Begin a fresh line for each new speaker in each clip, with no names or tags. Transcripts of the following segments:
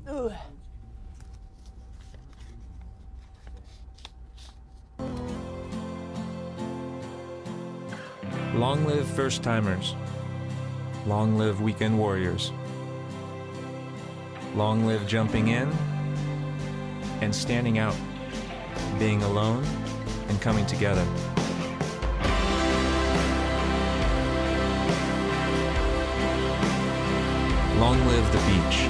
Ugh.
Long live first-timers. Long live weekend warriors. Long live jumping in and standing out, being alone and coming together. Long live the beach.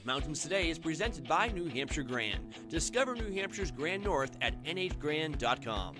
Mountains Today is presented by New Hampshire Grand. Discover New Hampshire's Grand North at nhgrand.com.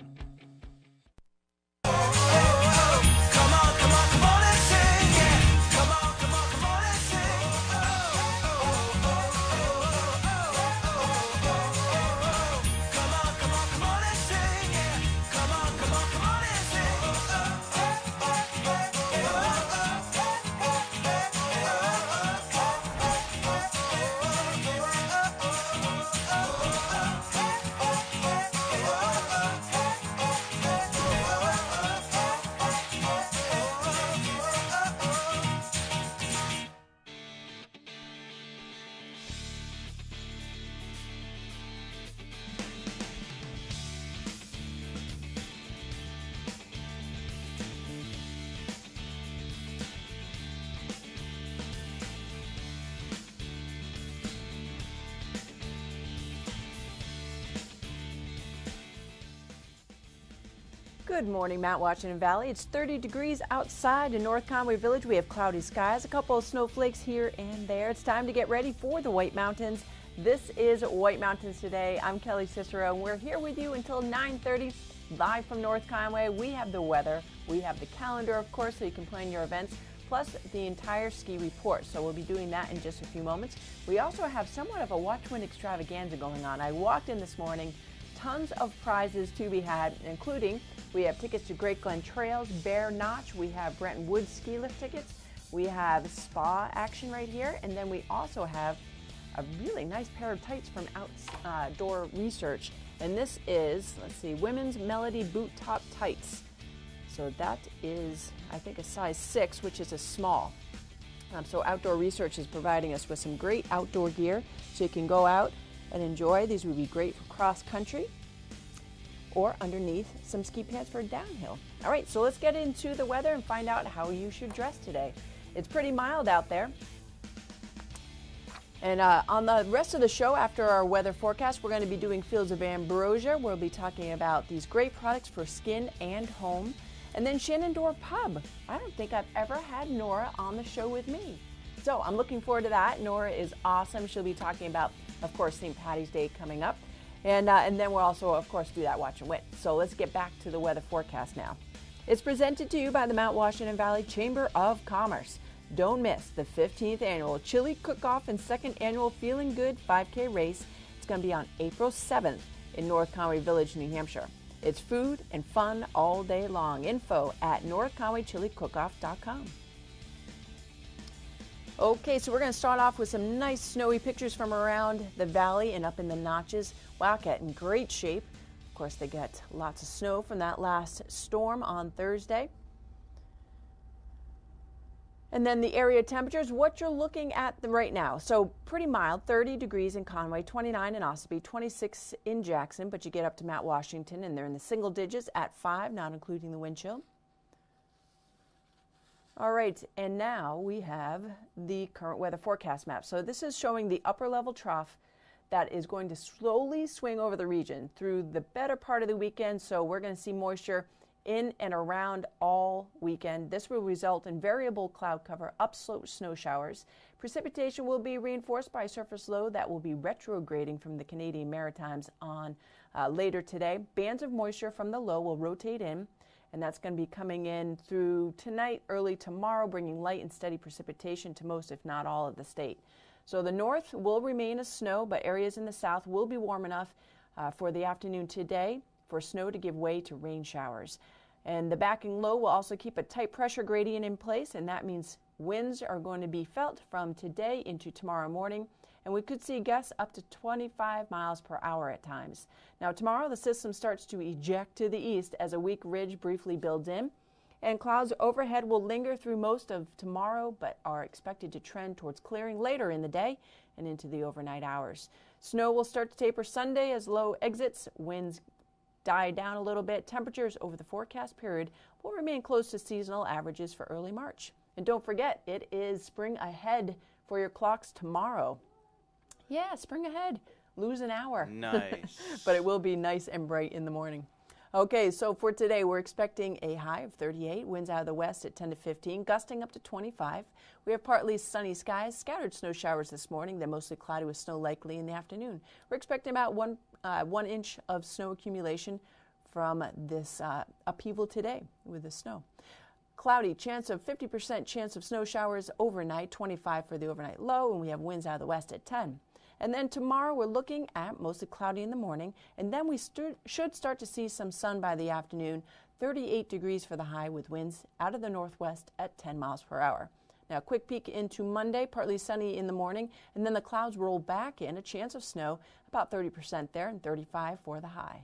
Good morning, Mount Washington Valley. It's 30 degrees outside in North Conway Village. We have cloudy skies, a couple of snowflakes here and there. It's time to get ready for the White Mountains. This is White Mountains Today. I'm Kelly Cicero, and we're here with you until 9:30, live from North Conway. We have the weather, we have the calendar, of course, so you can plan your events, plus the entire ski report. So we'll be doing that in just a few moments. We also have somewhat of a Watch Wind extravaganza going on. I walked in this morning, tons of prizes to be had, including we have tickets to Great Glen Trails, Bear Notch, we have Brenton Woods ski lift tickets, we have spa action right here, and then we also have a really nice pair of tights from Outdoor Research. And this is, let's see, Women's Melody Boot Top Tights. So that is, I think, a size 6, which is a small. So Outdoor Research is providing us with some great outdoor gear so you can go out and enjoy. These would be great for cross country or underneath some ski pants for downhill. All right, so let's get into the weather and find out how you should dress today. It's pretty mild out there. And on the rest of the show, after our weather forecast, we're going to be doing Fields of Ambrosia. We'll be talking about these great products for skin and home. And then Shenandoah Pub. I don't think I've ever had Nora on the show with me. So I'm looking forward to that. Nora is awesome. She'll be talking about, of course, St. Patty's Day coming up. And then we'll also, of course, do that Watch and Wit. So let's get back to the weather forecast now. It's presented to you by the Mount Washington Valley Chamber of Commerce. Don't miss the 15th annual Chili Cook-Off and 2nd annual Feeling Good 5K race. It's going to be on April 7th in North Conway Village, New Hampshire. It's food and fun all day long. Info at northconwaychiliCookoff.com. Okay, so we're going to start off with some nice snowy pictures from around the valley and up in the notches. Wildcat in great shape. Of course, they got lots of snow from that last storm on Thursday. And then the area temperatures, what you're looking at right now. So pretty mild, 30 degrees in Conway, 29 in Ossipee, 26 in Jackson, but you get up to Mount Washington and they're in the single digits at 5, not including the wind chill. All right, and now we have the current weather forecast map. So this is showing the upper level trough that is going to slowly swing over the region through the better part of the weekend. So we're going to see moisture in and around all weekend. This will result in variable cloud cover, upslope snow showers. Precipitation will be reinforced by a surface low that will be retrograding from the Canadian Maritimes on later today. Bands of moisture from the low will rotate in, and that's going to be coming in through tonight, early tomorrow, bringing light and steady precipitation to most, if not all, of the state. So the north will remain as snow, but areas in the south will be warm enough for the afternoon today for snow to give way to rain showers. And the backing low will also keep a tight pressure gradient in place, and that means winds are going to be felt from today into tomorrow morning, and we could see gusts up to 25 miles per hour at times. Now tomorrow the system starts to eject to the east as a weak ridge briefly builds in, and clouds overhead will linger through most of tomorrow but are expected to trend towards clearing later in the day and into the overnight hours. Snow will start to taper Sunday as low exits, winds die down a little bit. Temperatures over the forecast period will remain close to seasonal averages for early March. And don't forget, it is spring ahead for your clocks tomorrow. Yeah, spring ahead. Lose an hour.
Nice.
But it will be nice and bright in the morning. Okay, so for today, we're expecting a high of 38, winds out of the west at 10 to 15, gusting up to 25. We have partly sunny skies, scattered snow showers this morning, then mostly cloudy with snow likely in the afternoon. We're expecting about 1 inch of snow accumulation from this upheaval today with the snow. Cloudy, 50% chance of snow showers overnight, 25 for the overnight low, and we have winds out of the west at 10. And then tomorrow we're looking at mostly cloudy in the morning, and then we should start to see some sun by the afternoon, 38 degrees for the high with winds out of the northwest at 10 miles per hour. Now, quick peek into Monday, partly sunny in the morning, and then the clouds roll back in, a chance of snow, about 30% there, and 35 for the high.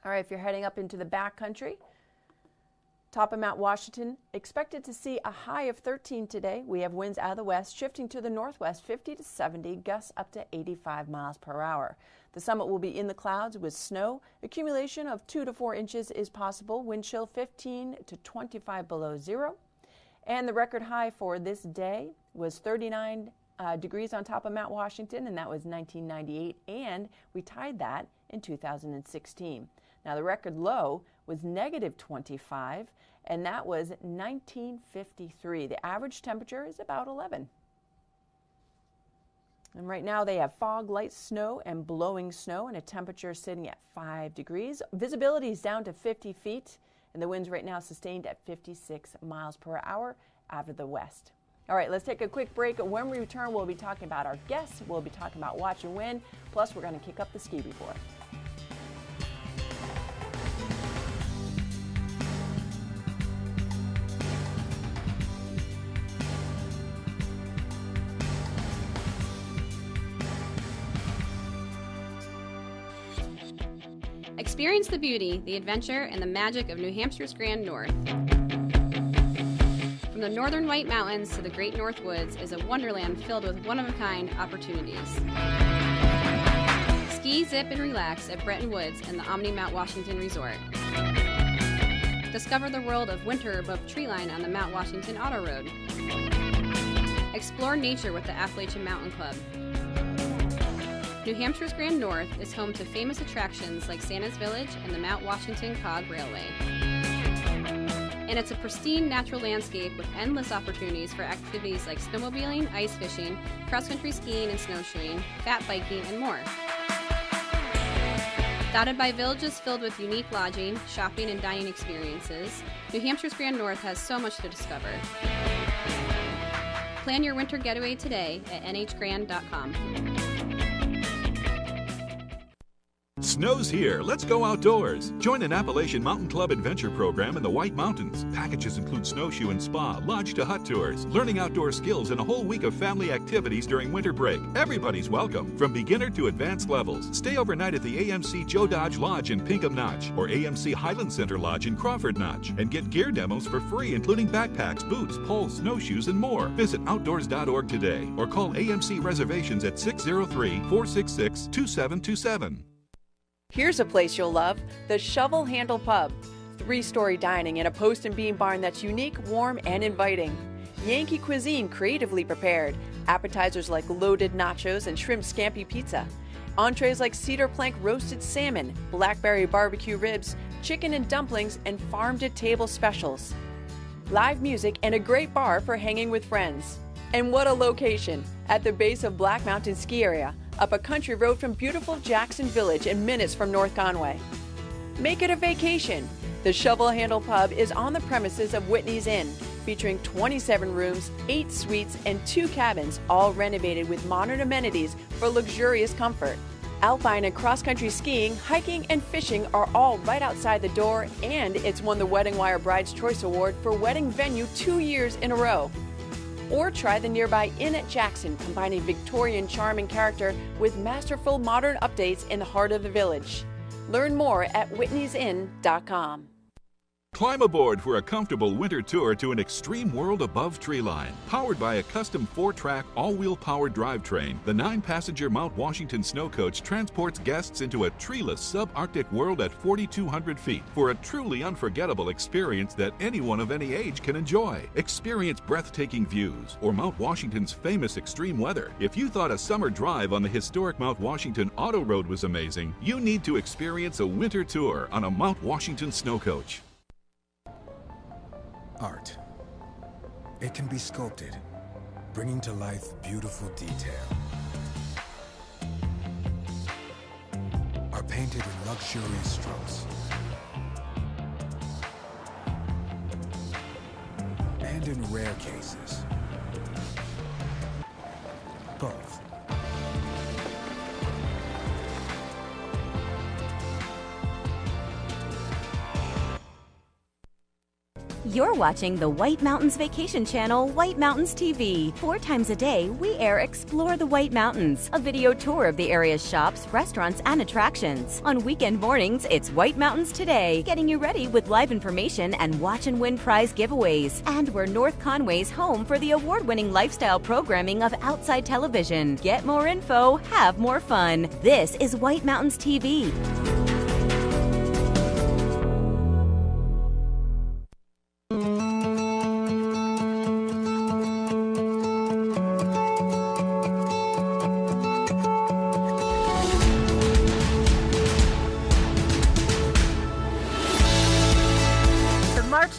All right, if you're heading up into the backcountry, top of Mount Washington, expected to see a high of 13 today. We have winds out of the west, shifting to the northwest, 50 to 70, gusts up to 85 miles per hour. The summit will be in the clouds with snow. Accumulation of 2 to 4 inches is possible. Wind chill 15 to 25 below zero. And the record high for this day was 39 degrees on top of Mount Washington, and that was 1998, and we tied that in 2016. Now, the record low was negative 25, and that was 1953. The average temperature is about 11. And right now they have fog, light snow, and blowing snow, and a temperature sitting at 5 degrees. Visibility is down to 50 feet, and the winds right now sustained at 56 miles per hour out of the west. All right, let's take a quick break. When we return, we'll be talking about our guests. We'll be talking about Watch and Win. Plus, we're going to kick up the ski report.
Experience the beauty, the adventure, and the magic of New Hampshire's Grand North. From the northern White Mountains to the Great North Woods is a wonderland filled with one-of-a-kind opportunities. Ski, zip, and relax at Bretton Woods and the Omni Mount Washington Resort. Discover the world of winter above treeline on the Mount Washington Auto Road. Explore nature with the Appalachian Mountain Club. New Hampshire's Grand North is home to famous attractions like Santa's Village and the Mount Washington Cog Railway. And it's a pristine natural landscape with endless opportunities for activities like snowmobiling, ice fishing, cross-country skiing and snowshoeing, fat biking, and more. Dotted by villages filled with unique lodging, shopping, and dining experiences, New Hampshire's Grand North has so much to discover. Plan your winter getaway today at nhgrand.com.
Snow's here. Let's go outdoors. Join an Appalachian Mountain Club adventure program in the White Mountains. Packages include snowshoe and spa, lodge to hut tours, learning outdoor skills, and a whole week of family activities during winter break. Everybody's welcome, from beginner to advanced levels. Stay overnight at the AMC Joe Dodge Lodge in Pinkham Notch or AMC Highland Center Lodge in Crawford Notch and get gear demos for free, including backpacks, boots, poles, snowshoes, and more. Visit outdoors.org today or call AMC Reservations at 603-466-2727.
Here's a place you'll love, the Shovel Handle Pub. 3-story dining in a post and beam barn that's unique, warm, and inviting. Yankee cuisine creatively prepared. Appetizers like loaded nachos and shrimp scampi pizza. Entrees like cedar plank roasted salmon, blackberry barbecue ribs, chicken and dumplings, and farm-to-table specials. Live music and a great bar for hanging with friends. And what a location! At the base of Black Mountain Ski Area, up a country road from beautiful Jackson Village and minutes from North Conway. Make it a vacation. The Shovel Handle Pub is on the premises of Whitney's Inn, featuring 27 rooms, 8 suites, and 2 cabins, all renovated with modern amenities for luxurious comfort. Alpine and cross-country skiing, hiking, and fishing are all right outside the door, and it's won the Wedding Wire Bride's Choice Award for wedding venue 2 years in a row. Or try the nearby Inn at Jackson, combining Victorian charm and character with masterful modern updates in the heart of the village. Learn more at whitneysinn.com.
Climb aboard for a comfortable winter tour to an extreme world above treeline. Powered by a custom 4-track, all-wheel powered drivetrain, the 9-passenger Mount Washington Snow Coach transports guests into a treeless subarctic world at 4,200 feet for a truly unforgettable experience that anyone of any age can enjoy. Experience breathtaking views or Mount Washington's famous extreme weather. If you thought a summer drive on the historic Mount Washington Auto Road was amazing, you need to experience a winter tour on a Mount Washington Snow Coach.
Art. It can be sculpted, bringing to life beautiful detail. Are painted in luxurious strokes. And in rare cases, both.
You're watching the White Mountains Vacation Channel, White Mountains TV. 4 times a day, we air Explore the White Mountains, a video tour of the area's shops, restaurants, and attractions. On weekend mornings, it's White Mountains Today, getting you ready with live information and watch and win prize giveaways. And we're North Conway's home for the award-winning lifestyle programming of Outside Television. Get more info, have more fun. This is White Mountains TV.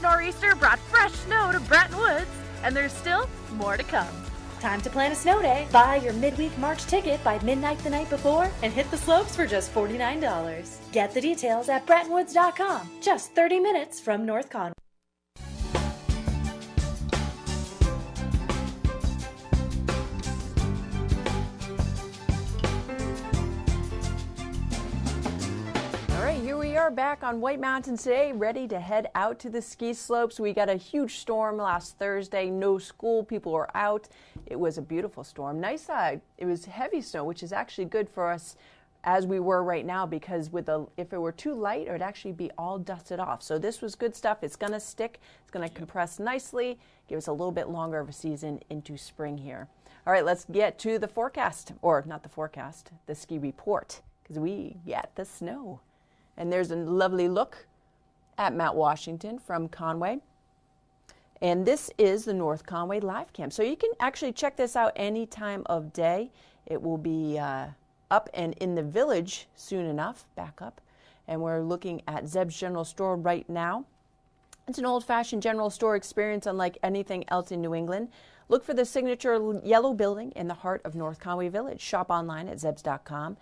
Nor'easter brought fresh snow to Bretton Woods, and there's still more to come.
Time to plan a snow day. Buy your midweek March ticket by midnight the night before and hit the slopes for just $49. Get the details at BrettonWoods.com. Just 30 minutes from North Conway.
Back on White Mountains today, ready to head out to the ski slopes. We got a huge storm last Thursday. No school, people were out. It was a beautiful storm. Nice. It was heavy snow, which is actually good for us as we were right now, because if it were too light, it would actually be all dusted off. So this was good stuff. It's going to stick. It's going to compress nicely, give us a little bit longer of a season into spring here. All right, let's get to the forecast, or not the forecast, the ski report, because we get the snow. And there's a lovely look at Mount Washington from Conway. And this is the North Conway live cam. So you can actually check this out any time of day. It will be up and in the village soon enough, back up. And we're looking at Zeb's General Store right now. It's an old-fashioned general store experience unlike anything else in New England. Look for the signature yellow building in the heart of North Conway Village. Shop online at zebs.com.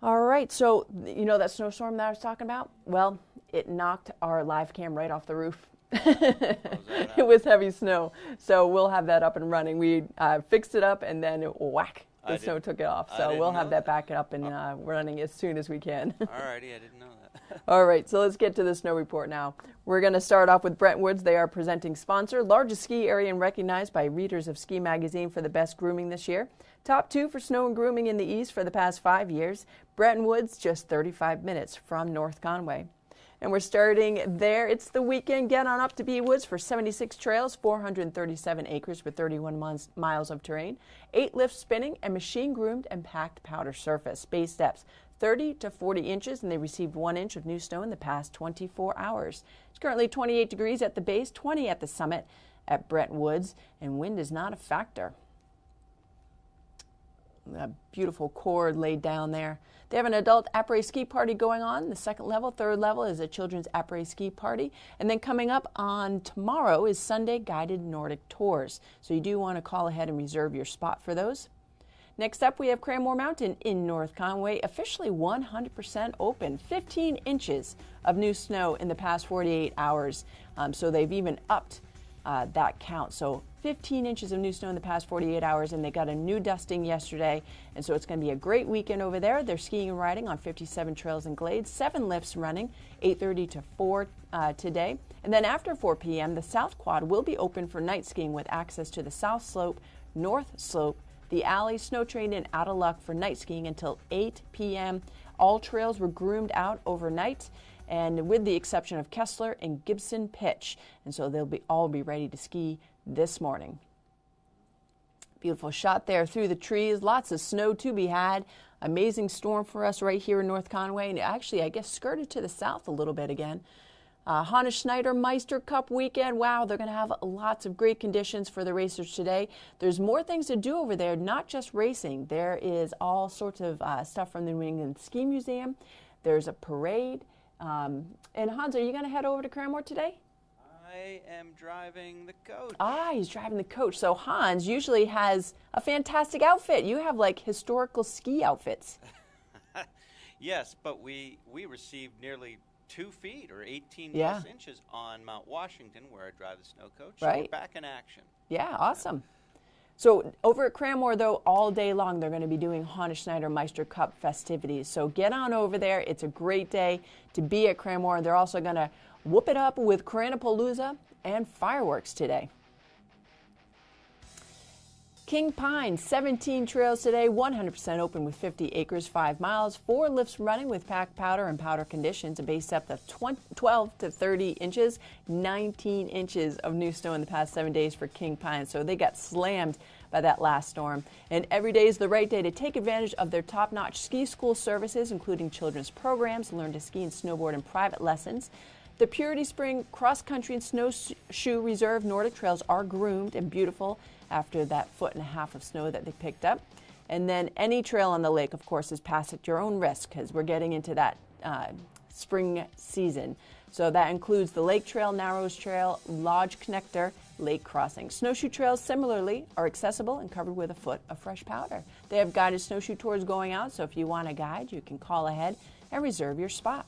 All right, so you know that snowstorm that I was talking about? Well, it knocked our live cam right off the roof. It was heavy snow, so we'll have that up and running. We fixed it up, and then whack, the snow took it off. So we'll have that back up and running as soon as we can.
All righty, I didn't know that.
All right, so let's get to the snow report now. We're going to start off with Bretton Woods. They are presenting sponsor, largest ski area and recognized by readers of Ski Magazine for the best grooming this year. Top 2 for snow and grooming in the East for the past 5 years. Bretton Woods, just 35 minutes from North Conway. And we're starting there. It's the weekend. Get on up to Bee Woods for 76 trails, 437 acres with 31 miles of terrain, 8 lifts spinning, and machine-groomed and packed powder surface. Base steps 30 to 40 inches, and they received 1 inch of new snow in the past 24 hours. It's currently 28 degrees at the base, 20 at the summit at Bretton Woods, and wind is not a factor. A beautiful cord laid down there. They have an adult après ski party going on. The second level, third level is a children's après ski party. And then coming up on tomorrow is Sunday guided Nordic tours. So you do want to call ahead and reserve your spot for those. Next up, we have Cranmore Mountain in North Conway, officially 100% open. 15 inches of new snow in the past 48 hours. So they've even upped that count. So 15 inches of new snow in the past 48 hours, and they got a new dusting yesterday. And so it's going to be a great weekend over there. They're skiing and riding on 57 trails and glades, 7 lifts running, 8:30 to 4 today. And then after 4 p.m., the South Quad will be open for night skiing with access to the South Slope, North Slope, the Alley, Snow Train, and Out of Luck for night skiing until 8 p.m. All trails were groomed out overnight, and with the exception of Kessler and Gibson Pitch. And so they'll all be ready to ski this morning. Beautiful shot there through the trees. Lots of snow to be had. Amazing storm for us right here in North Conway. And actually, I guess, skirted to the south a little bit again. Hannes Schneider Meister Cup weekend. Wow, they're going to have lots of great conditions for the racers today. There's more things to do over there, not just racing. There is all sorts of stuff from the New England Ski Museum. There's a parade. And Hans, are you going to head over to Cranmore today?
I am driving the coach.
He's driving the coach. So Hans usually has a fantastic outfit. You have like historical ski outfits.
Yes, but we received nearly 2 feet or 18
Yeah.
plus inches on Mount Washington where I drive the snow coach.
Right.
So we're back in action.
Yeah, awesome. So over at Cranmore, though, all day long, they're going to be doing Hannes Schneider Meister Cup festivities. So get on over there. It's a great day to be at Cranmore. They're also going to whoop it up with Cranapalooza and fireworks today. King Pine, 17 trails today, 100% open with 50 acres, 5 miles, 4 lifts running with packed powder and powder conditions, a base depth of 12 to 30 inches, 19 inches of new snow in the past 7 days for King Pine. So they got slammed by that last storm. And every day is the right day to take advantage of their top-notch ski school services, including children's programs, learn to ski and snowboard and private lessons. The Purity Spring Cross Country and Snowshoe Reserve Nordic trails are groomed and beautiful after that 1.5 feet of snow that they picked up. And then any trail on the lake, of course, is pass at your own risk because we're getting into that spring season. So that includes the Lake Trail, Narrows Trail, Lodge Connector, Lake Crossing. Snowshoe trails similarly are accessible and covered with 1 foot of fresh powder. They have guided snowshoe tours going out, so if you want a guide, you can call ahead and reserve your spot.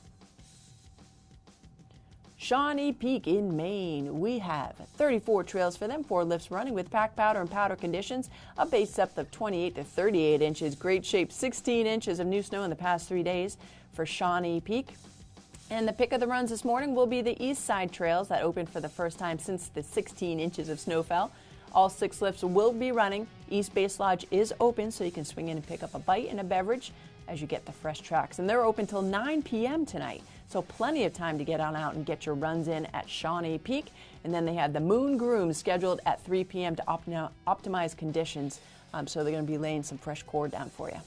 Shawnee Peak in Maine. We have 34 trails for them, 4 lifts running with packed powder and powder conditions, a base depth of 28 to 38 inches, great shape, 16 inches of new snow in the past 3 days for Shawnee Peak. And the pick of the runs this morning will be the East Side trails that opened for the first time since the 16 inches of snow fell. All 6 lifts will be running. East Base Lodge is open, so you can swing in and pick up a bite and a beverage as you get the fresh tracks. And they're open till 9 p.m. tonight. So plenty of time to get on out and get your runs in at Shawnee Peak. And then they have the Moon Groom scheduled at 3 p.m. to optimize conditions. So they're going to be laying some fresh cord down for you.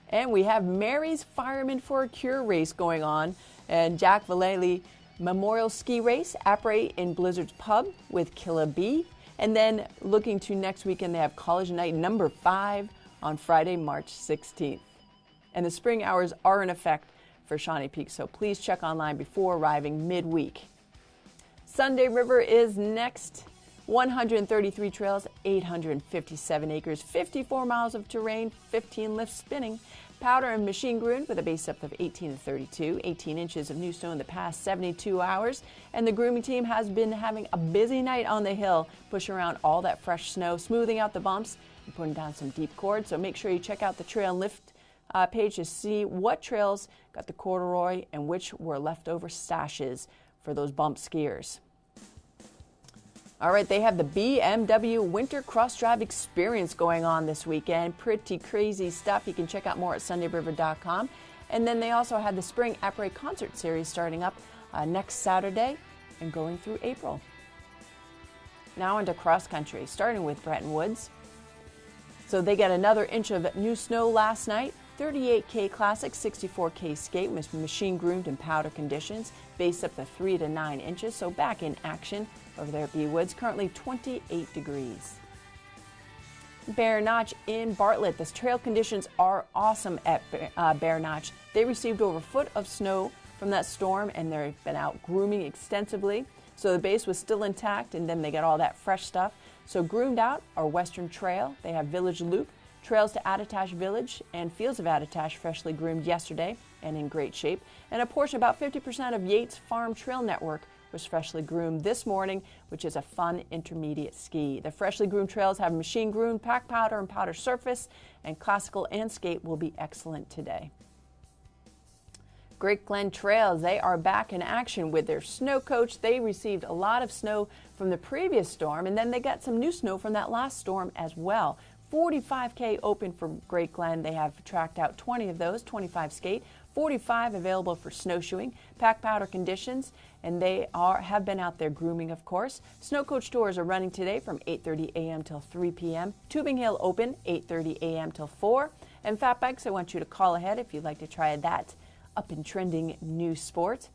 And we have Mary's Firemen for a Cure race going on. And Jack Vallely Memorial Ski Race, Après in Blizzard's Pub with Killa B. And then looking to next weekend, they have College Night number 5 on Friday, March 16th. And the spring hours are in effect for Shawnee Peak, so please check online before arriving midweek. Sunday River is next. 133 trails, 857 acres, 54 miles of terrain, 15 lifts spinning. Powder and machine groomed with a base depth of 18 to 32, 18 inches of new snow in the past 72 hours. And the grooming team has been having a busy night on the hill, pushing around all that fresh snow, smoothing out the bumps, and putting down some deep cord. So make sure you check out the Trail and Lift page to see what trails got the corduroy and which were leftover stashes for those bump skiers. All right, they have the BMW Winter Cross Drive Experience going on this weekend. Pretty crazy stuff. You can check out more at sundayriver.com. And then they also had the Spring Après Concert Series starting up next Saturday and going through April. Now into cross country, starting with Bretton Woods. So they got another inch of new snow last night. 38K Classic, 64K Skate with machine groomed and powder conditions. Base up to 3 to 9 inches, so back in action over there at B Woods. Currently 28 degrees. Bear Notch in Bartlett. The trail conditions are awesome at Bear Notch. They received over 1 foot of snow from that storm, and they've been out grooming extensively. So the base was still intact, and then they got all that fresh stuff. So groomed out are Western Trail. They have Village Loop, trails to Attitash Village, and Fields of Attitash freshly groomed yesterday and in great shape. And a portion, about 50% of Yates Farm Trail Network, was freshly groomed this morning, which is a fun intermediate ski. The freshly groomed trails have machine groomed pack powder and powder surface, and classical and skate will be excellent today. Great Glen Trails, they are back in action with their snow coach. They received a lot of snow from the previous storm, and then they got some new snow from that last storm as well. 45K open for Great Glen. They have tracked out 20 of those, 25 skate, 45 available for snowshoeing, pack powder conditions, and they have been out there grooming, of course. Snow coach tours are running today from 8:30 a.m. till 3 p.m. Tubing Hill open 8:30 a.m. till 4. And Fat Bikes, I want you to call ahead if you'd like to try that up and trending new sport.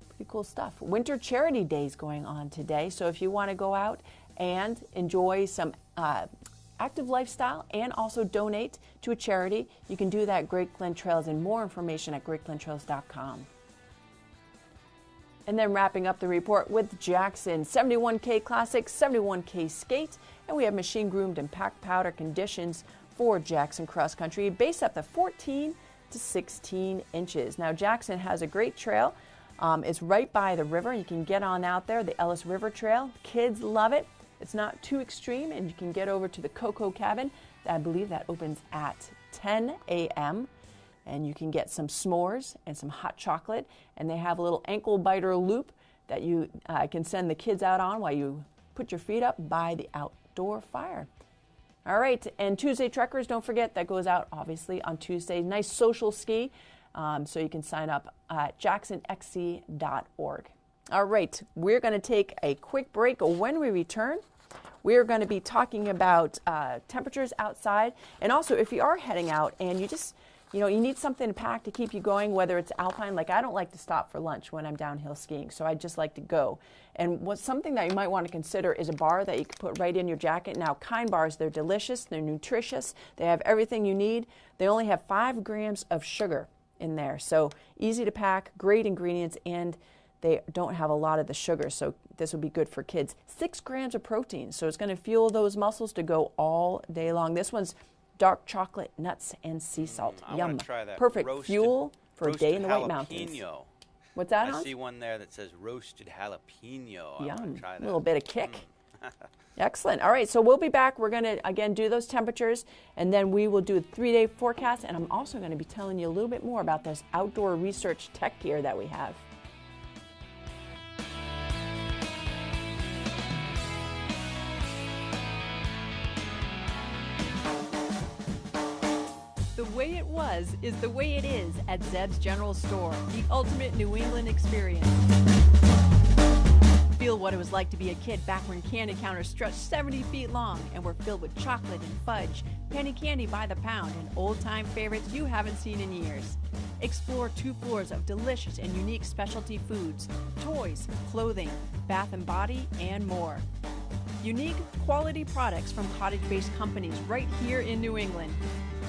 Pretty cool stuff. Winter Charity Days going on today, so if you want to go out and enjoy some active lifestyle and also donate to a charity, you can do that at Great Glen Trails, and more information at greatglentrails.com. And then wrapping up the report with Jackson, 71K Classic, 71K Skate, and we have machine groomed and pack powder conditions for Jackson Cross Country, base up to 14 to 16 inches. Now Jackson has a great trail. It's right by the river. You can get on out there, the Ellis River Trail. Kids love it. It's not too extreme, and you can get over to the Cocoa Cabin. I believe that opens at 10 a.m. and you can get some s'mores and some hot chocolate, and they have a little ankle biter loop that you can send the kids out on while you put your feet up by the outdoor fire. All right, and Tuesday Trekkers, don't forget, that goes out obviously on Tuesday. Nice social ski, so you can sign up at jacksonxc.org. All right, we're going to take a quick break. When we return, we're going to be talking about temperatures outside, and also if you are heading out and you just, you need something to pack to keep you going, whether it's alpine. Like, I don't like to stop for lunch when I'm downhill skiing, so I just like to go. And what's something that you might want to consider is a bar that you can put right in your jacket. Now, Kind bars, they're delicious, they're nutritious, they have everything you need. They only have 5 grams of sugar in there, so easy to pack, great ingredients, and they don't have a lot of the sugar, so this would be good for kids. 6 grams of protein, so it's going to fuel those muscles to go all day long. This one's dark chocolate, nuts, and sea salt.
I
Yum.
want to try that.
Perfect fuel for a day in the White
jalapeno.
Mountains. What's that, Hans?
I see one there that says roasted jalapeno. I want
Yum.
to try that.
A little bit of kick. Excellent. All right, so we'll be back. We're going to, again, do those temperatures, and then we will do a 3-day forecast, and I'm also going to be telling you a little bit more about this outdoor research tech gear that we have.
The way it was is the way it is at Zeb's General Store, the ultimate New England experience. Feel what it was like to be a kid back when candy counters stretched 70 feet long and were filled with chocolate and fudge, penny candy by the pound, and old-time favorites you haven't seen in years. Explore 2 floors of delicious and unique specialty foods, toys, clothing, bath and body, and more. Unique, quality products from cottage-based companies right here in New England.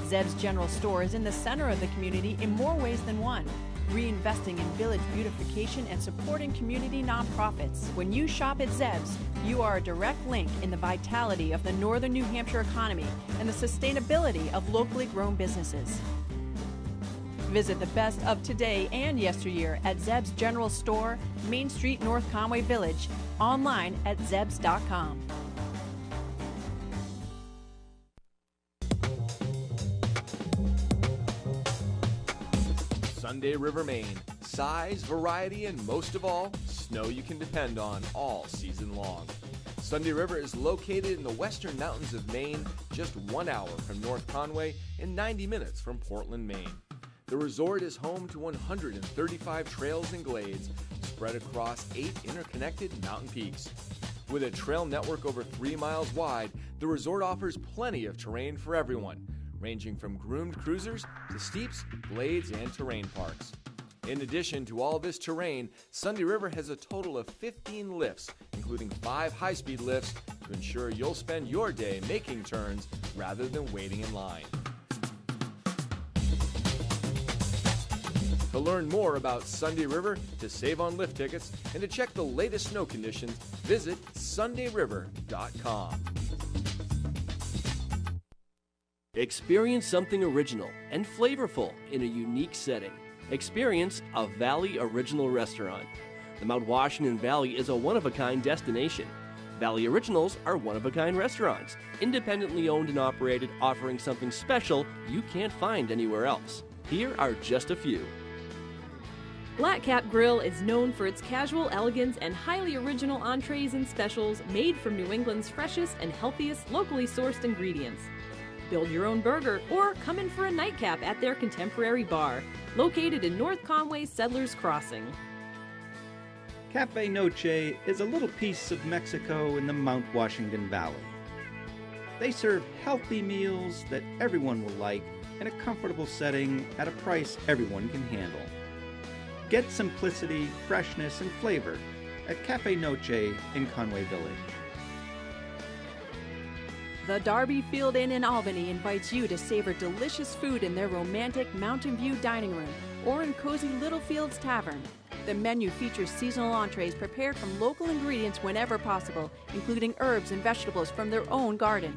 Zeb's General Store is in the center of the community in more ways than one, reinvesting in village beautification and supporting community nonprofits. When you shop at Zeb's, you are a direct link in the vitality of the northern New Hampshire economy and the sustainability of locally grown businesses. Visit the best of today and yesteryear at Zeb's General Store, Main Street, North Conway Village, online at zebs.com.
Sunday River, Maine. Size, variety, and most of all, snow you can depend on all season long. Sunday River is located in the western mountains of Maine, just 1 hour from North Conway and 90 minutes from Portland, Maine. The resort is home to 135 trails and glades spread across 8 interconnected mountain peaks. With a trail network over 3 miles wide, the resort offers plenty of terrain for everyone, ranging from groomed cruisers to steeps, glades, and terrain parks. In addition to all this terrain, Sunday River has a total of 15 lifts, including 5 high-speed lifts, to ensure you'll spend your day making turns rather than waiting in line. To learn more about Sunday River, to save on lift tickets, and to check the latest snow conditions, visit sundayriver.com.
Experience something original and flavorful in a unique setting. Experience a Valley Original Restaurant. The Mount Washington Valley is a one-of-a-kind destination. Valley Originals are one-of-a-kind restaurants, independently owned and operated, offering something special you can't find anywhere else. Here are just a few.
Black Cap Grill is known for its casual elegance and highly original entrees and specials made from New England's freshest and healthiest locally sourced ingredients. Build your own burger or come in for a nightcap at their contemporary bar, located in North Conway's Settlers Crossing.
Cafe Noche is a little piece of Mexico in the Mount Washington Valley. They serve healthy meals that everyone will like in a comfortable setting at a price everyone can handle. Get simplicity, freshness, and flavor at Cafe Noche in Conway Village.
The Darby Field Inn in Albany invites you to savor delicious food in their romantic Mountain View dining room or in cozy Littlefields Tavern. The menu features seasonal entrees prepared from local ingredients whenever possible, including herbs and vegetables from their own garden.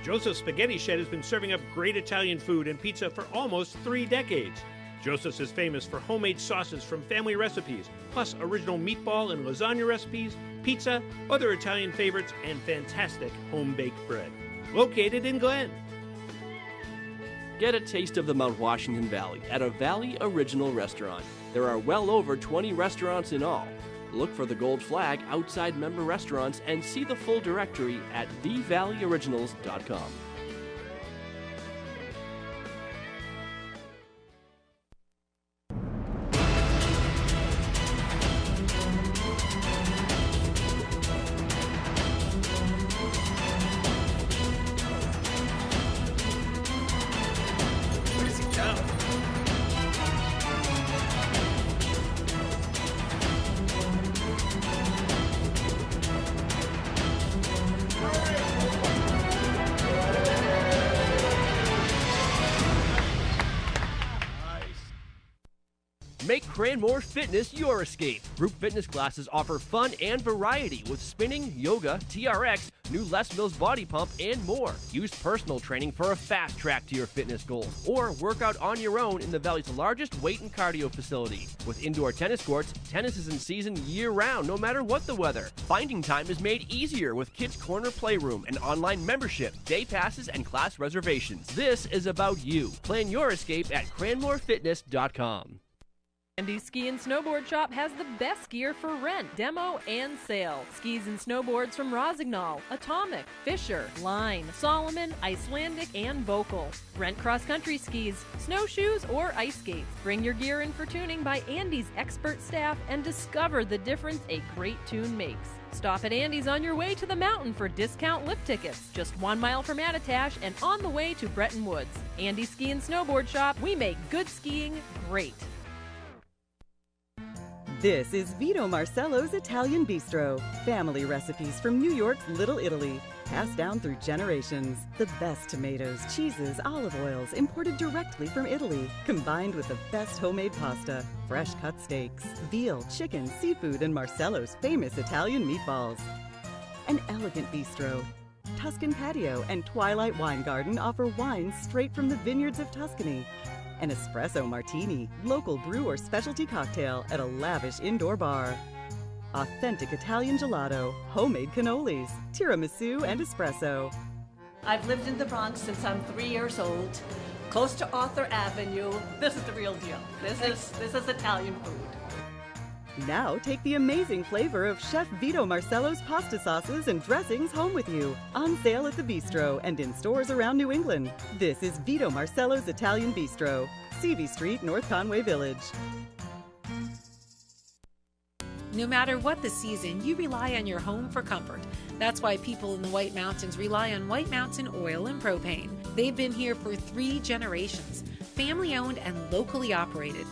Joseph's Spaghetti Shed has been serving up great Italian food and pizza for almost 3 decades. Joseph's is famous for homemade sauces from family recipes, plus original meatball and lasagna recipes, pizza, other Italian favorites, and fantastic home-baked bread. Located in Glen.
Get a taste of the Mount Washington Valley at a Valley Original restaurant. There are well over 20 restaurants in all. Look for the gold flag outside member restaurants and see the full directory at thevalleyoriginals.com. Make Cranmore Fitness your escape. Group fitness classes offer fun and variety with spinning, yoga, TRX, new Les Mills body pump, and more. Use personal training for a fast track to your fitness goals, or work out on your own in the Valley's largest weight and cardio facility. With indoor tennis courts, tennis is in season year-round, no matter what the weather. Finding time is made easier with Kids Corner Playroom, an online membership, day passes, and class reservations. This is about you. Plan your escape at cranmorefitness.com.
Andy's Ski and Snowboard Shop has the best gear for rent, demo, and sale. Skis and snowboards from Rosignol, Atomic, Fisher, Line, Solomon, Icelandic, and Vocal. Rent cross-country skis, snowshoes, or ice skates. Bring your gear in for tuning by Andy's expert staff and discover the difference a great tune makes. Stop at Andy's on your way to the mountain for discount lift tickets. Just 1 mile from Attitash and on the way to Bretton Woods. Andy's Ski and Snowboard Shop, we make good skiing great.
This is Vito Marcello's Italian Bistro. Family recipes from New York's Little Italy, passed down through generations. The best tomatoes, cheeses, olive oils imported directly from Italy, combined with the best homemade pasta, fresh cut steaks, veal, chicken, seafood, and Marcello's famous Italian meatballs. An elegant bistro. Tuscan Patio and Twilight Wine Garden offer wines straight from the vineyards of Tuscany. An espresso martini, local brew or specialty cocktail at a lavish indoor bar. Authentic Italian gelato, homemade cannolis, tiramisu, and espresso.
I've lived in the Bronx since I'm 3 years old, close to Arthur Avenue. This is the real deal. This is Italian food.
Now take the amazing flavor of Chef Vito Marcello's pasta sauces and dressings home with you. On sale at the Bistro and in stores around New England. This is Vito Marcello's Italian Bistro, CV Street, North Conway Village.
No matter what the season, you rely on your home for comfort. That's why people in the White Mountains rely on White Mountain Oil and Propane. They've been here for 3 generations, family-owned and locally operated.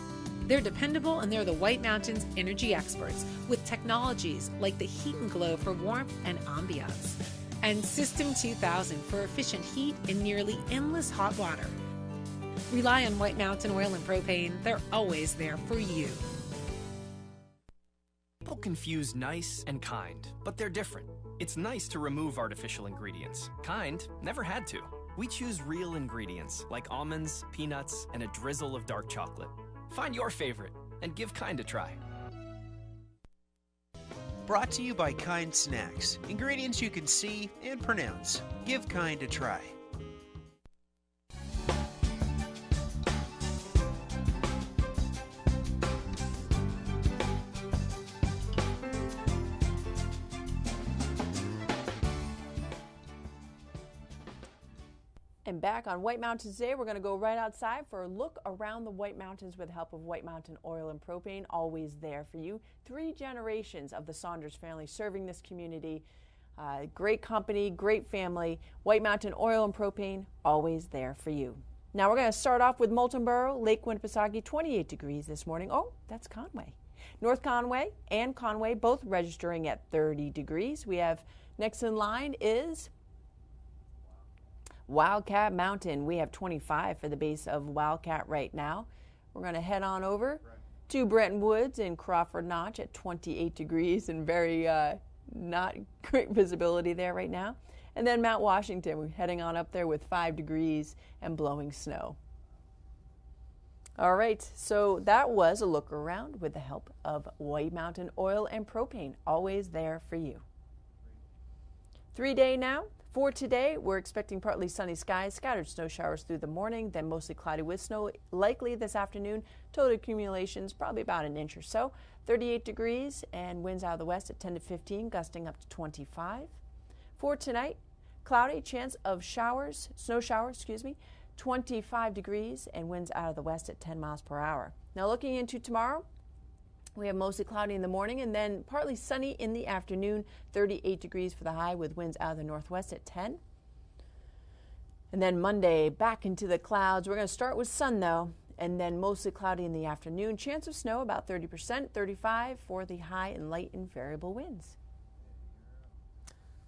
They're dependable and they're the White Mountains energy experts with technologies like the Heat and Glow for warmth and ambiance, and System 2000 for efficient heat and nearly endless hot water. Rely on White Mountain Oil and Propane. They're always there for you.
People confuse nice and kind, but they're different. It's nice to remove artificial ingredients. Kind never had to. We choose real ingredients like almonds, peanuts, and a drizzle of dark chocolate. Find your favorite and give Kind a try.
Brought to you by Kind Snacks. Ingredients you can see and pronounce. Give Kind a try.
And back on White Mountains today, we're going to go right outside for a look around the White Mountains with the help of White Mountain Oil and Propane, always there for you. 3 generations of the Saunders family serving this community. Great company, great family. White Mountain Oil and Propane, always there for you. Now we're going to start off with Moultonboro, Lake Winnipesaukee, 28 degrees this morning. Oh, that's Conway. North Conway and Conway both registering at 30 degrees. We have next in line is Wildcat Mountain. We have 25 for the base of Wildcat right now. We're going to head on over to Bretton Woods and Crawford Notch at 28 degrees and very not great visibility there right now. And then Mount Washington, we're heading on up there with 5 degrees and blowing snow. All right, so that was a look around with the help of White Mountain Oil and Propane, always there for you. 3-day now. For today, we're expecting partly sunny skies, scattered snow showers through the morning, then mostly cloudy with snow likely this afternoon. Total accumulations probably about an inch or so. 38 degrees and winds out of the west at 10 to 15, gusting up to 25. For tonight, cloudy, chance of showers, snow showers, 25 degrees and winds out of the west at 10 miles per hour. Now looking into tomorrow, we have mostly cloudy in the morning and then partly sunny in the afternoon, 38 degrees for the high with winds out of the northwest at 10. And then Monday, back into the clouds. We're going to start with sun though, and then mostly cloudy in the afternoon. Chance of snow about 30%, 35 for the high and light and variable winds.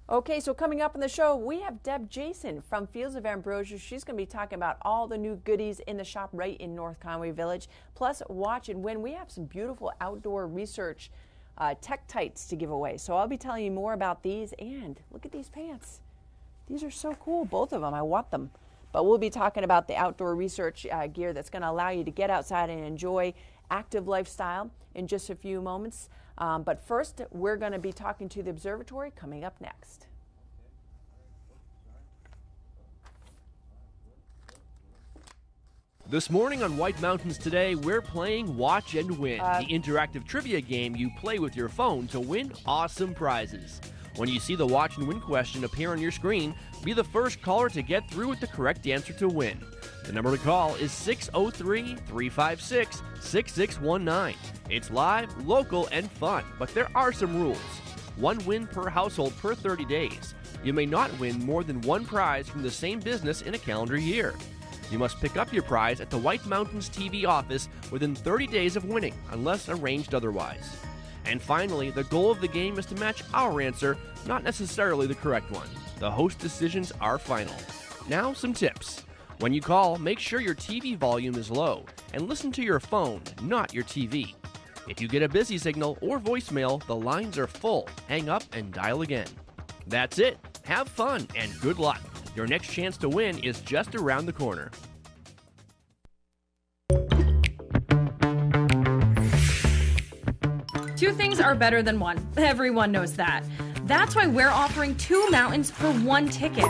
Okay, so coming up on the show, we have Deb Jason from Fields of Ambrosia. She's going to be talking about all the new goodies in the shop right in North Conway Village. Plus, watch and win. We have some beautiful outdoor research Tektites to give away. So I'll be telling you more about these. And look at these pants. These are so cool, both of them. I want them. But we'll be talking about the outdoor research gear that's going to allow you to get outside and enjoy active lifestyle in just a few moments. But first, we're going to be talking to the observatory coming up next.
This morning on White Mountains Today, we're playing Watch and Win, the interactive trivia game you play with your phone to win awesome prizes. When you see the Watch and Win question appear on your screen, be the first caller to get through with the correct answer to win. The number to call is 603-356-6619. It's live, local, and fun, but there are some rules. 1 win per household per 30 days. You may not win more than 1 prize from the same business in a calendar year. You must pick up your prize at the White Mountains TV office within 30 days of winning, unless arranged otherwise. And finally, the goal of the game is to match our answer, not necessarily the correct one. The host decisions are final. Now, some tips. When you call, make sure your TV volume is low and listen to your phone, not your TV. If you get a busy signal or voicemail, the lines are full. Hang up and dial again. That's it. Have fun and good luck. Your next chance to win is just around the corner.
Two things are better than one. Everyone knows that. That's why we're offering 2 mountains for 1 ticket.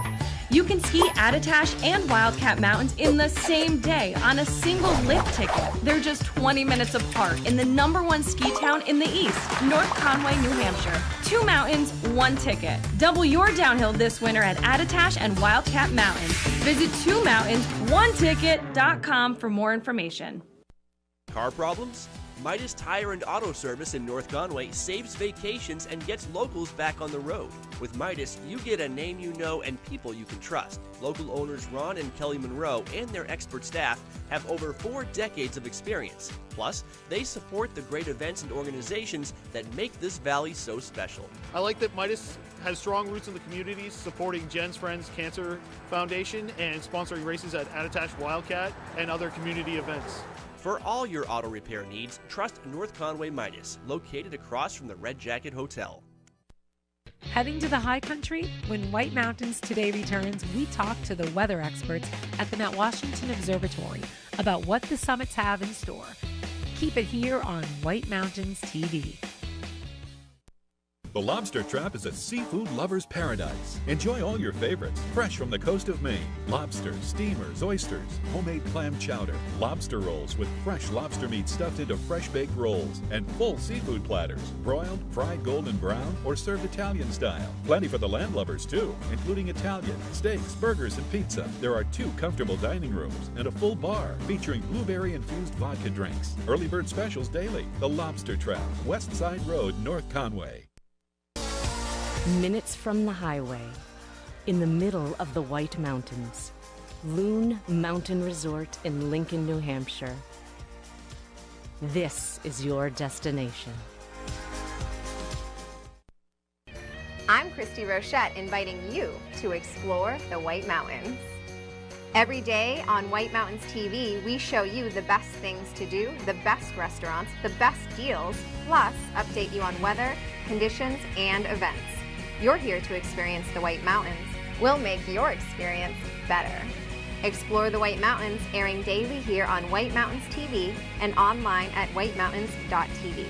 You can ski Attitash and Wildcat Mountains in the same day on a single lift ticket. They're just 20 minutes apart in the #1 ski town in the east, North Conway, New Hampshire. 2 mountains, 1 ticket. Double your downhill this winter at Attitash and Wildcat Mountains. Visit 2mountains1ticket.com for more information.
Car problems? Midas Tire and Auto Service in North Conway saves vacations and gets locals back on the road. With Midas, you get a name you know and people you can trust. Local owners Ron and Kelly Monroe and their expert staff have over 4 decades of experience. Plus, they support the great events and organizations that make this valley so special.
I like that Midas has strong roots in the communities, supporting Jen's Friends Cancer Foundation and sponsoring races at Attitash Wildcat and other community events.
For all your auto repair needs, trust North Conway Midas, located across from the Red Jacket Hotel.
Heading to the high country? When White Mountains Today returns, we talk to the weather experts at the Mount Washington Observatory about what the summits have in store. Keep it here on White Mountains TV.
The Lobster Trap is a seafood lover's paradise. Enjoy all your favorites, fresh from the coast of Maine. Lobsters, steamers, oysters, homemade clam chowder, lobster rolls with fresh lobster meat stuffed into fresh baked rolls, and full seafood platters, broiled, fried golden brown, or served Italian style. Plenty for the land lovers too, including Italian, steaks, burgers, and pizza. There are 2 comfortable dining rooms and a full bar featuring blueberry-infused vodka drinks. Early bird specials daily. The Lobster Trap, West Side Road, North Conway.
Minutes from the highway, in the middle of the White Mountains, Loon Mountain Resort in Lincoln, New Hampshire. This is your destination.
I'm Christy Rochette, inviting you to explore the White Mountains. Every day on White Mountains TV, we show you the best things to do, the best restaurants, the best deals, plus update you on weather, conditions, and events. You're here to experience the White Mountains. We'll make your experience better. Explore the White Mountains, airing daily here on White Mountains TV and online at whitemountains.tv.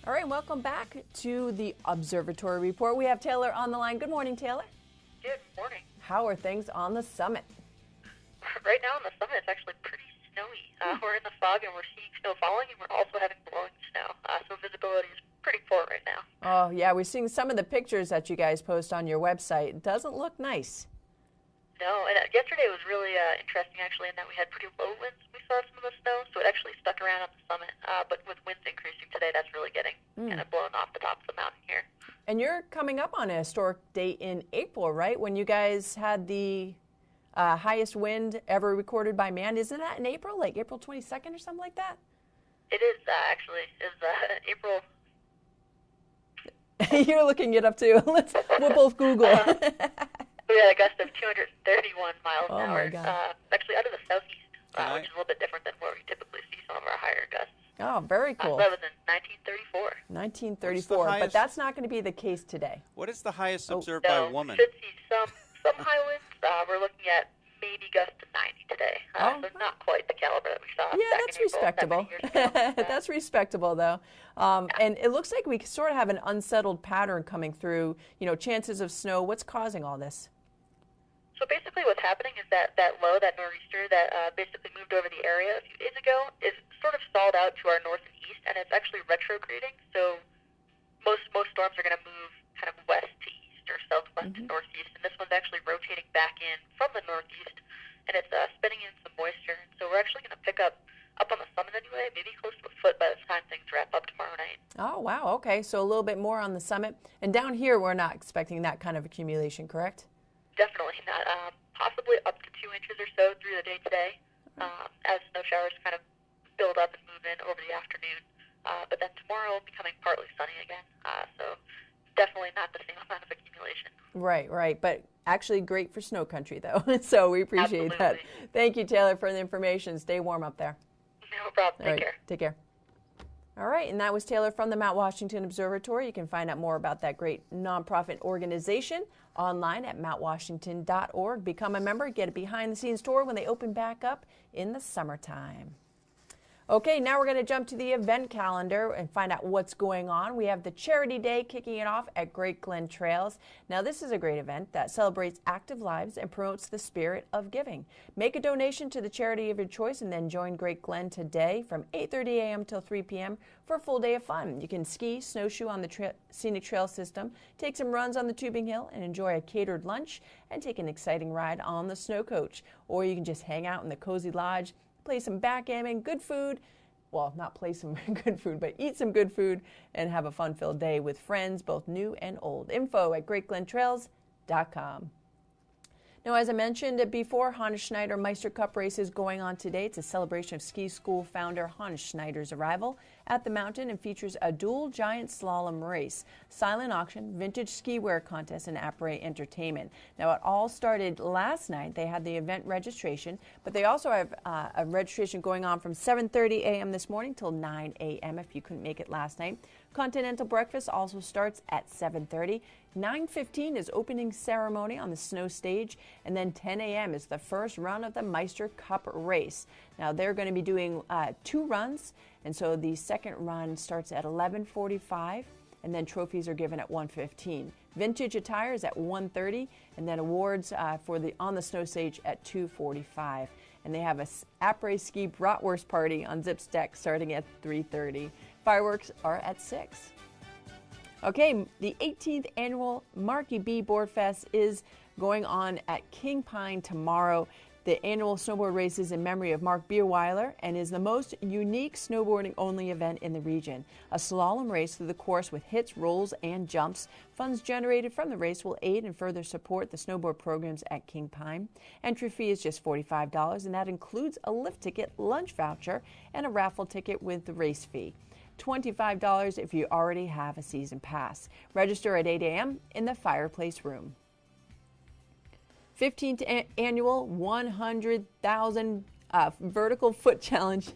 All right, welcome back to the Observatory Report. We have Taylor on the line. Good morning, Taylor.
Good morning.
How are things on the summit?
Right now on the summit, it's actually pretty snowy. We're in the fog and we're seeing snow falling, and we're also having blowing snow. So visibility is pretty poor right now.
Oh, yeah, we're seeing some of the pictures that you guys post on your website. It doesn't look nice.
No, and yesterday was really interesting, actually, in that we had pretty low winds. We saw some of the snow, so it actually stuck around on the summit. But with winds increasing today, that's really getting kind of blown off the top of the mountain here.
And you're coming up on a historic date in April, right? When you guys had the highest wind ever recorded by man. Isn't that in April, like April 22nd or something like that?
It is, actually. It's April.
You're looking it up, too. We'll both Google.
We had a gust of 231 miles an hour.
My God.
Actually out of the southeast, which is a little bit different than where we typically see some of our higher gusts.
Oh, very cool.
That was in 1934.
1934, but that's not going to be the case today.
What is the highest observed by a woman?
We should see some high winds. We're looking at maybe gusts to 90 today. So not quite the caliber that we saw.
Yeah, that's respectable. That's respectable, though. And it looks like we sort of have an unsettled pattern coming through. You know, chances of snow. What's causing all this?
So basically what's happening is that low, that nor'easter that basically moved over the area a few days ago is sort of stalled out to our north and east, and it's actually retrograding. So most storms are going to move kind of west to east or southwest to northeast, and this one's actually rotating back in from the northeast, and it's spinning in some moisture. And so we're actually going to pick up on the summit anyway, maybe close to a foot by the time things wrap up tomorrow night.
Oh, wow. Okay, so a little bit more on the summit. And down here, we're not expecting that kind of accumulation, correct?
Definitely not. Possibly up to 2 inches or so through the day today, as snow showers kind of build up and move in over the afternoon. But then tomorrow becoming partly sunny again. So definitely not the same amount of accumulation.
Right, right. But actually great for snow country, though. So we appreciate that. Thank you, Taylor, for the information. Stay warm up there.
No problem. Take care.
Take care. All right, and that was Taylor from the Mount Washington Observatory. You can find out more about that great nonprofit organization online at mountwashington.org. Become a member, get a behind-the-scenes tour when they open back up in the summertime. Okay, now we're going to jump to the event calendar and find out what's going on. We have the Charity Day kicking it off at Great Glen Trails. Now, this is a great event that celebrates active lives and promotes the spirit of giving. Make a donation to the charity of your choice and then join Great Glen today from 8:30 a.m. till 3 p.m. for a full day of fun. You can ski, snowshoe on the scenic trail system, take some runs on the tubing hill, and enjoy a catered lunch and take an exciting ride on the snow coach. Or you can just hang out in the cozy lodge, play some backgammon, good food. Well, not play some good food, but eat some good food and have a fun-filled day with friends, both new and old. Info at greatglentrails.com. Now, as I mentioned before, Hannes Schneider Meister Cup race is going on today. It's a celebration of ski school founder Hannes Schneider's arrival at the mountain and features a dual giant slalom race, silent auction, vintage ski wear contest, and après entertainment. Now, it all started last night. They had the event registration, but they also have a registration going on from 7:30 a.m. this morning till 9 a.m. if you couldn't make it last night. Continental breakfast also starts at 7:30. 9:15 is opening ceremony on the snow stage, and then 10 a.m. is the first run of the Meister Cup race. Now, they're going to be doing 2 runs, and so the second run starts at 11:45, and then trophies are given at 1:15. Vintage attire is at 1:30, and then awards for the on the snow stage at 2:45. And they have a après ski bratwurst party on Zips Deck starting at 3:30. Fireworks are at 6. Okay, the 18th annual Marky B Board Fest is going on at King Pine tomorrow. The annual snowboard race is in memory of Mark Bierweiler and is the most unique snowboarding-only event in the region. A slalom race through the course with hits, rolls, and jumps. Funds generated from the race will aid and further support the snowboard programs at King Pine. Entry fee is just $45, and that includes a lift ticket, lunch voucher, and a raffle ticket with the race fee. $25 if you already have a season pass. Register at 8 a.m. in the fireplace room. 15th annual 100,000 vertical foot challenge.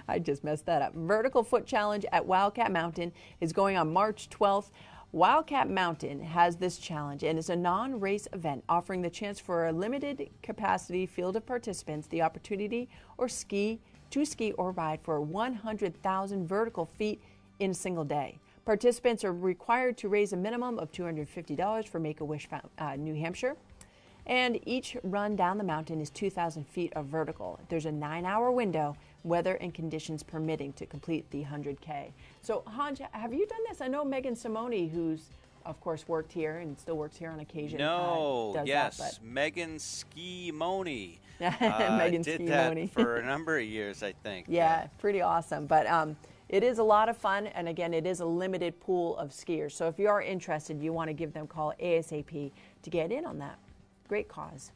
I just messed that up. Vertical foot challenge at Wildcat Mountain is going on March 12th. Wildcat Mountain has this challenge and is a non-race event offering the chance for a limited capacity field of participants the opportunity to ski or ride for 100,000 vertical feet in a single day. Participants are required to raise a minimum of $250 for Make-A-Wish New Hampshire. And each run down the mountain is 2,000 feet of vertical. There's a 9-hour window, weather and conditions permitting, to complete the 100K. So, Hans, have you done this? I know Megan Simone, who's, of course, worked here and still works here on occasion.
Yes, Megan Ski-Moni.
Megan
did
Ski-Moni.
that for a number of years, I think.
Yeah, pretty awesome. But it is a lot of fun, and again, it is a limited pool of skiers. So if you are interested, you want to give them a call ASAP to get in on that. Great cause.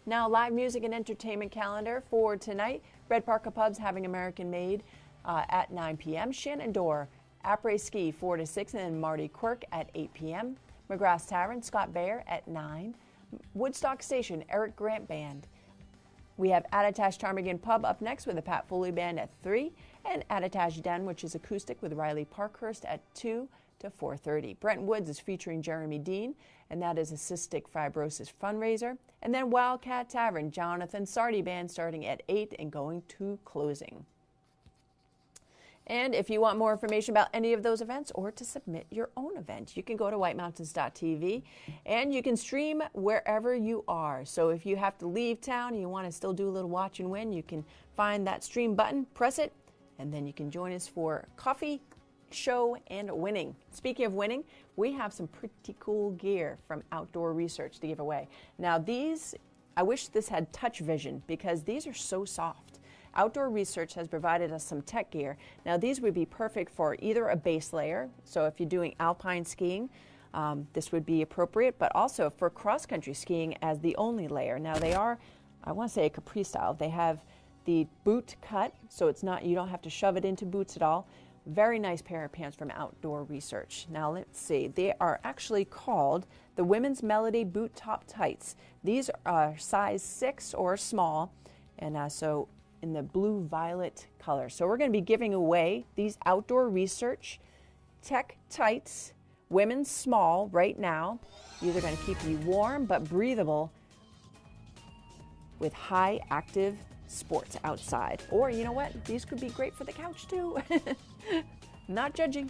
Now, live music and entertainment calendar for tonight. Red Parka Pub's having American Made at 9 p.m. Shenandoah, Après Ski 4 to 6, and then Marty Quirk at 8 p.m. McGrath's Tavern, Scott Bayer at 9. Woodstock Station, Eric Grant Band. We have Attitash Ptarmigan Pub up next with the Pat Foley Band at 3, and Attitash Den, which is acoustic, with Riley Parkhurst at 2 to 4:30. Brent Woods is featuring Jeremy Dean, and that is a cystic fibrosis fundraiser. And then Wildcat Tavern, Jonathan Sardi Band, starting at 8 and going to closing. And if you want more information about any of those events or to submit your own event, you can go to whitemountains.tv, and you can stream wherever you are. So if you have to leave town and you want to still do a little watch and win, you can find that stream button, press it, and then you can join us for coffee, show, and winning. Speaking of winning, we have some pretty cool gear from Outdoor Research to give away. Now these, I wish this had touch vision because these are so soft. Outdoor Research has provided us some tech gear. Now these would be perfect for either a base layer, so if you're doing alpine skiing, this would be appropriate, but also for cross-country skiing as the only layer. Now they are, I want to say, a capri style. They have the boot cut, so it's not, you don't have to shove it into boots at all. Very nice pair of pants from Outdoor Research. Now let's see, they are actually called the Women's Melody Boot Top Tights. These are size 6 or small, and so in the blue-violet color. So we're going to be giving away these Outdoor Research Tech Tights, women's small right now. These are going to keep you warm but breathable with high active sports outside. Or you know what? These could be great for the couch too. Not judging.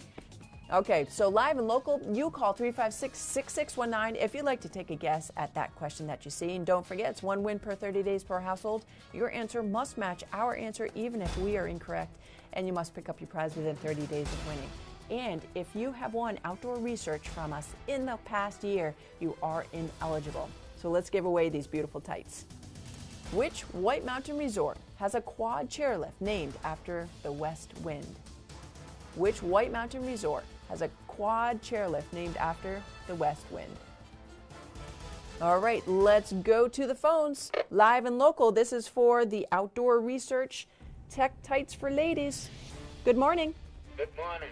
Okay, so live and local, you call 356-6619 if you'd like to take a guess at that question that you see. And don't forget, it's 1 win per 30 days per household. Your answer must match our answer even if we are incorrect. And you must pick up your prize within 30 days of winning. And if you have won outdoor research from us in the past year, you are ineligible. So let's give away these beautiful tights. Which White Mountain resort has a quad chairlift named after the west wind? Which White Mountain resort has a quad chairlift named after the west wind? All right, let's go to the phones. Live and local, this is for the Outdoor Research Tech Tights for Ladies. Good morning.
Good morning.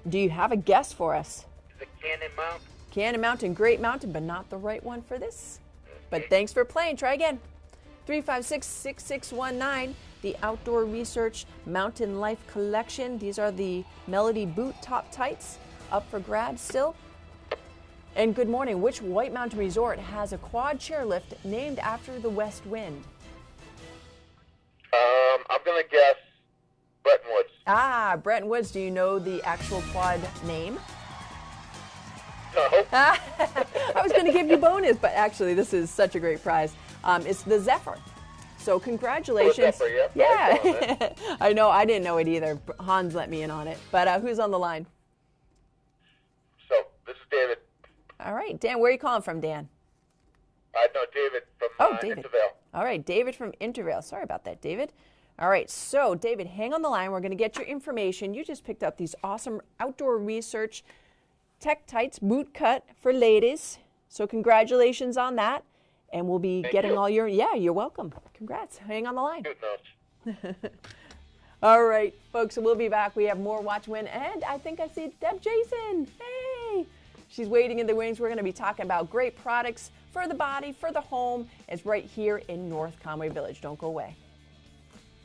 Do you have a guess for us?
Is it Cannon Mountain?
Cannon Mountain, great mountain, but not the right one for this. But thanks for playing. Try again. 356-6619, the Outdoor Research Mountain Life Collection. These are the Melody Boot Top Tights, up for grabs still. And good morning. Which White Mountain resort has a quad chairlift named after the west wind?
I'm going to guess Bretton Woods.
Ah, Bretton Woods. Do you know the actual quad name?
No.
I was going to give you bonus, but actually this is such a great prize. It's the Zephyr. So congratulations.
Zephyr, yeah.
Yeah. I know. I didn't know it either. Hans let me in on it. But who's on the line?
So, this is David.
All right. Dan, where are you calling from, Dan?
I know David from
David.
Intervale.
All right. David from Intervale. Sorry about that, David. All right. So, David, hang on the line. We're going to get your information. You just picked up these awesome Outdoor Research Tech Tights boot cut for ladies. So, congratulations on that. And we'll be getting all your, you're welcome. Congrats. Hang on the line. All right, folks, so we'll be back. We have more Watch Win, and I think I see Deb Jason. Hey! She's waiting in the wings. We're going to be talking about great products for the body, for the home. It's right here in North Conway Village. Don't go away.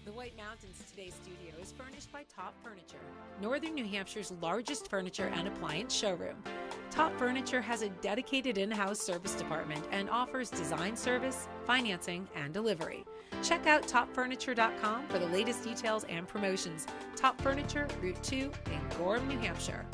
The White Mountains Today studio is furnished by Top Furniture, Northern New Hampshire's largest furniture and appliance showroom. Top Furniture has a dedicated in-house service department and offers design service, financing, and delivery. Check out topfurniture.com for the latest details and promotions. Top Furniture, Route 2 in Gorham, New Hampshire.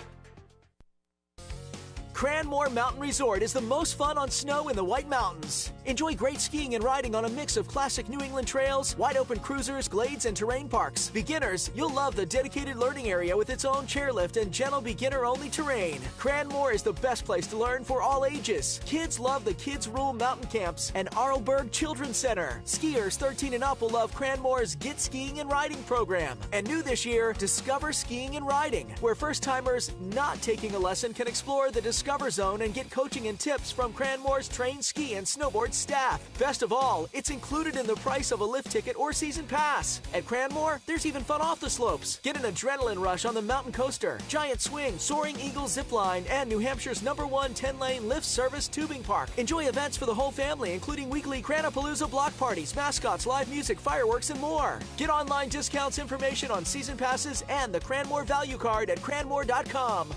Cranmore Mountain Resort is the most fun on snow in the White Mountains. Enjoy great skiing and riding on a mix of classic New England trails, wide-open cruisers, glades, and terrain parks. Beginners, you'll love the dedicated learning area with its own chairlift and gentle beginner-only terrain. Cranmore is the best place to learn for all ages. Kids love the Kids Rule Mountain Camps and Arlberg Children's Center. Skiers 13 and up will love Cranmore's Get Skiing and Riding program. And new this year, Discover Skiing and Riding, where first-timers not taking a lesson can explore the Discover Zone and get coaching and tips from Cranmore's trained ski and snowboard staff. Best of all, it's included in the price of a lift ticket or season pass. At Cranmore, there's even fun off the slopes. Get an adrenaline rush on the mountain coaster, giant swing, Soaring Eagle zip line, and New Hampshire's #1 10-lane lift service tubing park. Enjoy events for the whole family, including weekly Cranapalooza block parties, mascots, live music, fireworks, and more. Get online discounts, information on season passes, and the Cranmore value card at cranmore.com.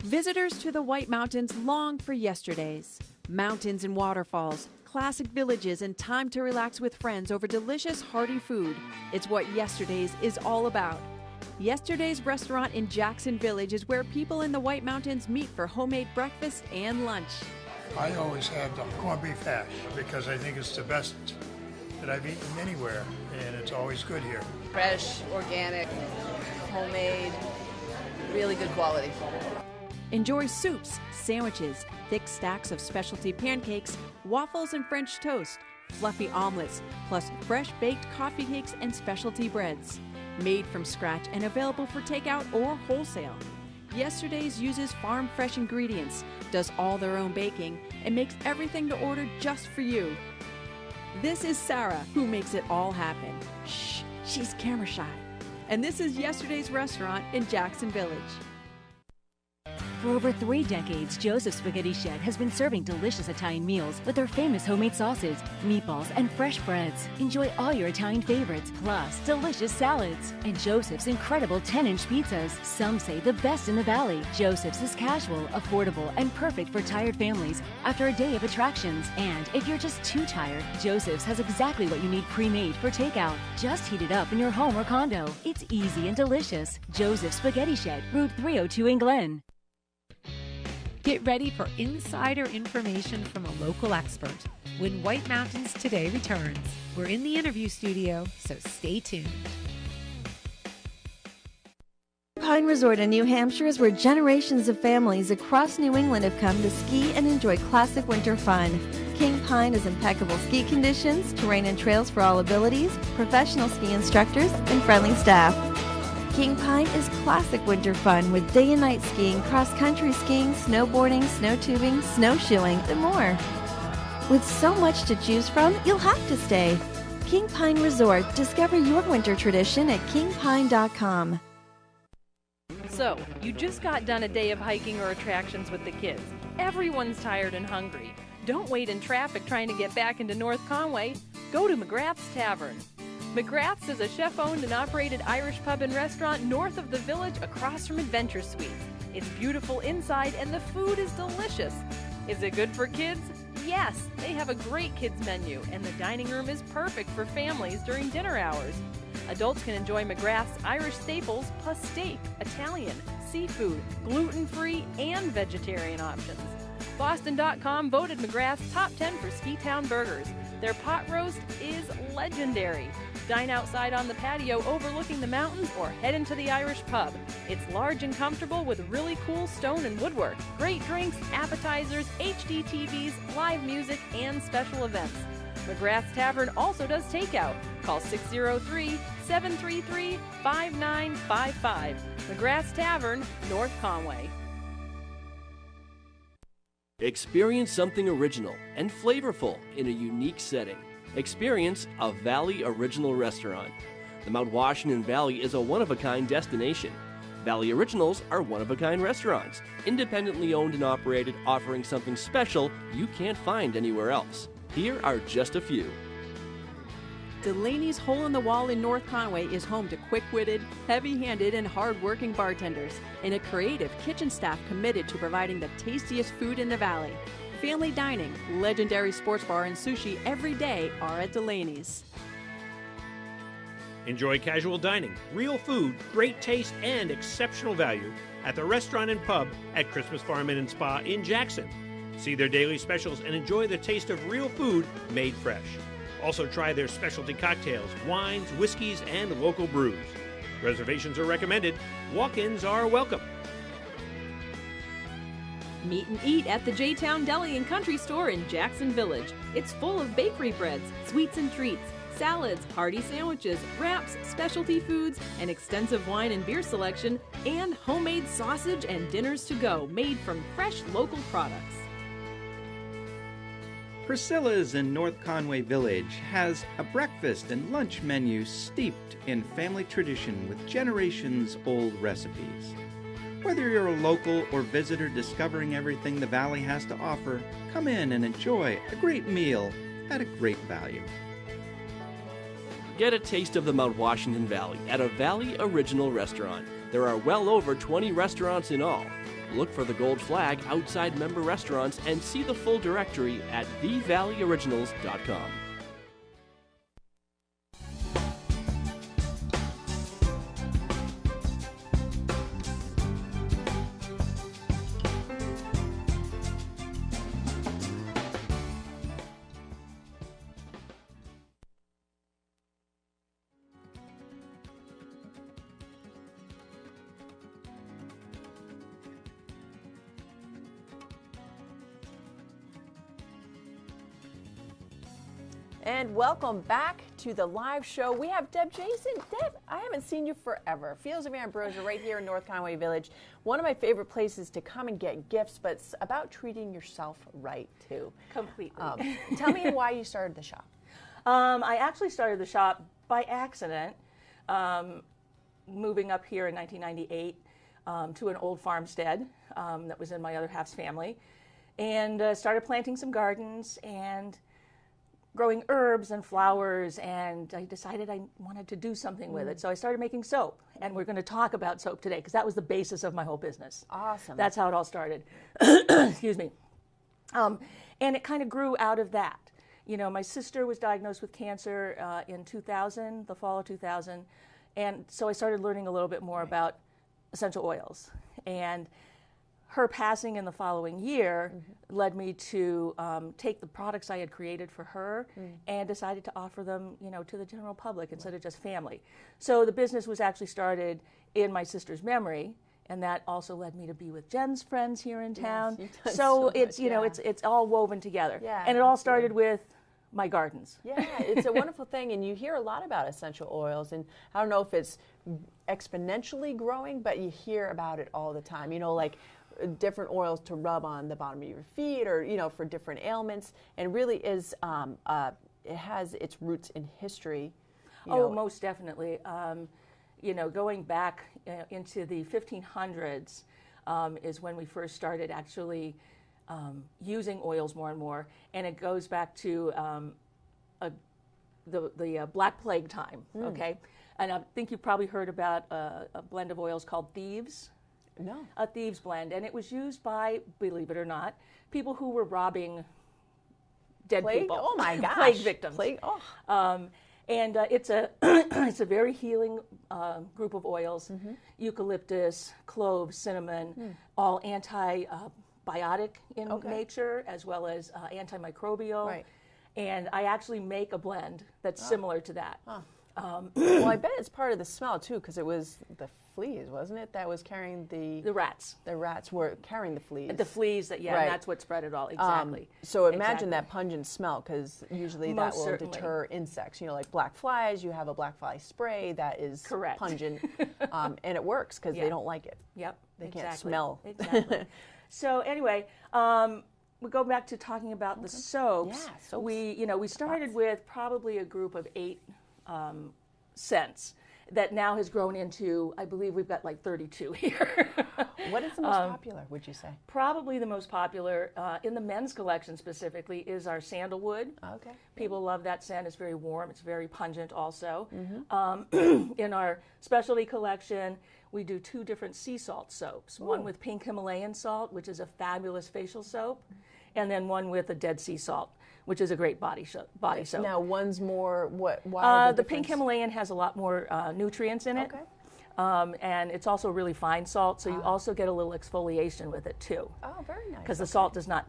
Visitors to the White Mountains long for yesterdays. Mountains and waterfalls, classic villages, and time to relax with friends over delicious, hearty food. It's what Yesterdays is all about. Yesterday's restaurant in Jackson Village is where people in the White Mountains meet for homemade breakfast and lunch.
I always have the corned beef hash because I think it's the best that I've eaten anywhere, and it's always good here.
Fresh, organic, homemade, really good quality.
Enjoy soups, sandwiches, thick stacks of specialty pancakes, waffles and French toast, fluffy omelets, plus fresh baked coffee cakes and specialty breads. Made from scratch and available for takeout or wholesale. Yesterday's uses farm fresh ingredients, does all their own baking, and makes everything to order just for you. This is Sarah, who makes it all happen. Shh, she's camera shy. And this is Yesterday's restaurant in Jackson Village.
For over 3 decades, Joseph's Spaghetti Shed has been serving delicious Italian meals with their famous homemade sauces, meatballs, and fresh breads. Enjoy all your Italian favorites, plus delicious salads. And Joseph's incredible 10-inch pizzas, some say the best in the Valley. Joseph's is casual, affordable, and perfect for tired families after a day of attractions. And if you're just too tired, Joseph's has exactly what you need pre-made for takeout. Just heat it up in your home or condo. It's easy and delicious. Joseph's Spaghetti Shed, Route 302 in Glen.
Get ready for insider information from a local expert when White Mountains Today returns. We're in the interview studio, so stay tuned.
Pine Resort in New Hampshire is where generations of families across New England have come to ski and enjoy classic winter fun. King Pine has impeccable ski conditions, terrain and trails for all abilities, professional ski instructors, and friendly staff. King Pine is classic winter fun with day and night skiing, cross-country skiing, snowboarding, snow tubing, snowshoeing, and more. With so much to choose from, you'll have to stay. King Pine Resort. Discover your winter tradition at kingpine.com.
So, you just got done a day of hiking or attractions with the kids. Everyone's tired and hungry. Don't wait in traffic trying to get back into North Conway. Go to McGrath's Tavern. McGrath's is a chef-owned and operated Irish pub and restaurant north of the village across from Adventure Suites. It's beautiful inside and the food is delicious. Is it good for kids? Yes, they have a great kids menu and the dining room is perfect for families during dinner hours. Adults can enjoy McGrath's Irish staples plus steak, Italian, seafood, gluten-free, and vegetarian options. Boston.com voted McGrath's top 10 for Ski Town burgers. Their pot roast is legendary. Dine outside on the patio overlooking the mountains or head into the Irish pub. It's large and comfortable with really cool stone and woodwork. Great drinks, appetizers, HD TVs, live music, and special events. McGrath's Tavern also does takeout. Call 603-733-5955. McGrath's Tavern, North Conway.
Experience something original and flavorful in a unique setting. Experience a Valley Original restaurant. The Mount Washington Valley is a one-of-a-kind destination. Valley Originals are one-of-a-kind restaurants, independently owned and operated, offering something special you can't find anywhere else. Here are just a few.
Delaney's Hole in the Wall in North Conway is home to quick-witted, heavy-handed, and hard-working bartenders and a creative kitchen staff committed to providing the tastiest food in the valley. Family dining, legendary sports bar, and sushi every day are at Delaney's.
Enjoy casual dining, real food, great taste, and exceptional value at the restaurant and pub at Christmas Farm Inn and Spa in Jackson. See their daily specials and enjoy the taste of real food made fresh. Also try their specialty cocktails, wines, whiskeys, and local brews. Reservations are recommended. Walk-ins are welcome.
Meet and eat at the J-Town Deli and Country Store in Jackson Village. It's full of bakery breads, sweets and treats, salads, hearty sandwiches, wraps, specialty foods, an extensive wine and beer selection, and homemade sausage and dinners to go made from fresh local products.
Priscilla's in North Conway Village has a breakfast and lunch menu steeped in family tradition with generations-old recipes. Whether you're a local or visitor discovering everything the Valley has to offer, come in and enjoy a great meal at a great value.
Get a taste of the Mount Washington Valley at a Valley Original restaurant. There are well over 20 restaurants in all. Look for the gold flag outside member restaurants and see the full directory at thevalleyoriginals.com.
And welcome back to the live show. We have Deb Jason. Deb, I haven't seen you forever. Fields of Ambrosia right here in North Conway Village. One of my favorite places to come and get gifts, but it's about treating yourself right, too.
Completely.
Tell me why you started the shop.
I actually started the shop by accident, moving up here in 1998. to an old farmstead that was in my other half's family, and started planting some gardens and growing herbs and flowers, and I decided I wanted to do something with it. So I started making soap, and we're going to talk about soap today because that was the basis of my whole business.
Awesome.
That's how it all started. Excuse me. And it kind of grew out of that. You know, my sister was diagnosed with cancer in 2000, the fall of 2000, and so I started learning a little bit more about essential oils. And her passing in the following year led me to take the products I had created for her and decided to offer them, you know, to the general public instead of just family. So the business was actually started in my sister's memory, and that also led me to be with Jen's friends here in town.
Yes,
so it's
much,
you know it's all woven together.
Yeah,
and it all started with my gardens.
Yeah, it's a wonderful thing, and you hear a lot about essential oils, and I don't know if it's exponentially growing, but you hear about it all the time. You know, like different oils to rub on the bottom of your feet, or you know, for different ailments, and really is it has its roots in history.
Oh, most definitely. You know, going back into the 1500s is when we first started actually using oils more and more, and it goes back to the Black Plague time. Okay, and I think you've probably heard about a blend of oils called Thieves.
No.
A Thieves blend, and it was used by, believe it or not, people who were robbing dead
Plague?
people.
Oh my gosh.
Plague victims.
Plague? Oh.
And it's a it's a very healing group of oils. Eucalyptus, cloves, cinnamon, all antibiotic in nature as well as antimicrobial.
Right.
And I actually make a blend that's similar to that.
Well, I bet it's part of the smell too, because it was the fleas, wasn't it, that was carrying the
rats.
The rats were carrying the fleas.
The fleas, that
Right.
and that's what spread it all. Exactly.
So imagine
Exactly.
that pungent smell, because usually
Most
that will
certainly.
deter insects. You know, like black flies, you have a black fly spray that is
Correct.
pungent, and it works because they don't like it.
Yep.
They
exactly.
can't smell.
Exactly. So anyway, we go back to talking about the soaps.
Yeah, soaps.
We started with probably a group of 8 scents that now has grown into, I believe we've got like 32 here.
What is the most popular, would you say?
Probably the most popular in the men's collection specifically is our sandalwood.
Okay.
People love that scent. It's very warm. It's very pungent also. In our specialty collection, we do 2 different sea salt soaps. One with pink Himalayan salt, which is a fabulous facial soap, and then one with a Dead Sea salt, which is a great body soap.
Now, one's more, why
the pink Himalayan has a lot more nutrients in it.
Okay.
And it's also really fine salt, so you also get a little exfoliation with it too.
Oh, very nice.
Because the salt does not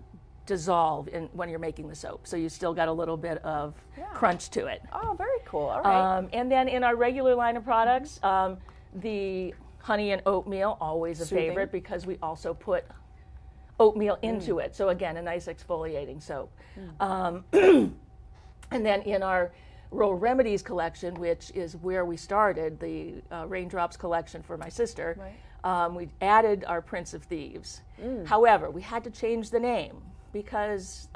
dissolve when you're making the soap, so you still got a little bit of crunch to it.
Oh, very cool. All right.
And then in our regular line of products, the honey and oatmeal, always a
Soothing.
favorite because we also put oatmeal into it. So again, a nice exfoliating soap. And then in our Rural Remedies collection, which is where we started, the Raindrops collection for my sister, we added our Prince of Thieves. However, we had to change the name because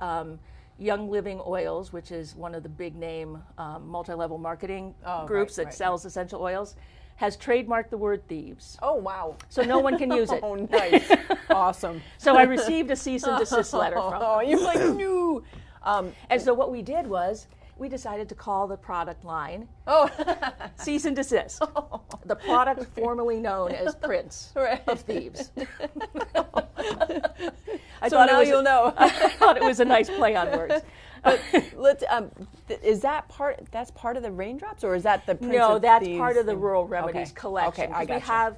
Young Living Oils, which is one of the big name multi-level marketing groups that sells essential oils, has trademarked the word thieves.
Oh, wow.
So no one can use it.
Oh, nice. Awesome.
So I received a cease and desist letter from them.
Oh, you're like, no.
And so what we did was we decided to call the product line Cease and Desist. The product formerly known as Prince of Thieves. I
So now you'll know.
I thought it was a nice play on words.
Let's. Is that part? That's part of the Raindrops, or is that the Prince
No,
of
that's
Thieves
part of the
thing?
Rural Remedies
Okay.
collection.
Okay, I
'Cause we
gotcha.
have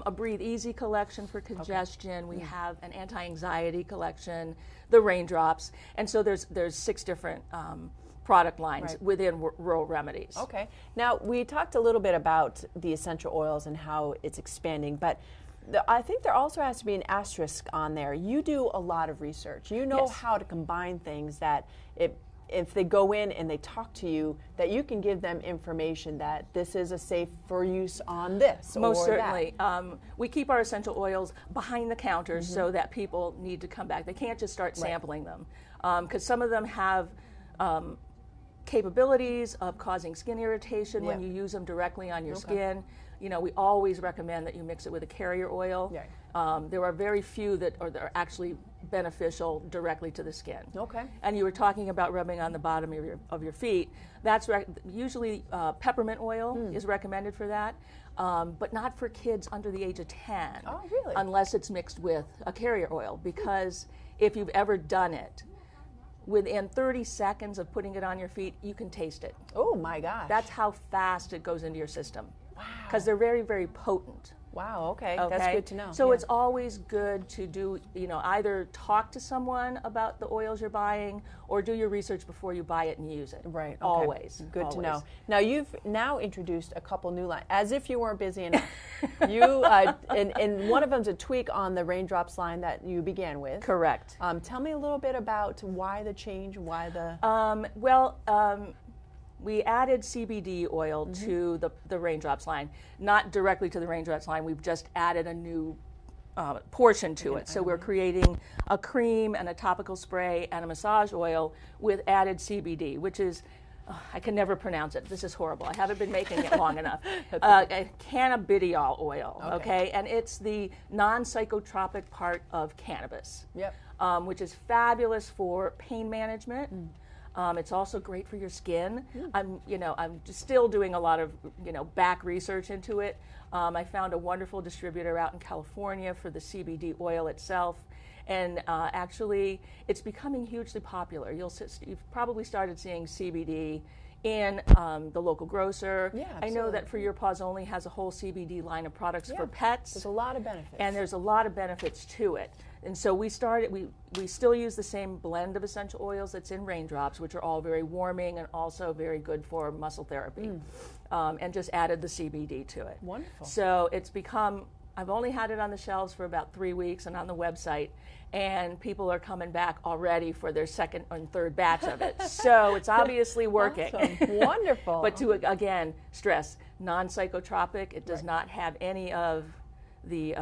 a Breathe Easy collection for congestion. We have an anti-anxiety collection, the Raindrops, and so there's 6 different product lines within Rural Remedies.
Okay. Now, we talked a little bit about the essential oils and how it's expanding, but I think there also has to be an asterisk on there. You do a lot of research. You know how to combine things that if they go in and they talk to you, that you can give them information that this is a safe for use on this
Most
or
certainly.
that.
We keep our essential oils behind the counter so that people need to come back. They can't just start sampling them because some of them have capabilities of causing skin irritation when
Yeah.
you use them directly on your
Okay.
skin. You know, we always recommend that you mix it with a carrier oil. There are very few that are actually beneficial directly to the skin.
Okay.
And you were talking about rubbing on the bottom of your feet. That's usually peppermint oil is recommended for that, but not for kids under the age of 10.
Oh, really?
Unless it's mixed with a carrier oil, because if you've ever done it, within 30 seconds of putting it on your feet, you can taste it.
Oh my gosh.
That's how fast it goes into your system. Wow. Because they're very, very potent.
Wow, okay. That's good to know.
So
Yeah.
it's always good to do, either talk to someone about the oils you're buying or do your research before you buy it and use it.
Right. Okay.
Always.
Good to
always.
know. Now you've now introduced a couple new lines, as if you weren't busy enough. You and one of them's a tweak on the Raindrops line that you began with.
Correct.
Tell me a little bit about why the change, why the.
We added CBD oil to the Raindrops line, not directly to the Raindrops line. We've just added a new portion to it. So we're creating a cream and a topical spray and a massage oil with added CBD, which is, I can never pronounce it. This is horrible. I haven't been making it long enough. Cannabidiol oil, okay? And it's the non-psychotropic part of cannabis, which is fabulous for pain management. It's also great for your skin. I'm just still doing a lot of, back research into it. I found a wonderful distributor out in California for the CBD oil itself. And actually, it's becoming hugely popular. You've probably started seeing CBD in the local grocer.
Yeah,
I know that For Your Paws Only has a whole CBD line of products for pets.
There's a lot of benefits.
And there's a lot of benefits to it. And so we still use the same blend of essential oils that's in Raindrops, which are all very warming and also very good for muscle therapy, and just added the CBD to it.
Wonderful.
So it's become, I've only had it on the shelves for about 3 weeks and on the website, and people are coming back already for their second and third batch of it. So it's obviously working.
Awesome. Wonderful.
But to, again, stress, non-psychotropic, it does not have any of the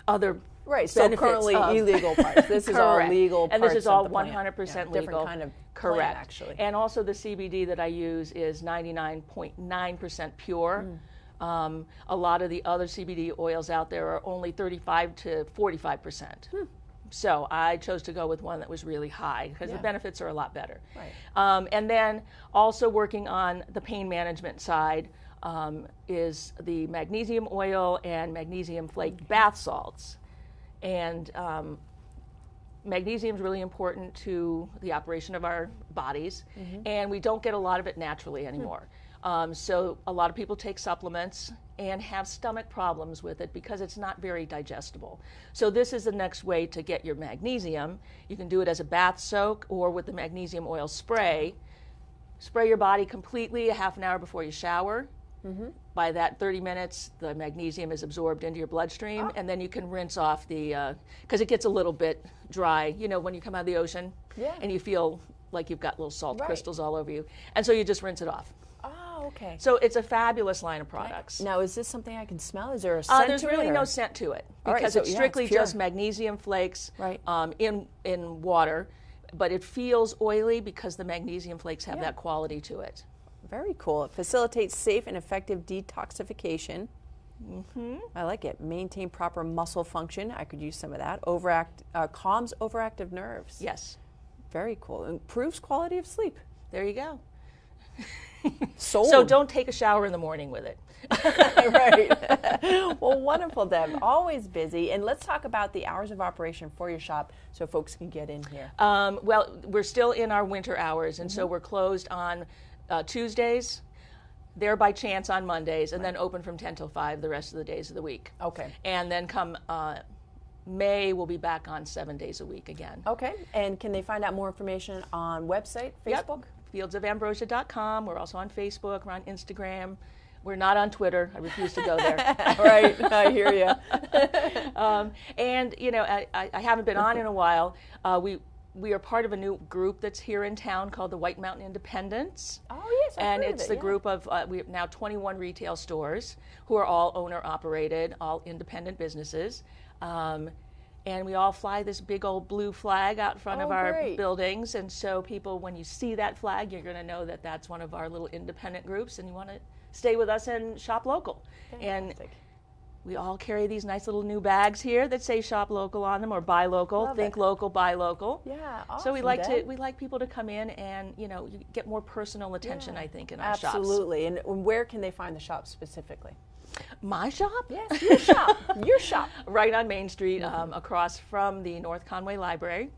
other
so
benefits
currently
of
illegal parts. This is all legal
and
parts
this is all
of the plant.
100% legal.
Different kind of
correct.
plant, actually.
And also the CBD that I use is 99.9% pure. A lot of the other CBD oils out there are only 35 to 45%. So I chose to go with one that was really high because the benefits are a lot better.
Right.
And then also working on the pain management side is the magnesium oil and magnesium flake bath salts. And magnesium is really important to the operation of our bodies, and we don't get a lot of it naturally anymore. So a lot of people take supplements and have stomach problems with it because it's not very digestible. So this is the next way to get your magnesium. You can do it as a bath soak or with the magnesium oil spray. Spray your body completely a half an hour before you shower. By that 30 minutes, the magnesium is absorbed into your bloodstream, and then you can rinse off because it gets a little bit dry, when you come out of the ocean and you feel like you've got little salt crystals all over you. And so you just rinse it off.
Oh, okay.
So it's a fabulous line of products.
Now, is this something I can smell? Is there a scent
there's
to
really
it?
no scent to it
All right,
because
so,
it's
yeah,
strictly
it's pure.
just magnesium flakes in water, but it feels oily because the magnesium flakes have that quality to it.
Very cool. It facilitates safe and effective detoxification. I like it. Maintain proper muscle function. I could use some of that. Calms overactive nerves.
Yes.
Very cool. Improves quality of sleep.
There you go.
Sold.
So don't take a shower in the morning with it.
Right. Well, wonderful, Deb. Always busy. And let's talk about the hours of operation for your shop so folks can get in here.
Well, we're still in our winter hours, and so we're closed on Tuesdays, there by chance on Mondays, and then open from 10 till 5 the rest of the days of the week.
Okay.
And then come May, we'll be back on 7 days a week again.
Okay. And can they find out more information on website, Facebook?
Fieldsofambrosia.com. We're also on Facebook. We're on Instagram. We're not on Twitter. I refuse to go there.
Right. I hear you.
And, I haven't been on in a while. We are part of a new group that's here in town called the White Mountain Independents.
Oh, yes, I've
and
heard of
it's
it,
the group of, we have now 21 retail stores who are all owner-operated, all independent businesses. And we all fly this big old blue flag out front of our
great.
buildings. And so people, when you see that flag, you're going to know that that's one of our little independent groups, and you want to stay with us and shop local.
Fantastic.
And we all carry these nice little new bags here that say shop local on them, or buy local.
Love
Think
it.
local, buy local.
Yeah,
So we
awesome,
like
Deb.
people to come in and, you get more personal attention, I think, in our shops.
Absolutely. And where can they find the shop specifically?
My shop?
Yes, your shop. Your shop.
Right on Main Street, across from the North Conway Library,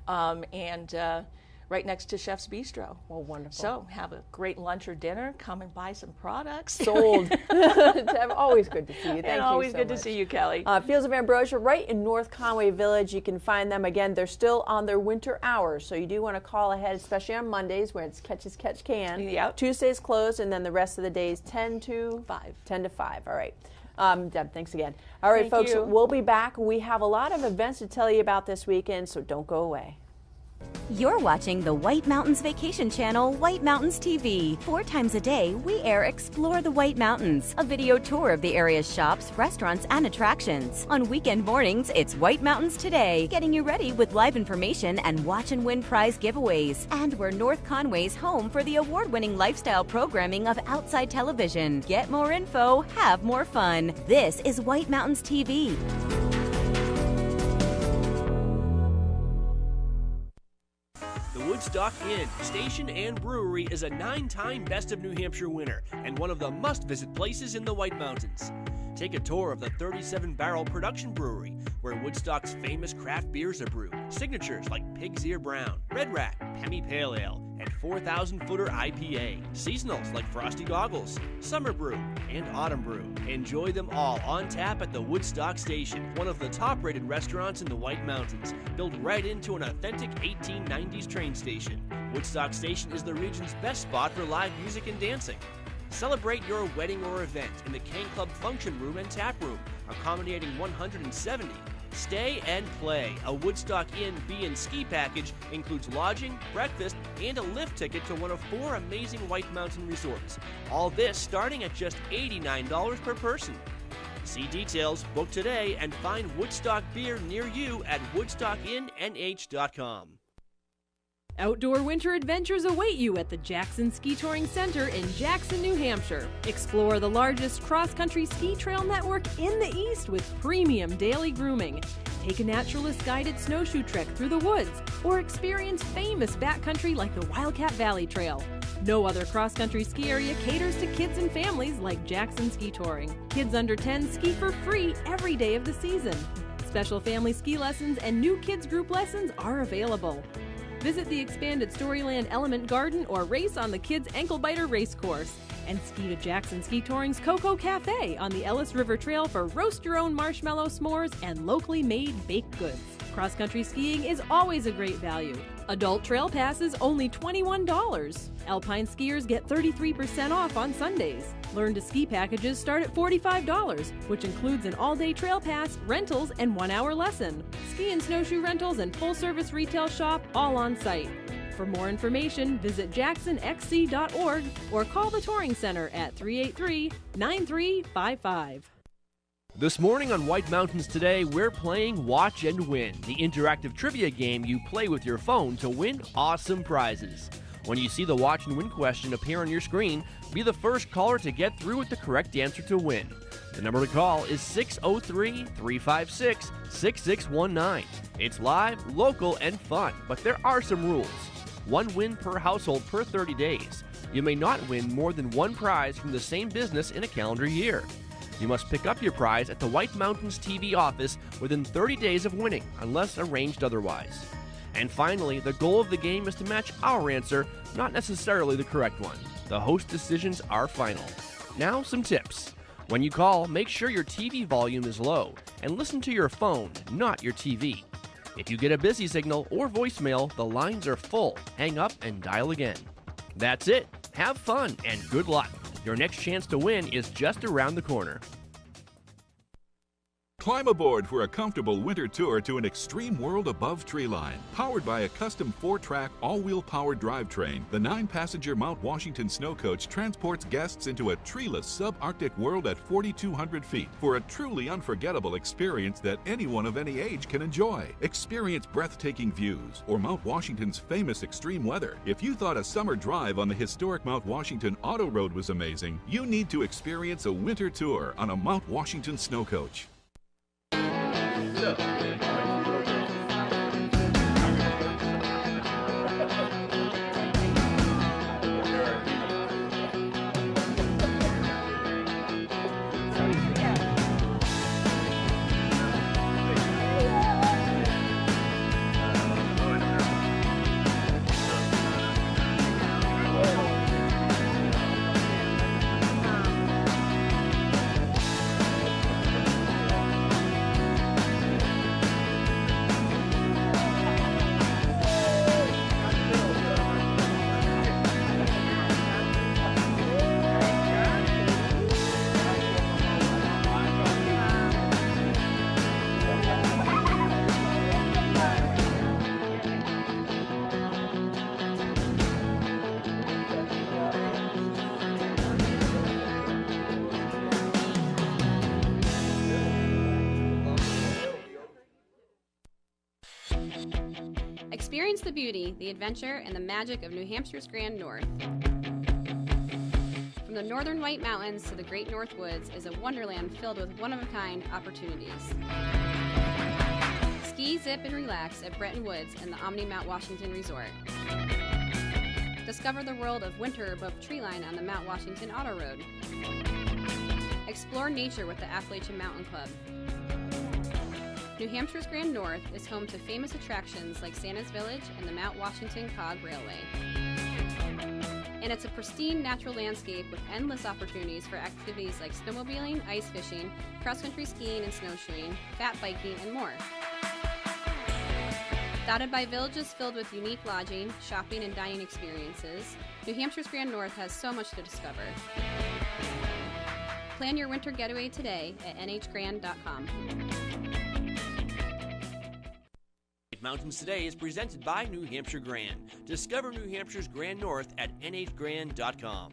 and right next to Chef's Bistro.
Well, wonderful.
So have a great lunch or dinner. Come and buy some products.
Sold. Deb, always good to see you. Thank
and
you
always
so
good
much.
to see you, Kelly.
Fields of Ambrosia, right in North Conway Village. You can find them again. They're still on their winter hours, so you do want to call ahead, especially on Mondays where it's catch as catch can.
Yep.
Tuesdays closed, and then the rest of the days 10 to
5.
10 to 5. All right. Deb, thanks again. All right,
Thank
folks,
you.
we'll be back. We have a lot of events to tell you about this weekend, so don't go away.
You're watching the White Mountains Vacation Channel, White Mountains TV. 4 times a day, we air Explore the White Mountains, a video tour of the area's shops, restaurants, and attractions. On weekend mornings, it's White Mountains Today, getting you ready with live information and watch and win prize giveaways. And we're North Conway's home for the award-winning lifestyle programming of Outside Television. Get more info, have more fun. This is White Mountains TV.
The Woodstock Inn, Station and Brewery is a 9-time Best of New Hampshire winner and one of the must-visit places in the White Mountains. Take a tour of the 37-barrel production brewery, where Woodstock's famous craft beers are brewed. Signatures like Pig's Ear Brown, Red Rat, Hemi Pale Ale, and 4,000-footer IPA. Seasonals like Frosty Goggles, Summer Brew, and Autumn Brew. Enjoy them all on tap at the Woodstock Station, one of the top-rated restaurants in the White Mountains, built right into an authentic 1890s train station. Woodstock Station is the region's best spot for live music and dancing. Celebrate your wedding or event in the Cane Club Function Room and Tap Room, accommodating 170. Stay and Play, a Woodstock Inn Bee and Ski package, includes lodging, breakfast, and a lift ticket to one of 4 amazing White Mountain resorts. All this starting at just $89 per person. See details, book today, and find Woodstock beer near you at woodstockinnh.com.
Outdoor winter adventures await you at the Jackson Ski Touring Center in Jackson, New Hampshire. Explore the largest cross-country ski trail network in the East with premium daily grooming. Take a naturalist-guided snowshoe trek through the woods or experience famous backcountry like the Wildcat Valley Trail. No other cross-country ski area caters to kids and families like Jackson Ski Touring. Kids under 10 ski for free every day of the season. Special family ski lessons and new kids group lessons are available. Visit the expanded Storyland Element Garden or race on the Kids Ankle Biter Race Course. And ski to Jackson Ski Touring's Cocoa Cafe on the Ellis River Trail for roast your own marshmallow s'mores and locally made baked goods. Cross-country skiing is always a great value. Adult trail passes only $21. Alpine skiers get 33% off on Sundays. Learn to ski packages start at $45, which includes an all-day trail pass, rentals, and 1-hour lesson. Ski and snowshoe rentals and full-service retail shop all on site. For more information, visit jacksonxc.org or call the Touring Center at 383-9355.
This morning on White Mountains Today, we're playing Watch and Win, the interactive trivia game you play with your phone to win awesome prizes. When you see the Watch and Win question appear on your screen, be the first caller to get through with the correct answer to win. The number to call is 603-356-6619. It's live, local, and fun, but there are some rules. 1 win per household per 30 days. You may not win more than 1 prize from the same business in a calendar year. You must pick up your prize at the White Mountains TV office within 30 days of winning, unless arranged otherwise. And finally, the goal of the game is to match our answer, not necessarily the correct one. The host decisions are final. Now, some tips. When you call, make sure your TV volume is low, and listen to your phone, not your TV. If you get a busy signal or voicemail, the lines are full. Hang up and dial again. That's it. Have fun and good luck. Your next chance to win is just around the corner.
Climb aboard for a comfortable winter tour to an extreme world above treeline. Powered by a custom 4-track, all-wheel powered drivetrain, the 9-passenger Mount Washington Snow Coach transports guests into a treeless subarctic world at 4,200 feet for a truly unforgettable experience that anyone of any age can enjoy. Experience breathtaking views or Mount Washington's famous extreme weather. If you thought a summer drive on the historic Mount Washington Auto Road was amazing, you need to experience a winter tour on a Mount Washington Snow Coach.
Experience the beauty, the adventure, and the magic of New Hampshire's Grand North. From the northern White Mountains to the Great North Woods is a wonderland filled with one-of-a-kind opportunities. Ski, zip, and relax at Bretton Woods and the Omni Mount Washington Resort. Discover the world of winter above treeline on the Mount Washington Auto Road. Explore nature with the Appalachian Mountain Club. New Hampshire's Grand North is home to famous attractions like Santa's Village and the Mount Washington Cog Railway. And it's a pristine natural landscape with endless opportunities for activities like snowmobiling, ice fishing, cross-country skiing and snowshoeing, fat biking, and more. Dotted by villages filled with unique lodging, shopping, and dining experiences, New Hampshire's Grand North has so much to discover. Plan your winter getaway today at nhgrand.com.
Mountains Today is presented by New Hampshire Grand. Discover New Hampshire's Grand North at nhgrand.com.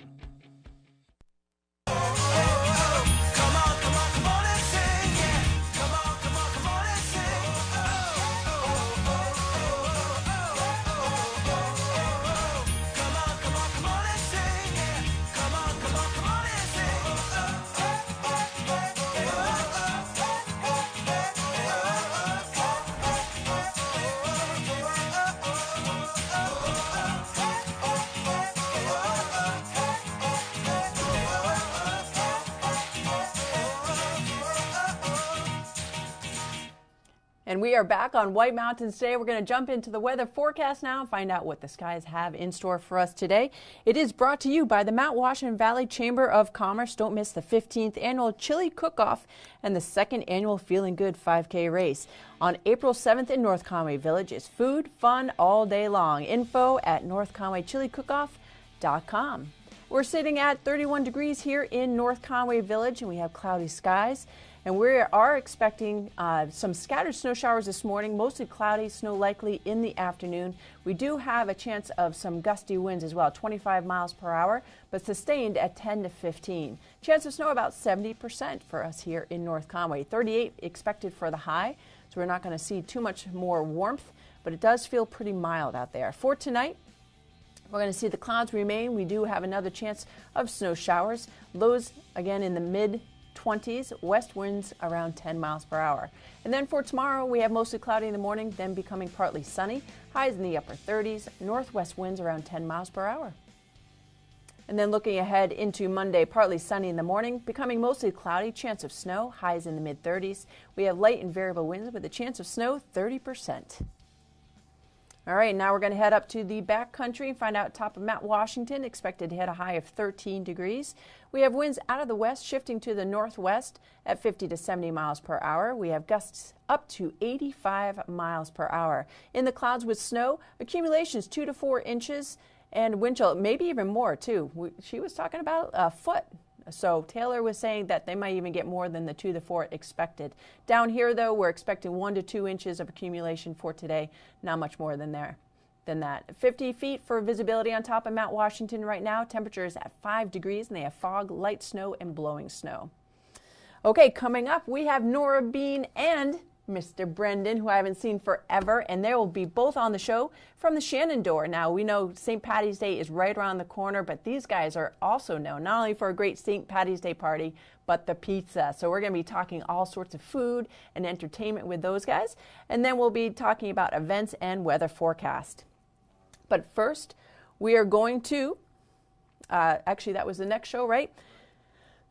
And we are back on White Mountains today. We're going to jump into the weather forecast now and find out what the skies have in store for us today. It is brought to you by the Mount Washington Valley Chamber of Commerce. Don't miss the 15th annual Chili Cook-Off and the 2nd annual Feeling Good 5K race. On April 7th in North Conway Village is food, fun all day long. Info at northconwaychilicookOff.com. We're sitting at 31 degrees here in North Conway Village, and we have cloudy skies. And we are expecting some scattered snow showers this morning, mostly cloudy, snow likely in the afternoon. We do have a chance of some gusty winds as well, 25 miles per hour, but sustained at 10 to 15. Chance of snow about 70% for us here in North Conway. 38 expected for the high, so we're not going to see too much more warmth, but it does feel pretty mild out there. For tonight, we're going to see the clouds remain. We do have another chance of snow showers. Lows again in the mid-20s, west winds around 10 miles per hour. And then for tomorrow, we have mostly cloudy in the morning, then becoming partly sunny. Highs in the upper 30s, northwest winds around 10 miles per hour. And then looking ahead into Monday, partly sunny in the morning, becoming mostly cloudy, chance of snow, highs in the mid-30s. We have light and variable winds with a chance of snow 30%. All right, now we're going to head up to the back country and find out top of Mount Washington, expected to hit a high of 13 degrees. We have winds out of the west shifting to the northwest at 50 to 70 miles per hour. We have gusts up to 85 miles per hour. In the clouds with snow, accumulations 2 to 4 inches and wind chill, maybe even more too. She was talking about a foot So Taylor was saying that they might even get more than the 2 to 4 expected. Down here, though, we're expecting 1 to 2 inches of accumulation for today. Not much more than that. 50 feet for visibility on top of Mount Washington right now. Temperature is at 5 degrees, and they have fog, light snow, and blowing snow. Okay, coming up, we have Nora Bean and Mr. Brendan, who I haven't seen forever, and they will be both on the show from the Shenandoah. Now, we know St. Paddy's Day is right around the corner, but these guys are also known not only for a great St. Paddy's Day party, but the pizza. So we're going to be talking all sorts of food and entertainment with those guys, and then we'll be talking about events and weather forecast. But first, we are going to, actually that was the next show, right?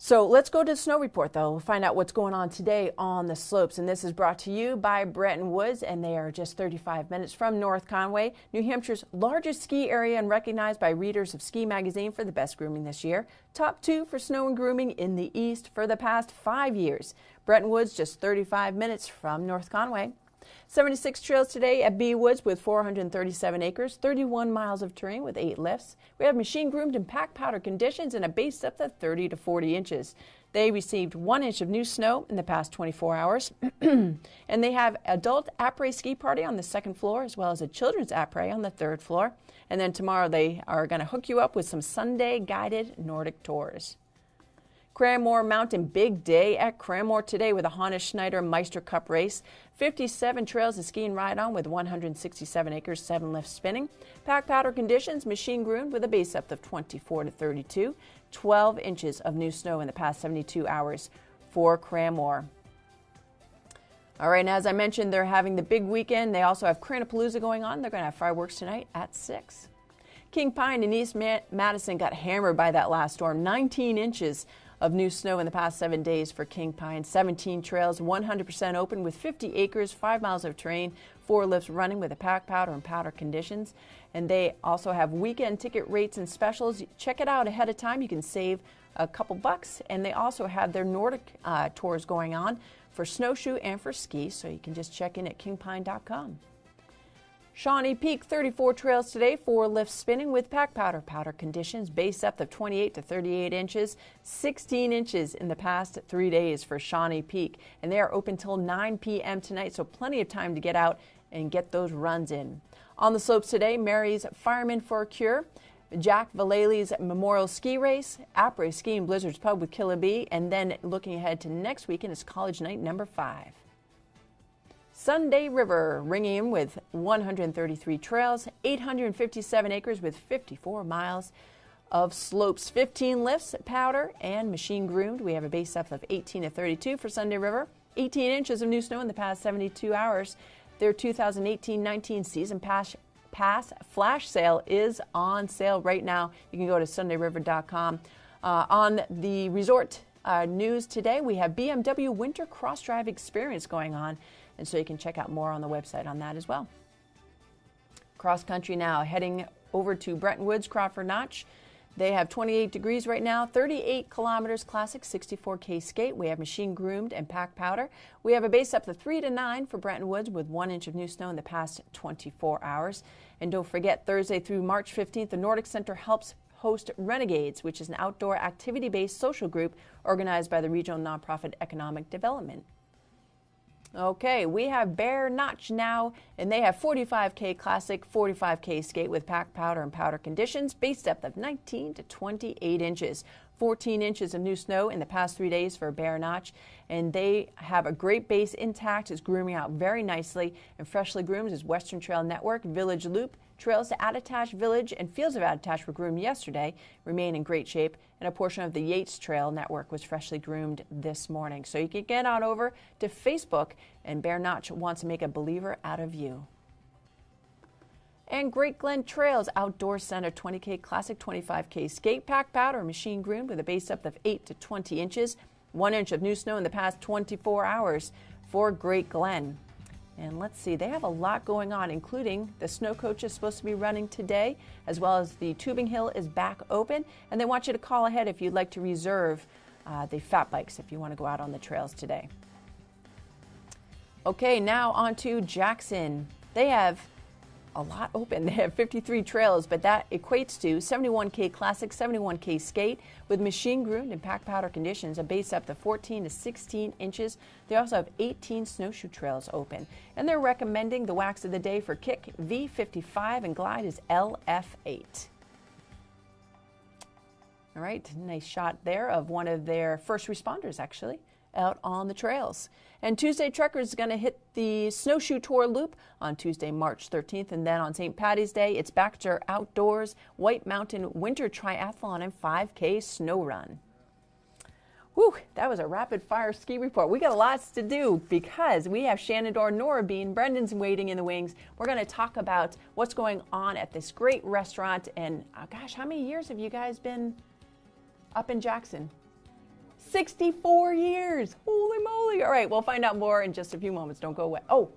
So let's go to the snow report, though. We'll find out what's going on today on the slopes. And this is brought to you by Bretton Woods, and they are just 35 minutes from North Conway, New Hampshire's largest ski area and recognized by readers of Ski Magazine for the best grooming this year. Top 2 for snow and grooming in the East for the past 5 years. Bretton Woods, just 35 minutes from North Conway. 76 trails today at Bee Woods with 437 acres, 31 miles of terrain with 8 lifts. We have machine groomed and packed powder conditions and a base depth of 30 to 40 inches. They received 1 inch of new snow in the past 24 hours. And they have adult après ski party on the 2nd floor as well as a children's après on the 3rd floor. And then tomorrow they are going to hook you up with some Sunday guided Nordic tours. Cranmore Mountain, big day at Cranmore today with a Hannes Schneider Meister Cup race. 57 trails to ski and ride on with 167 acres, 7 lifts spinning. Pack powder conditions, machine groomed with a base depth of 24 to 32. 12 inches of new snow in the past 72 hours for Cranmore. All right, and as I mentioned, they're having the big weekend. They also have Cranapalooza going on. They're going to have fireworks tonight at 6. King Pine and East Madison got hammered by that last storm. 19 inches of new snow in the past 7 days for King Pine. 17 trails, 100% open with 50 acres, 5 miles of terrain, 4 lifts running with a pack powder and powder conditions. And they also have weekend ticket rates and specials. Check it out ahead of time. You can save a couple bucks. And they also have their Nordic tours going on for snowshoe and for ski. So you can just check in at kingpine.com. Shawnee Peak, 34 trails today, 4 lifts spinning with pack powder, powder conditions, base depth of 28 to 38 inches, 16 inches in the past 3 days for Shawnee Peak. And they are open till 9 p.m. tonight, so plenty of time to get out and get those runs in. On the slopes today, Mary's Fireman for a Cure, Jack Vallely's Memorial Ski Race, Après Ski and Blizzards Pub with Killabee, and then looking ahead to next weekend is College Night number 5. Sunday River, ringing in with 133 trails, 857 acres with 54 miles of slopes, 15 lifts, powder, and machine groomed. We have a base depth of 18 to 32 for Sunday River, 18 inches of new snow in the past 72 hours. Their 2018-19 season pass flash sale is on sale right now. You can go to sundayriver.com. On the resort news today, we have BMW Winter Cross Drive Experience going on. And so you can check out more on the website on that as well. Cross country now, heading over to Bretton Woods, Crawford Notch. They have 28 degrees right now, 38 kilometers classic, 64K skate. We have machine groomed and pack powder. We have a base up to 3 to 9 for Bretton Woods with 1 inch of new snow in the past 24 hours. And don't forget, Thursday through March 15th, the Nordic Center helps host Renegades, which is an outdoor activity-based social group organized by the regional nonprofit Economic Development. Okay, we have Bear Notch now, and they have 45K classic, 45K skate with pack powder and powder conditions, base depth of 19 to 28 inches. 14 inches of new snow in the past 3 days for Bear Notch, and they have a great base intact. It's grooming out very nicely, and freshly groomed is Western Trail Network, Village Loop. Trails to Attitash Village and Fields of Attitash were groomed yesterday, remain in great shape, and a portion of the Yates Trail Network was freshly groomed this morning. So you can get on over to Facebook, and Bear Notch wants to make a believer out of you. And Great Glen Trails Outdoor Center 20K Classic 25K Skate Pack Powder machine groomed with a base depth of 8 to 20 inches, 1 inch of new snow in the past 24 hours for Great Glen. And let's see, they have a lot going on, including the snow coach is supposed to be running today, as well as the tubing hill is back open. And they want you to call ahead if you'd like to reserve the fat bikes if you want to go out on the trails today. Okay, now on to Jackson. They have a lot open. They have 53 trails, but that equates to 71K Classic, 71K Skate with machine-groomed and pack powder conditions, a base up to 14 to 16 inches. They also have 18 snowshoe trails open. And they're recommending the wax of the day for Kick V55 and Glide is LF8. All right, nice shot there of one of their first responders, actually, out on the trails. And Tuesday Trekkers is going to hit the Snowshoe Tour Loop on Tuesday, March 13th. And then on St. Paddy's Day, it's Baxter Outdoors White Mountain Winter Triathlon and 5K Snow Run. Whew, that was a rapid-fire ski report. We got lots to do because we have Shenandoah, Nora Bean, Brendan's waiting in the wings. We're going to talk about what's going on at this great restaurant. And, gosh, how many years have you guys been up in Jackson? 64 years. Holy moly. All right, we'll find out more in just a few moments. Don't go away. Oh,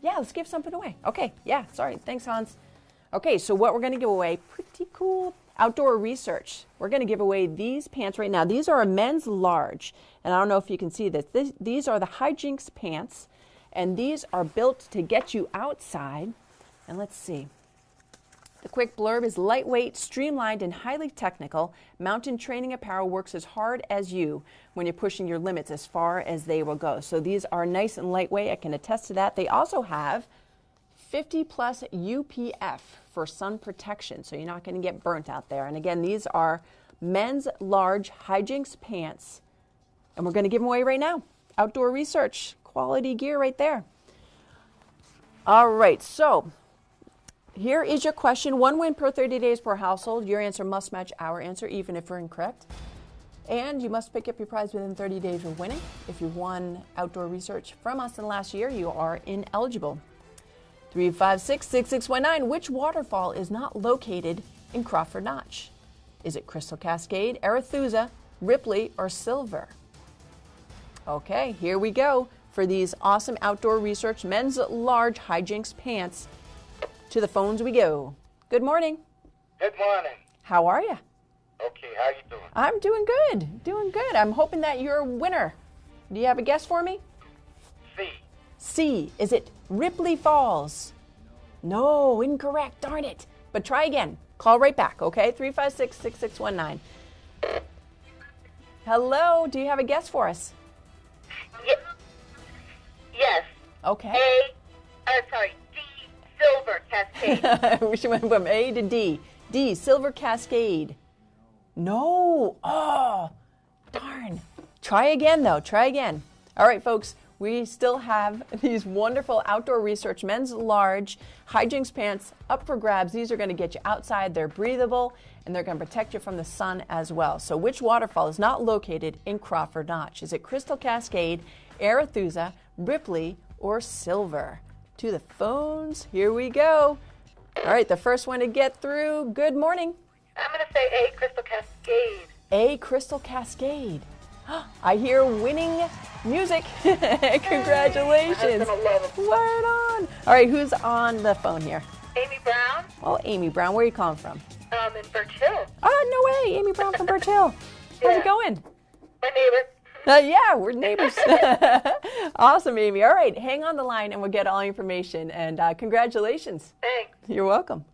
yeah, let's give something away. Okay, yeah, sorry. Thanks, Hans. Okay, so what we're going to give away, pretty cool. Outdoor Research. We're going to give away these pants right now. These are a men's large, and I don't know if you can see this. These are the Hijinks pants, and these are built to get you outside. And let's see. The quick blurb is lightweight, streamlined, and highly technical. Mountain training apparel works as hard as you when you're pushing your limits as far as they will go. So these are nice and lightweight. I can attest to that. They also have 50 plus UPF for sun protection, so you're not going to get burnt out there. And again, these are men's large Hijinks pants, and we're going to give them away right now. Outdoor Research, quality gear right there. All right, so here is your question. 1 win per 30 days per household. Your answer must match our answer, even if we're incorrect. And you must pick up your prize within 30 days of winning. If you've won Outdoor Research from us in the last year, you are ineligible. 356-6619. Which waterfall is not located in Crawford Notch? Is it Crystal Cascade, Arethusa, Ripley, or Silver? Okay, here we go for these awesome Outdoor Research men's large Hijinks pants. To the phones we go. Good morning.
Good morning.
How are you?
Okay, how you doing?
I'm doing good. Doing good. I'm hoping that you're a winner. Do you have a guess for me?
C.
C. Is it Ripley Falls? No, incorrect. Darn it. But try again. Call right back, okay? 356-6619. Hello. Do you have a guess for us?
Yes.
Okay.
D, Silver Cascade.
We should went from A to D. D, Silver Cascade. No. Oh, darn. Try again, though. Try again. All right, folks. We still have these wonderful Outdoor Research men's large Hijinks pants up for grabs. These are going to get you outside. They're breathable, and they're going to protect you from the sun as well. So which waterfall is not located in Crawford Notch? Is it Crystal Cascade, Arethusa, Ripley, or Silver? To the phones. Here we go. All right, the first one to get through. Good morning.
I'm going to say A, Crystal Cascade.
A, Crystal Cascade. I hear winning music. Congratulations. Word on. All right, who's on the phone here?
Amy Brown.
Oh, Amy Brown. Where are you calling from?
In Birch Hill.
Oh, no way. Amy Brown from Birch Hill. How's it going?
My neighbor.
Yeah, we're neighbors. Awesome, Amy. All right, hang on the line and we'll get all the information. And congratulations.
Thanks.
You're welcome.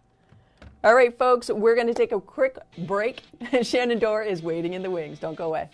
All right, folks, we're going to take a quick break. Shenandoah is waiting in the wings. Don't go away.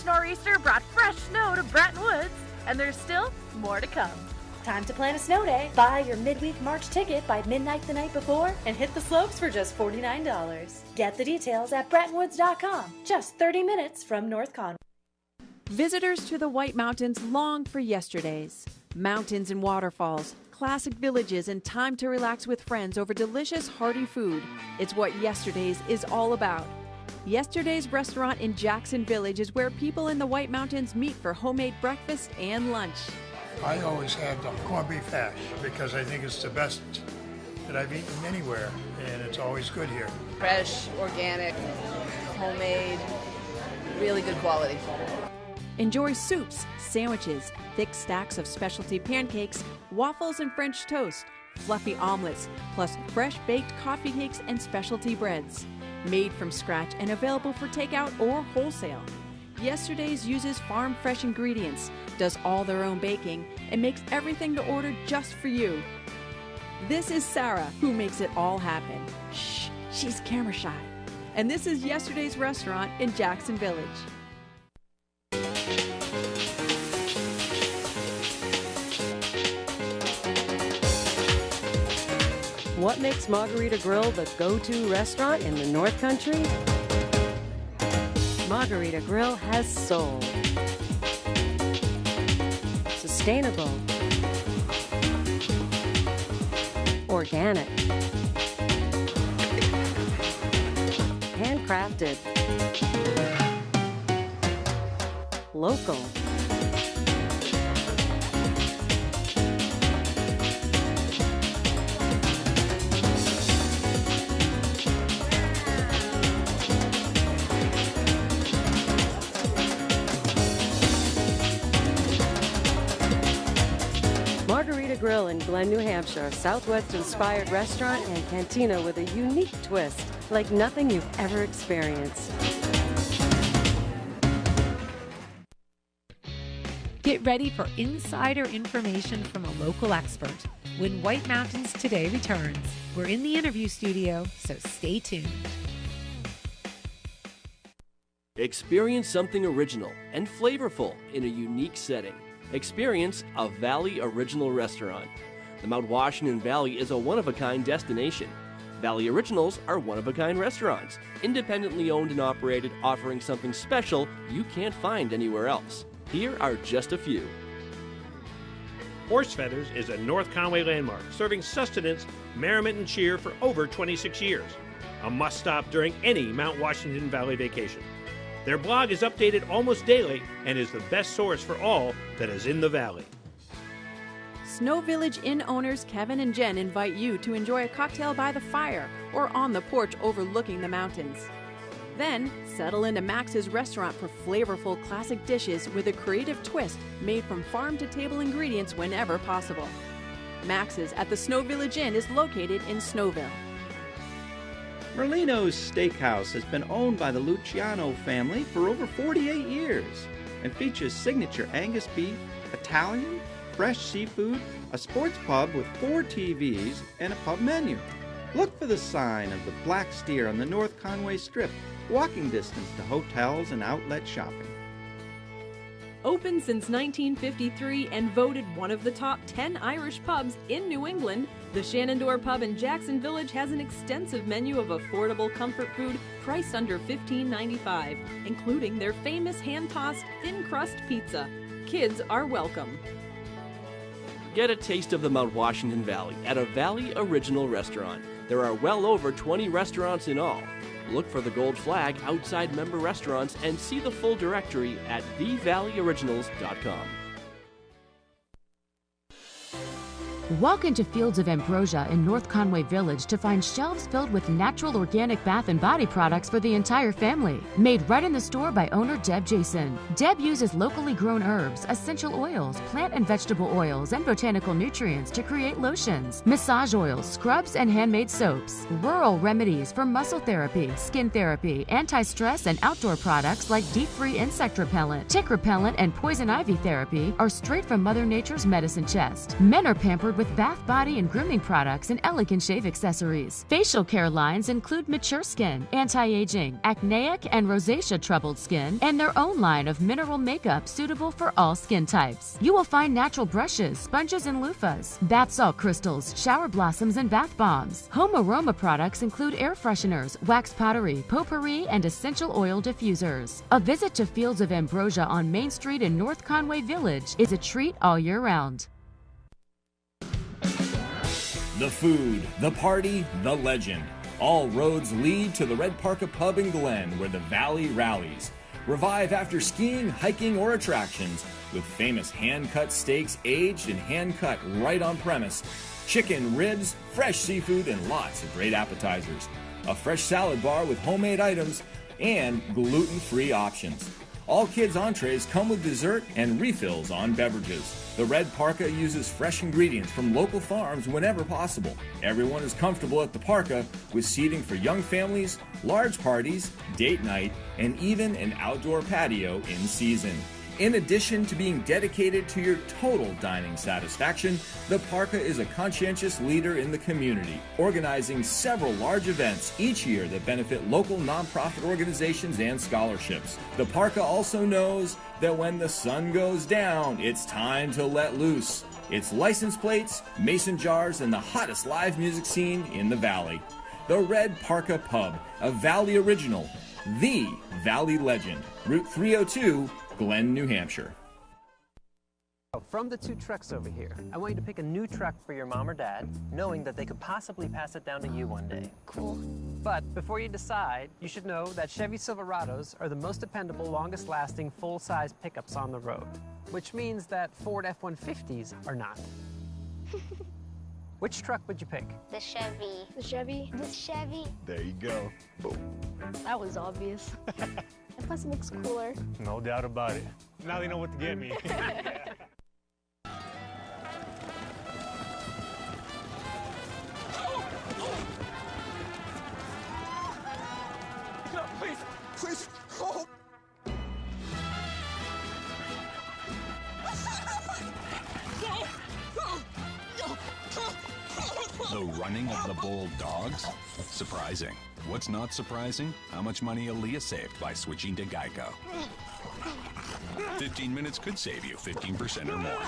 Nor'easter brought fresh snow to Bretton Woods, and there's still more to come.
Time to plan a snow day. Buy your midweek March ticket by midnight the night before and hit the slopes for just $49. Get the details at BrettonWoods.com. Just 30 minutes from North Conway.
Visitors to the White Mountains long for yesterdays. Mountains and waterfalls, classic villages and time to relax with friends over delicious, hearty food. It's what Yesterday's is all about. Yesterday's restaurant in Jackson Village is where people in the White Mountains meet for homemade breakfast and lunch.
I always have the corned beef hash because I think it's the best that I've eaten anywhere, and it's always good here.
Fresh, organic, homemade, really good quality.
Enjoy soups, sandwiches, thick stacks of specialty pancakes, waffles and French toast, fluffy omelets, plus fresh baked coffee cakes and specialty breads. Made from scratch and available for takeout or wholesale. Yesterday's uses farm fresh ingredients, does all their own baking, and makes everything to order just for you. This is Sarah, who makes it all happen. Shh, she's camera shy. And this is Yesterday's restaurant in Jackson Village.
What makes Margarita Grill the go-to restaurant in the North Country? Margarita Grill has soul. Sustainable. Organic. Handcrafted. Local. Margarita Grill in Glen, New Hampshire, a Southwest-inspired restaurant and cantina with a unique twist, like nothing you've ever experienced.
Get ready for insider information from a local expert when White Mountains Today returns. We're in the interview studio, so stay tuned.
Experience something original and flavorful in a unique setting. Experience a Valley Original restaurant. The Mount Washington Valley is a one-of-a-kind destination. Valley Originals are one-of-a-kind restaurants, independently owned and operated, offering something special you can't find anywhere else. Here are just a few.
Horse Feathers is a North Conway landmark, serving sustenance, merriment, and cheer for over 26 years. A must-stop during any Mount Washington Valley vacation. Their blog is updated almost daily and is the best source for all that is in the valley.
Snow Village Inn owners Kevin and Jen invite you to enjoy a cocktail by the fire or on the porch overlooking the mountains. Then, settle into Max's restaurant for flavorful classic dishes with a creative twist made from farm-to-table ingredients whenever possible. Max's at the Snow Village Inn is located in Snowville.
Merlino's Steakhouse has been owned by the Luciano family for over 48 years and features signature Angus beef, Italian, fresh seafood, a sports pub with 4 TVs, and a pub menu. Look for the sign of the Black Steer on the North Conway Strip, walking distance to hotels and outlet shopping.
Open since 1953 and voted one of the top 10 Irish pubs in New England, the Shenandoah Pub in Jackson Village has an extensive menu of affordable comfort food priced under $15.95, including their famous hand-tossed thin-crust pizza. Kids are welcome.
Get a taste of the Mount Washington Valley at a Valley Original restaurant. There are well over 20 restaurants in all. Look for the gold flag outside member restaurants and see the full directory at thevalleyoriginals.com.
Walk into Fields of Ambrosia in North Conway Village to find shelves filled with natural organic bath and body products for the entire family. Made right in the store by owner Deb Jason. Deb uses locally grown herbs, essential oils, plant and vegetable oils, and botanical nutrients to create lotions, massage oils, scrubs, and handmade soaps. Rural remedies for muscle therapy, skin therapy, anti-stress, and outdoor products like deep-free insect repellent, tick repellent, and poison ivy therapy are straight from Mother Nature's medicine chest. Men are pampered with bath, body, and grooming products and elegant shave accessories. Facial care lines include mature skin, anti-aging, acneic and rosacea troubled skin, and their own line of mineral makeup suitable for all skin types. You will find natural brushes, sponges, and loofahs, bath salt crystals, shower blossoms, and bath bombs. Home aroma products include air fresheners, wax pottery, potpourri, and essential oil diffusers. A visit to Fields of Ambrosia on Main Street in North Conway Village is a treat all year round.
The food, the party, the legend. All roads lead to the Red Parka Pub in Glen, where the Valley rallies. Revive after skiing, hiking, or attractions with famous hand-cut steaks aged and hand-cut right on premise, chicken, ribs, fresh seafood, and lots of great appetizers. A fresh salad bar with homemade items and gluten-free options. All kids' entrees come with dessert and refills on beverages. The Red Parka uses fresh ingredients from local farms whenever possible. Everyone is comfortable at the Parka with seating for young families, large parties, date night, and even an outdoor patio in season. In addition to being dedicated to your total dining satisfaction, the Parka is a conscientious leader in the community, organizing several large events each year that benefit local nonprofit organizations and scholarships. The Parka also knows that when the sun goes down, it's time to let loose. It's license plates, mason jars, and the hottest live music scene in the Valley. The Red Parka Pub, a Valley original, the Valley legend, Route 302, Glen, New Hampshire.
From the two trucks over here, I want you to pick a new truck for your mom or dad, knowing that they could possibly pass it down to you one day.
Cool.
But before you decide, you should know that Chevy Silverados are the most dependable, longest-lasting, full-size pickups on the road, which means that Ford F-150s are not. Which truck would you pick?
The Chevy. The Chevy. The Chevy.
There you go. Boom.
That was obvious. And plus it looks cooler.
No doubt about it. Now they know what to get me. No, please, please. Oh.
The running of the bold dogs? Surprising. What's not surprising? How much money Aaliyah saved by switching to Geico. 15 minutes could save you 15% or more.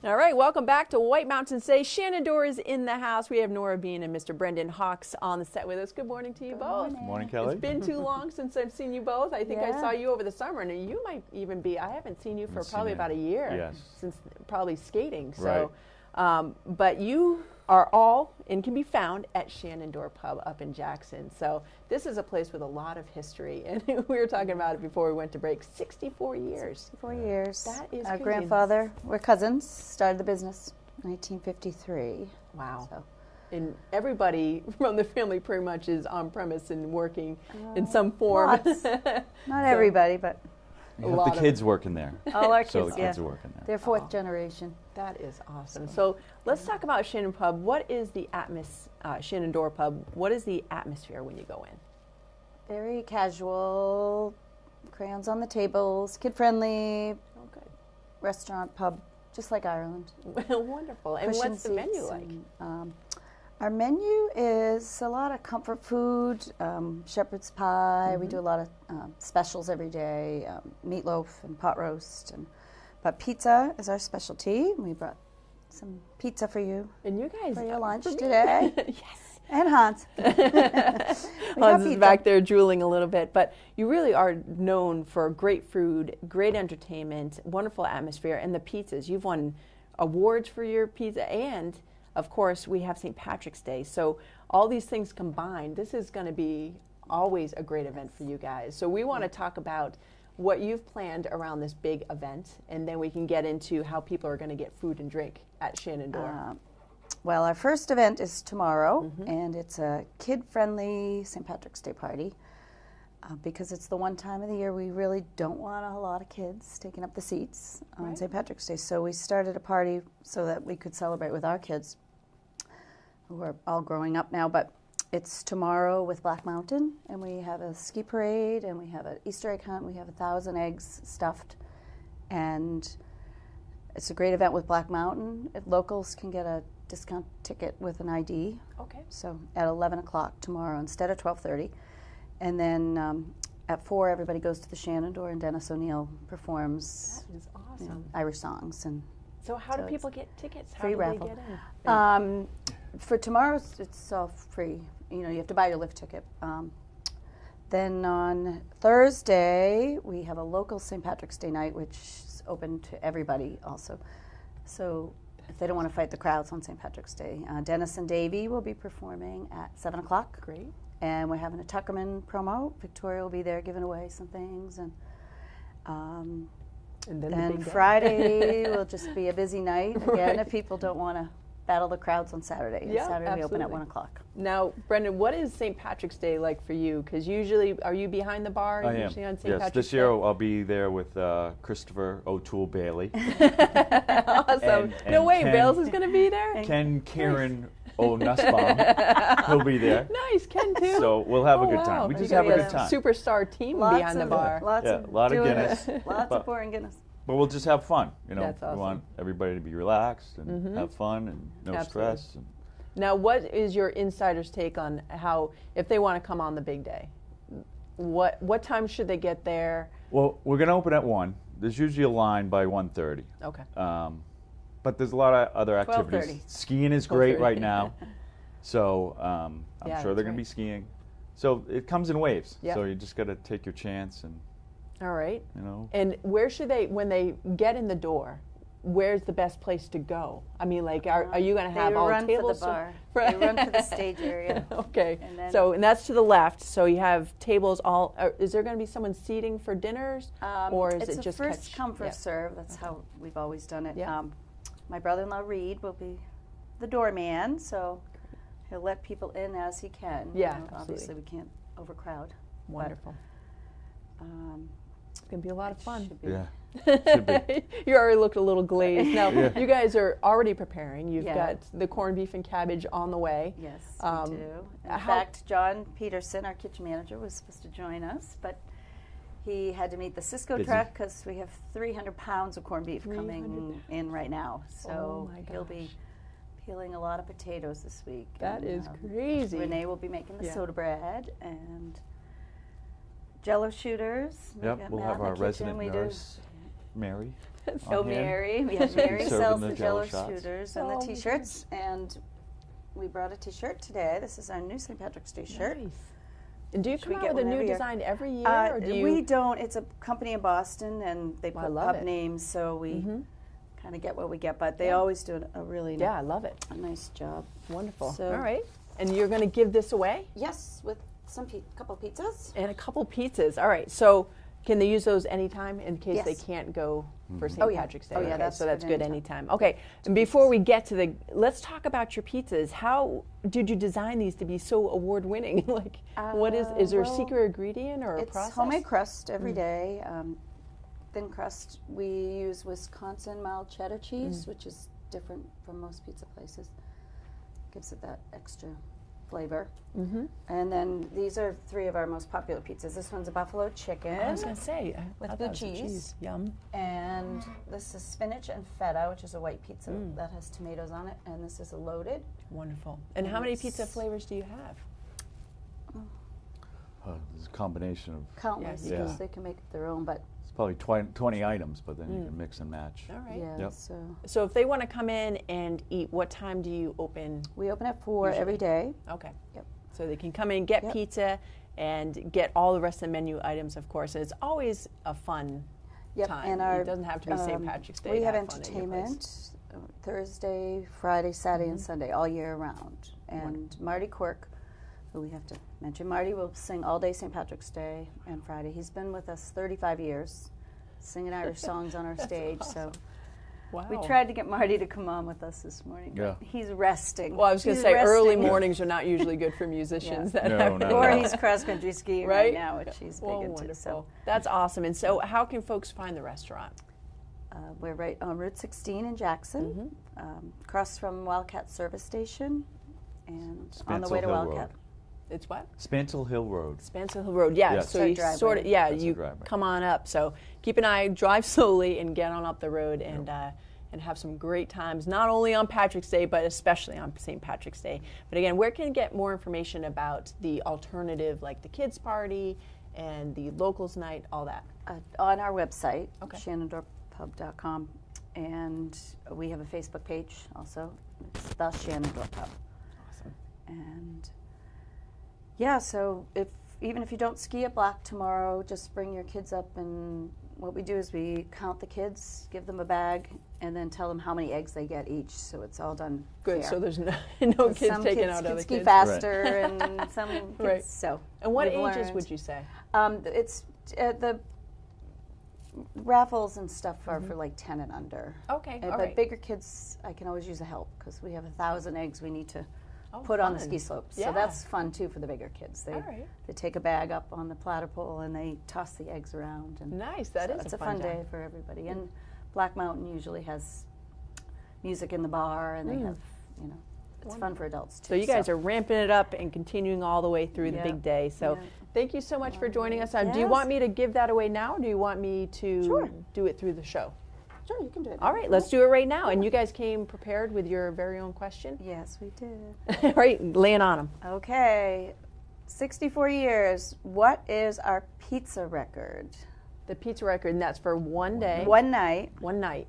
All right, welcome back to White Mountains Today. Shenandoah is in the house. We have Nora Bean and Mr. Brendan Hawks on the set with us. Good morning to you both.
Good morning, Kelly.
It's been too long since I've seen you both. I think I saw you over the summer, and you might even be, I haven't seen you for probably about a year. Since probably skating. So, but you are all and can be found at Shenandoah Pub up in Jackson. So this is a place with a lot of history, and we were talking about it before we went to break. 64 years.
64 years.
That is
our
crazy.
grandfather. We're cousins. Started the business 1953.
Wow.
So.
And everybody from the family pretty much is on premise and working in some form.
Not everybody, but
you have the kids working there.
All our kids,
so the kids are working there.
They're fourth generation.
That is awesome. So let's talk about Shenandoah Pub. What is the Shenandoah Pub? What is the atmosphere when you go in?
Very casual, crayons on the tables, kid-friendly.
Oh, good.
Restaurant, pub, just like Ireland.
Wonderful. And what's the menu like?
Our menu is a lot of comfort food, shepherd's pie. We do a lot of specials every day, meatloaf and pot roast. But pizza is our specialty. We brought some pizza for you.
And you guys
for your lunch today.
Yes.
And Hans.
Hans is back there drooling a little bit. But you really are known for great food, great entertainment, wonderful atmosphere, and the pizzas. You've won awards for your pizza, and of course, we have St. Patrick's Day. So all these things combined, this is going to be always a great event for you guys. So we want to talk about what you've planned around this big event, and then we can get into how people are going to get food and drink at Shenandoah.
Well, our first event is tomorrow, and it's a kid-friendly St. Patrick's Day party because it's the one time of the year we really don't want a lot of kids taking up the seats on St. Patrick's Day. So we started a party so that we could celebrate with our kids, who are all growing up now. But it's tomorrow with Black Mountain, and we have a ski parade, and we have an Easter egg hunt. We have 1,000 eggs stuffed, and it's a great event with Black Mountain. If locals can get a discount ticket with an ID.
Okay.
So at 11 o'clock tomorrow instead of 12:30. And then at 4, everybody goes to the Shenandoah, and Dennis O'Neill performs Irish songs. And
so how do people get tickets? How
free
do
raffle.
they get in?
For tomorrow, it's all free. you have to buy your lift ticket. Then on Thursday, we have a local St. Patrick's Day night, which is open to everybody also. So if they don't want to fight the crowds on St. Patrick's Day, Dennis and Davey will be performing at 7 o'clock.
Great.
And we're having a Tuckerman promo. Victoria will be there giving away some things. And then Friday will just be a busy night. Again, if people don't want to battle the crowds on Saturday.
Yeah,
Saturday we open at
absolutely.
1 o'clock.
Now, Brendan, what is St. Patrick's Day like for you? Because usually, are you behind the bar?
I am.
Usually on St.
Yes,
Patrick's
this
Day?
year I'll be there with Christopher O'Toole Bailey.
Awesome. No way, Bales is going to be there?
Ken Kieran Nussbaum. He'll be there.
Nice, Ken too.
So we'll have a good time. We just have a good time.
Superstar team
Lots
behind the
of-
bar.
Lots
Yeah,
of
a lot of
doing
Guinness.
it. Lots of pouring Guinness.
But we'll just have fun.
That's awesome.
We want everybody to be relaxed and have fun and no
Absolutely.
stress. And
Now, what is your insider's take on how, if they want to come on the big day, what time should they get there?
well, we're going to open at 1. There's usually a line by 1:30.
Okay.
But there's a lot of other activities.
12:30.
Skiing is great
12:30.
right now. So I'm
Yeah,
sure
that's
they're going to be skiing. So it comes in waves.
Yep.
So you just got to take your chance and,
All right.
you know.
And where should they, when they get in the door, where's the best place to go? I mean, like, are you going to have
They
all
run
tables?
for the bar. They run to the stage area.
Okay.
And then-
And that's to the left. So you have tables all. Is there going to be someone seating for dinners, or is
it's
it
a
just
first
catch?
come, first
Yeah.
serve. That's how we've always done it.
Yeah.
My brother-in-law Reed will be the doorman, so he'll let people in as he can.
Yeah,
Obviously,
absolutely.
we can't overcrowd. but,
Wonderful. It's going to be a lot of fun.
should be.
Yeah. Should be.
You already looked a little glazed. Now,
Yeah.
you guys are already preparing. You've
Yeah.
got the corned beef and cabbage on the way.
Yes,
Um,
we do. In
how-
fact, John Peterson, our kitchen manager, was supposed to join us, but he had to meet the Cisco
Busy.
truck because we have 300 pounds of corned beef
300
coming in right now. So
Oh my
he'll be
gosh.
peeling a lot of potatoes this week.
That
and,
is crazy.
Renee will be making the
Yeah.
soda bread and Jello shooters. We
Yep,
got
we'll
Matt
have
in the
our
kitchen.
resident
We do-
nurse, Mary.
So
on hand.
Mary, we have
She'll be
Mary
serving
sells
the
the
Jell-O
Jello
shots.
shooters and
Oh
the
my
T-shirts, and we brought a T-shirt today. This is our new St. Patrick's Day shirt.
Nice. And do you
Should
come
we
out
get
with a
one
new
every year?
design every year, or do you?
We don't. It's a company in Boston, and they
Well, I
put
love
pub
it.
names, so we kind of get what we get. But they
Yeah.
always do a really
Yeah, I love it.
a nice job.
Wonderful.
So-
All right. And you're going to give this away?
Yes, with some couple pizzas.
And a couple pizzas. All right. So can they use those anytime in case they
Yes.
can't go for St.
Oh, yeah.
Patrick's Day?
Oh, yeah,
Okay,
that's
so that's
good
good anytime. Okay. And before we get to let's talk about your pizzas. How did you design these to be so award winning? Like, what is there a
well,
secret ingredient or a
It's
process?
homemade crust every day. Thin crust. We use Wisconsin mild cheddar cheese, which is different from most pizza places. Gives it that extra flavor. And then these are 3 of our most popular pizzas. This one's a buffalo chicken
I was going to say,
with
I
blue
thought it was
cheese.
Yum.
And this is spinach and feta, which is a white pizza that has tomatoes on it. And this is a loaded.
Wonderful. And how many pizza flavors do you have?
There's a combination of
Countless,
Yeah.
because they can make their own, but
it's probably 20 items, but then you can mix and match.
All right.
yeah,
Yep.
So if they want to come in and eat, what time do you open?
we open at 4
Usually.
every day.
Okay.
Yep.
So they can come in, get
Yep.
pizza, and get all the rest of the menu items, of course. And it's always a fun
Yep,
time.
and our
it doesn't have to be St. Patrick's Day.
We
to
have
fun at your place.
entertainment Thursday, Friday, Saturday, and Sunday all year round. And Marty Quirk, who we have to mention, Marty will sing all day St. Patrick's Day and Friday. He's been with us 35 years, singing Irish songs on our stage. So
Wow.
we tried to get Marty to come on with us this morning. But
Yeah.
he's resting.
Well, I was going
He's
to say early
resting.
mornings are not usually good for musicians.
Yeah.
That
No,
have-
no,
Or
no.
he's cross country skiing
Right?
right now, which he's big
Well,
into.
wonderful.
So
That's awesome. And so, how can folks find the restaurant?
we're right on Route 16 in Jackson, across from Wildcat Service Station, and on the
Spancil
way to
Hill
Wildcat.
Road.
It's what?
Spancil Hill Road.
Spancil Hill Road. Yeah.
Yes.
So
That's
you
our
sort of
driveway.
That's
you
our driveway.
come on up. So keep an eye, drive slowly, and get on up the road and have some great times. Not only on Patrick's Day, but especially on St. Patrick's Day. But again, where can you get more information about the alternative, like the kids' party and the locals' night, all that?
On our website,
Okay.
shannondorppub.com, and we have a Facebook page also. It's the Shenandoah Pub.
Awesome.
And Yeah, so even if you don't ski at Black tomorrow, just bring your kids up, and what we do is we count the kids, give them a bag, and then tell them how many eggs they get each, so it's all done
Good,
fair.
so there's no kids taking out other kids.
Some kids ski faster, and some kids, so.
And what
we've
ages
learned.
would you say?
It's the raffles and stuff are for like 10 and under.
Okay, all
But
right.
bigger kids, I can always use a help, because we have 1,000 eggs we need to
Oh,
put on the
fun.
ski slopes.
Yeah.
So that's fun too for the bigger kids. They
All right.
they take a bag up on the platter pole and they toss the eggs around. And
Nice, that
so
is
it's
a
a
fun
fun
time.
day for everybody. And Black Mountain usually has music in the bar, and they have, you know, it's fun for adults too.
So you guys are ramping it up and continuing all the way through the
Yeah.
big day. So
Yeah.
thank you so much for joining us. Do you
Yes.
want me to give that away now, or do you want me to do it through the show?
Sure, you can do it.
All right, let's do it right now. And you guys came prepared with your very own question?
Yes, we did.
All right, lay it on them.
Okay, 64 years. What is our pizza record?
The pizza record, and that's for one day.
One night.
One night.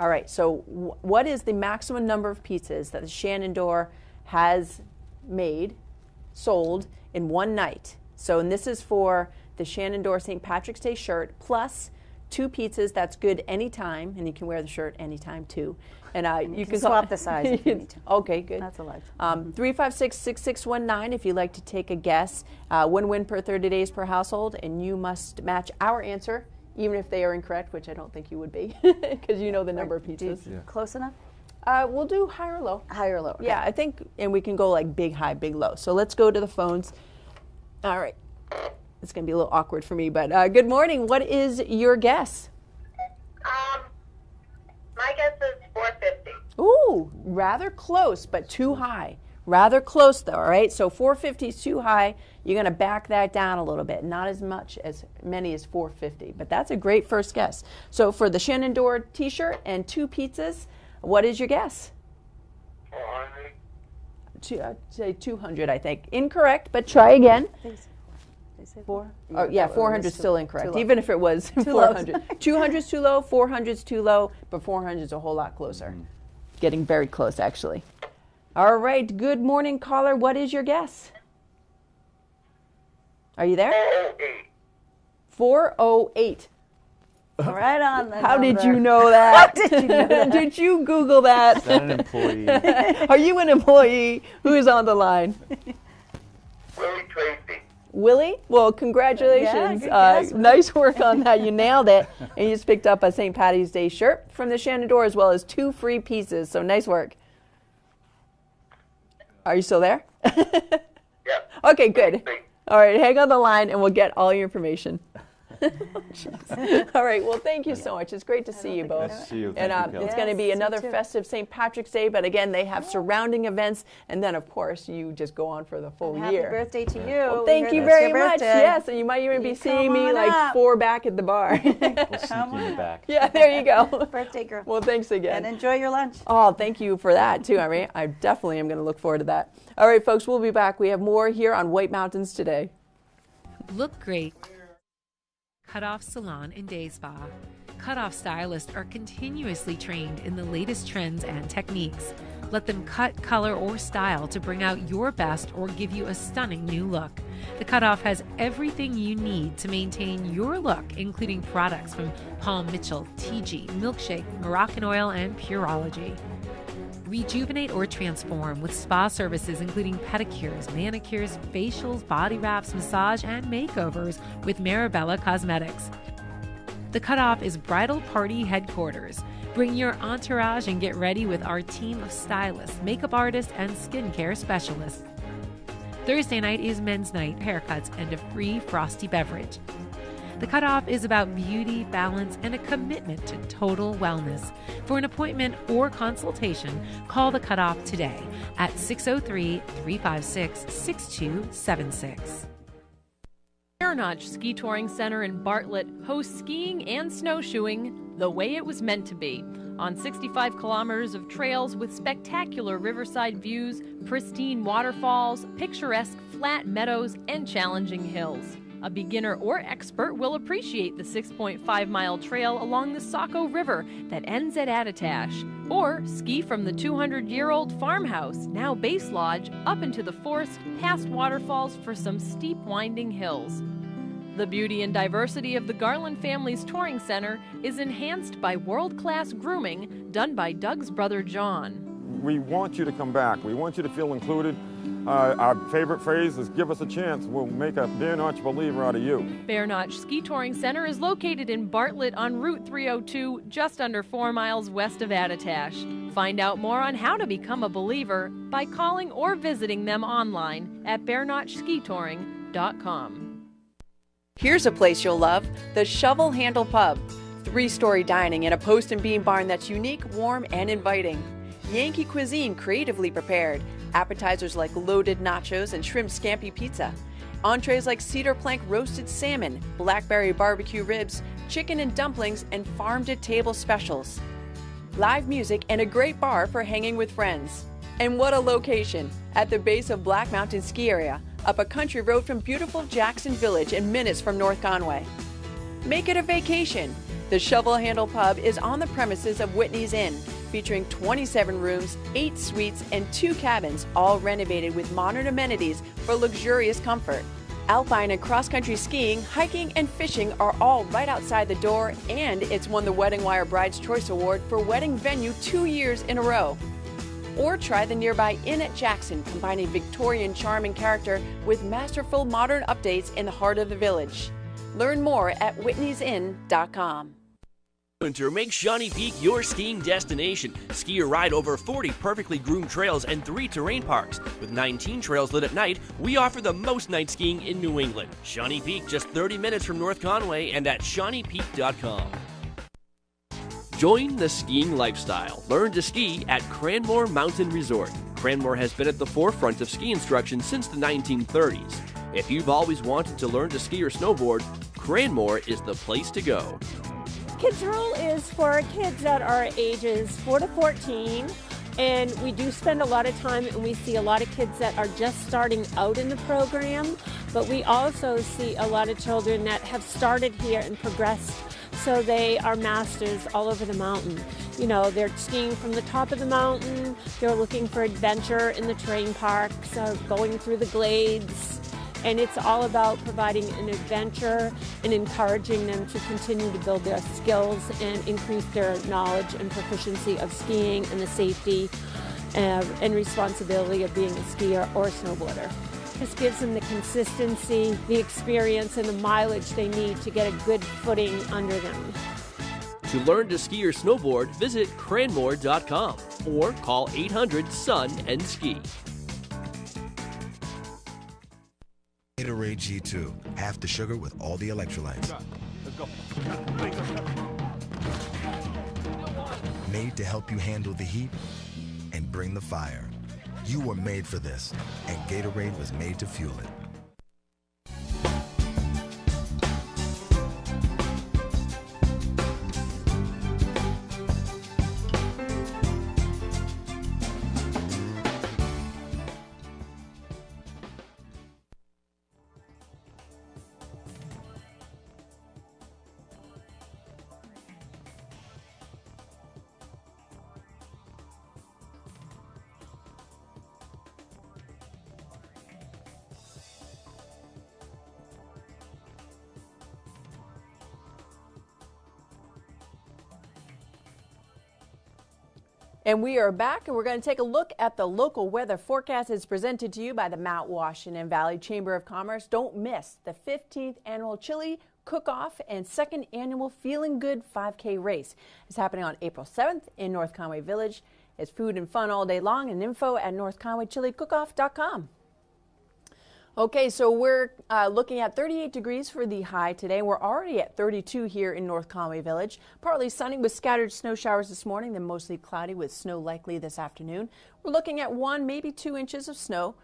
All right, so what is the maximum number of pizzas that the Shenandoah has made, sold in one night? So, and this is for the Shenandoah St. Patrick's Day shirt, plus 2 pizzas. That's good anytime, and you can wear the shirt anytime too. And you can
swap the size if you need to.
Okay, good.
That's a large.
356-6619 if you'd like to take a guess. One win per 30 days per household, and you must match our answer, even if they are incorrect, which I don't think you would be, because you know the number of pizzas.
Close enough?
We'll do high or low.
High or low. Okay.
Yeah, I think, and we can go like big high, big low. So let's go to the phones. All right. It's going to be a little awkward for me, but good morning. What is your guess?
My guess is 450.
Ooh, rather close, but too high. Rather close, though, all right? So 450 is too high. You're going to back that down a little bit. Not as many as 450, but that's a great first guess. So for the Shenandoah t-shirt and 2 pizzas, what is your guess?
400.
Say 200, I think. Incorrect, but try again. 4? Oh, yeah, 400 is still incorrect, even if it was 400. 200 is too low, 400 is too low, but 400 is a whole lot closer. Getting very close, actually. All right, good morning, caller. What is your guess? Are you there? 408.
Right on the
How did
number.
you know that?
How did you know that?
Did you Google that?
Is that an employee?
Are you an employee? Who is on the line?
Willie Tracy.
Willie? Well, congratulations.
Yeah, good guess.
Nice work on that. You nailed it. And you just picked up a St. Patty's Day shirt from the Shenandoah, as well as 2 free pieces. So nice work. Are you still there?
Yeah.
Okay, good. All right, hang on the line and we'll get all your information. All right, well, thank you so much. It's great to see you both.
Nice to see you.
And
Thank you,
it's
Kelly.
going to be
Yes,
another
you too.
festive St. Patrick's Day, but again, they have surrounding events, and then, of course, you just go on for the full
Happy
year.
birthday to you.
Well,
We
thank
heard
you
it's
very
your
much.
birthday.
Yes, and you might even be
You
seeing
come
me
on
like
up.
4 back at the bar.
We'll sneak you in the back.
Yeah, there you go.
Birthday girl.
Well, thanks again.
And enjoy your lunch.
Oh, thank you for that, too. I mean, I definitely am going to look forward to that. All right, folks, we'll be back. We have more here on White Mountains Today.
Look great. Cutoff Salon and Day Spa. Cutoff stylists are continuously trained in the latest trends and techniques. Let them cut, color, or style to bring out your best or give you a stunning new look. The Cutoff has everything you need to maintain your look, including products from Paul Mitchell, TG, Milkshake, Moroccan Oil, and Pureology. Rejuvenate or transform with spa services including pedicures, manicures, facials, body wraps, massage, and makeovers with Marabella Cosmetics. The Cutoff is bridal party headquarters. Bring your entourage and get ready with our team of stylists, makeup artists, and skincare specialists. Thursday night is men's night, haircuts, and a free frosty beverage. The Cutoff is about beauty, balance, and a commitment to total wellness. For an appointment or consultation, call The Cutoff today at 603-356-6276.
Aeronauts Ski Touring Center in Bartlett hosts skiing and snowshoeing the way it was meant to be, on 65 kilometers of trails with spectacular riverside views, pristine waterfalls, picturesque flat meadows, and challenging hills. A beginner or expert will appreciate the 6.5-mile trail along the Saco River that ends at Attitash, or ski from the 200-year-old farmhouse, now Base Lodge, up into the forest past waterfalls for some steep winding hills. The beauty and diversity of the Garland Family's Touring Center is enhanced by world-class grooming done by Doug's brother John.
We want you to come back. We want you to feel included. Our favorite phrase is give us a chance. We'll make a Bear Notch believer out of you.
Bear Notch Ski Touring Center is located in Bartlett on Route 302, just under 4 miles west of Attitash. Find out more on how to become a believer by calling or visiting them online at bearnotchskitouring.com.
Here's a place you'll love, the Shovel Handle Pub. 3-story dining in a post and beam barn that's unique, warm, and inviting. Yankee cuisine creatively prepared. Appetizers like loaded nachos and shrimp scampi pizza. Entrees like cedar plank roasted salmon, blackberry barbecue ribs, chicken and dumplings, and farm-to-table specials. Live music and a great bar for hanging with friends. And what a location! At the base of Black Mountain Ski Area, up a country road from beautiful Jackson Village and minutes from North Conway. Make it a vacation. The Shovel Handle Pub is on the premises of Whitney's Inn, featuring 27 rooms, 8 suites, and 2 cabins, all renovated with modern amenities for luxurious comfort. Alpine and cross-country skiing, hiking, and fishing are all right outside the door, and it's won the Wedding Wire Bride's Choice Award for wedding venue 2 years in a row. Or try the nearby Inn at Jackson, combining Victorian charm and character with masterful modern updates in the heart of the village. Learn more at whitneysinn.com.
Winter, make Shawnee Peak your skiing destination. Ski or ride over 40 perfectly groomed trails and 3 terrain parks. With 19 trails lit at night, we offer the most night skiing in New England. Shawnee Peak, just 30 minutes from North Conway and at ShawneePeak.com. Join the skiing lifestyle. Learn to ski at Cranmore Mountain Resort. Cranmore has been at the forefront of ski instruction since the 1930s. If you've always wanted to learn to ski or snowboard, Cranmore is the place to go.
Kids Rule is for kids that are ages 4 to 14, and we do spend a lot of time and we see a lot of kids that are just starting out in the program, but we also see a lot of children that have started here and progressed, so they are masters all over the mountain. You know, they're skiing from the top of the mountain, they're looking for adventure in the terrain parks, going through the glades. And it's all about providing an adventure and encouraging them to continue to build their skills and increase their knowledge and proficiency of skiing and the safety and responsibility of being a skier or a snowboarder. This gives them the consistency, the experience, and the mileage they need to get a good footing under them.
To learn to ski or snowboard, visit Cranmore.com or call 800-SUN-AND-SKI.
Gatorade G2, half the sugar with all the electrolytes.
Let's go.
Made to help you handle the heat and bring the fire. You were made for this, and Gatorade was made to fuel it.
And we are back, and we're going to take a look at the local weather forecast. It's presented to you by the Mount Washington Valley Chamber of Commerce. Don't miss the 15th annual Chili Cook-Off and 2nd annual Feeling Good 5K race. It's happening on April 7th in North Conway Village. It's food and fun all day long, and info at northconwaychiliCookoff.com. Okay, so we're looking at 38 degrees for the high today. We're already at 32 here in North Conway Village. Partly sunny with scattered snow showers this morning, then mostly cloudy with snow likely this afternoon. We're looking at 1, maybe 2 inches of snow.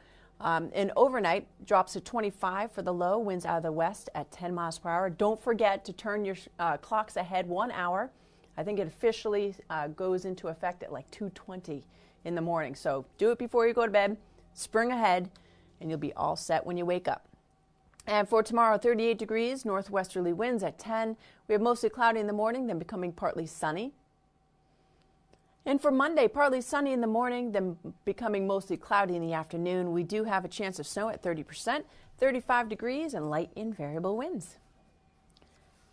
And overnight drops to 25 for the low, winds out of the west at 10 miles per hour. Don't forget to turn your clocks ahead 1 hour. I think it officially goes into effect at like 2:20 in the morning. So do it before you go to bed, spring ahead, and you'll be all set when you wake up. And for tomorrow, 38 degrees, northwesterly winds at 10. We have mostly cloudy in the morning, then becoming partly sunny. And for Monday, partly sunny in the morning, then becoming mostly cloudy in the afternoon. We do have a chance of snow at 30%, 35 degrees, and light and variable winds.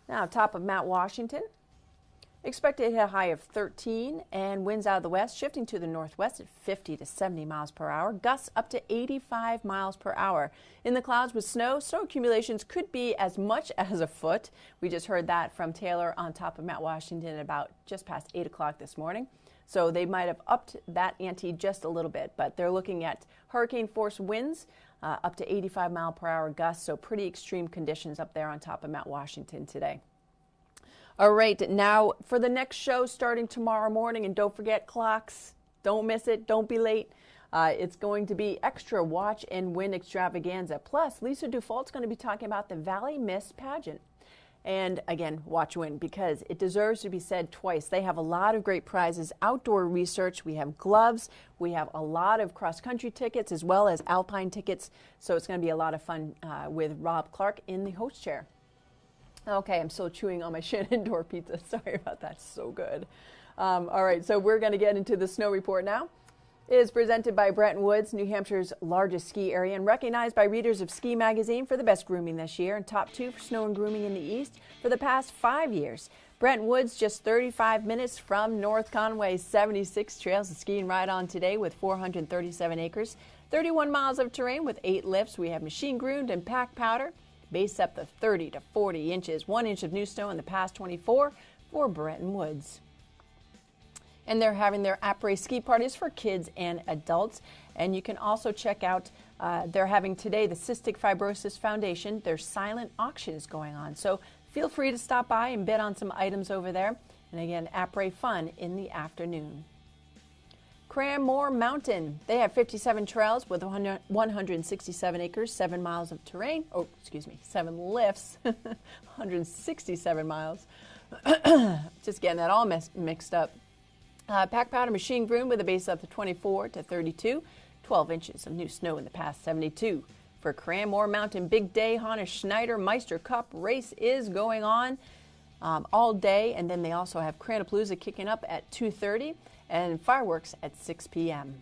Now, top of Mount Washington. Expected to hit a high of 13, and winds out of the west shifting to the northwest at 50 to 70 miles per hour, gusts up to 85 miles per hour. In the clouds with snow accumulations could be as much as a foot. We just heard that from Taylor on top of Mount Washington at about just past 8 o'clock this morning. So they might have upped that ante just a little bit, but they're looking at hurricane force winds up to 85 mile per hour gusts, so pretty extreme conditions up there on top of Mount Washington today. All right, now for the next show starting tomorrow morning, and don't forget clocks, don't miss it, don't be late. It's going to be extra watch and win extravaganza. Plus, Lisa Dufault's going to be talking about the Valley Miss pageant. And again, watch win, because it deserves to be said twice. They have a lot of great prizes, outdoor research. We have gloves. We have a lot of cross-country tickets as well as alpine tickets. So it's going to be a lot of fun with Rob Clark in the host chair. Okay, I'm still chewing on my Shenandoah pizza. Sorry about that. So good. All right, so we're going to get into the snow report now. It is presented by Bretton Woods, New Hampshire's largest ski area, and recognized by readers of Ski Magazine for the best grooming this year, and top 2 for snow and grooming in the East for the past 5 years. Bretton Woods, just 35 minutes from North Conway, 76 trails to ski and ride on today with 437 acres, 31 miles of terrain with 8 lifts. We have machine groomed and packed powder, base up to 30 to 40 inches, 1 inch of new snow in the past 24 for Bretton Woods. And they're having their après ski parties for kids and adults. And you can also check out, they're having today the Cystic Fibrosis Foundation. Their silent auction is going on. So feel free to stop by and bid on some items over there. And again, après fun in the afternoon. Cranmore Mountain. They have 57 trails with 167 acres, 7 miles of terrain. 7 lifts, 167 miles. Just getting that all mixed up. Pack powder machine groomed with a base up to 24 to 32, 12 inches of new snow in the past 72. For Cranmore Mountain Big Day, Hannes Schneider Meister Cup race is going on all day, and then they also have Cranapalooza kicking up at 2:30 and fireworks at 6 p.m.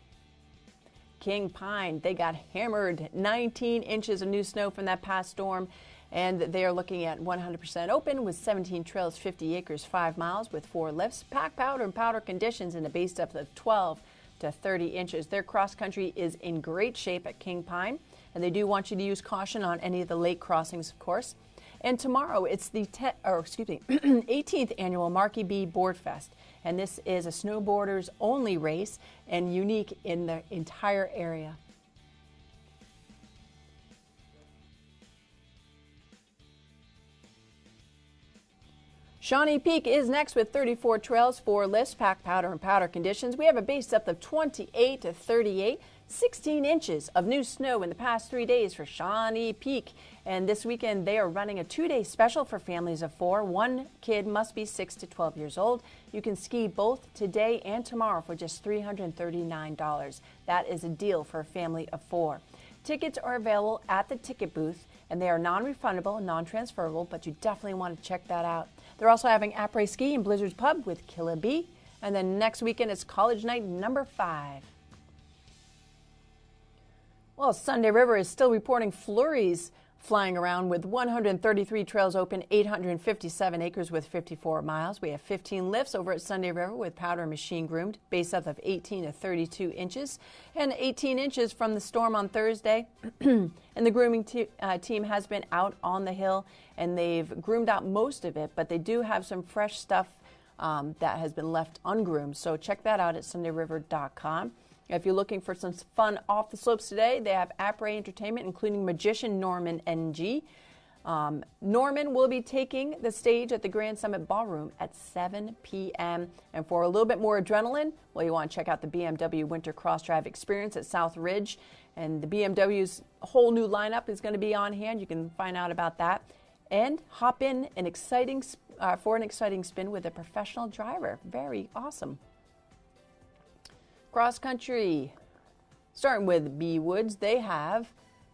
King Pine, they got hammered, 19 inches of new snow from that past storm. And they are looking at 100% open with 17 trails, 50 acres, 5 miles with 4 lifts, pack powder and powder conditions in a base depth of 12 to 30 inches. Their cross country is in great shape at King Pine, and they do want you to use caution on any of the lake crossings, of course. And tomorrow it's the 18th annual Marquee Bee Board Fest, and this is a snowboarders only race and unique in the entire area. Shawnee Peak is next with 34 trails, 4 lifts, pack powder and powder conditions. We have a base depth of 28 to 38, 16 inches of new snow in the past 3 days for Shawnee Peak. And this weekend they are running a 2-day special for families of 4. One kid must be 6 to 12 years old. You can ski both today and tomorrow for just $339. That is a deal for a family of 4. Tickets are available at the ticket booth, and they are non-refundable and non-transferable, but you definitely want to check that out. They're also having après ski in Blizzard's Pub with Killa Bee, and then next weekend it's College Night number 5. Well, Sunday River is still reporting flurries flying around with 133 trails open, 857 acres with 54 miles. We have 15 lifts over at Sunday River with powder machine groomed, base up of 18 to 32 inches, and 18 inches from the storm on Thursday. And the grooming team has been out on the hill, and they've groomed out most of it, but they do have some fresh stuff that has been left ungroomed. So check that out at sundayriver.com. If you're looking for some fun off the slopes today, they have après entertainment, including magician Norman NG. Norman will be taking the stage at the Grand Summit Ballroom at 7 p.m. And for a little bit more adrenaline, well, you want to check out the BMW Winter Cross Drive Experience at South Ridge. And the BMW's whole new lineup is going to be on hand. You can find out about that. And hop in for an exciting spin with a professional driver. Very awesome. Cross country, starting with Bee Woods, they have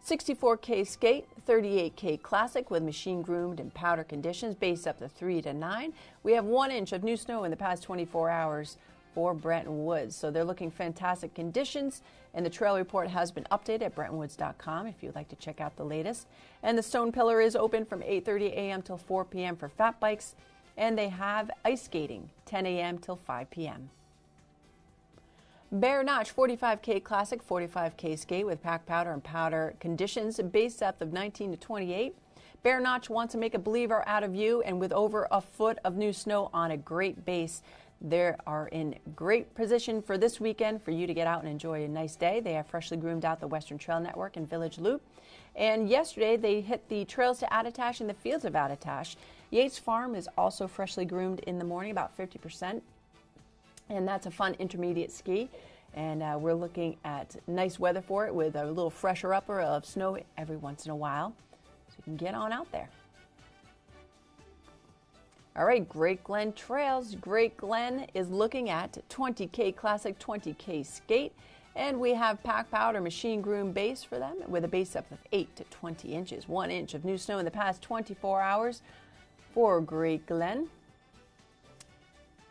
64K skate, 38K classic with machine groomed and powder conditions, base up to 3 to 9. We have 1 inch of new snow in the past 24 hours for Bretton Woods. So they're looking fantastic conditions, and the trail report has been updated at BrettonWoods.com if you'd like to check out the latest. And the Stone Pillar is open from 8:30 a.m. till 4 p.m. for fat bikes, and they have ice skating 10 a.m. till 5 p.m. Bear Notch 45K Classic, 45K skate with pack powder and powder conditions, base depth of 19 to 28. Bear Notch wants to make a believer out of you, and with over a foot of new snow on a great base, they are in great position for this weekend for you to get out and enjoy a nice day. They have freshly groomed out the Western Trail Network and Village Loop. And yesterday they hit the trails to Attitash and the fields of Attitash. Yates Farm is also freshly groomed in the morning, about 50%. And that's a fun intermediate ski. And we're looking at nice weather for it with a little fresher upper of snow every once in a while. So you can get on out there. All right, Great Glen Trails. Great Glen is looking at 20K Classic, 20K Skate. And we have pack powder machine groom base for them with a base up of 8 to 20 inches. 1 inch of new snow in the past 24 hours for Great Glen.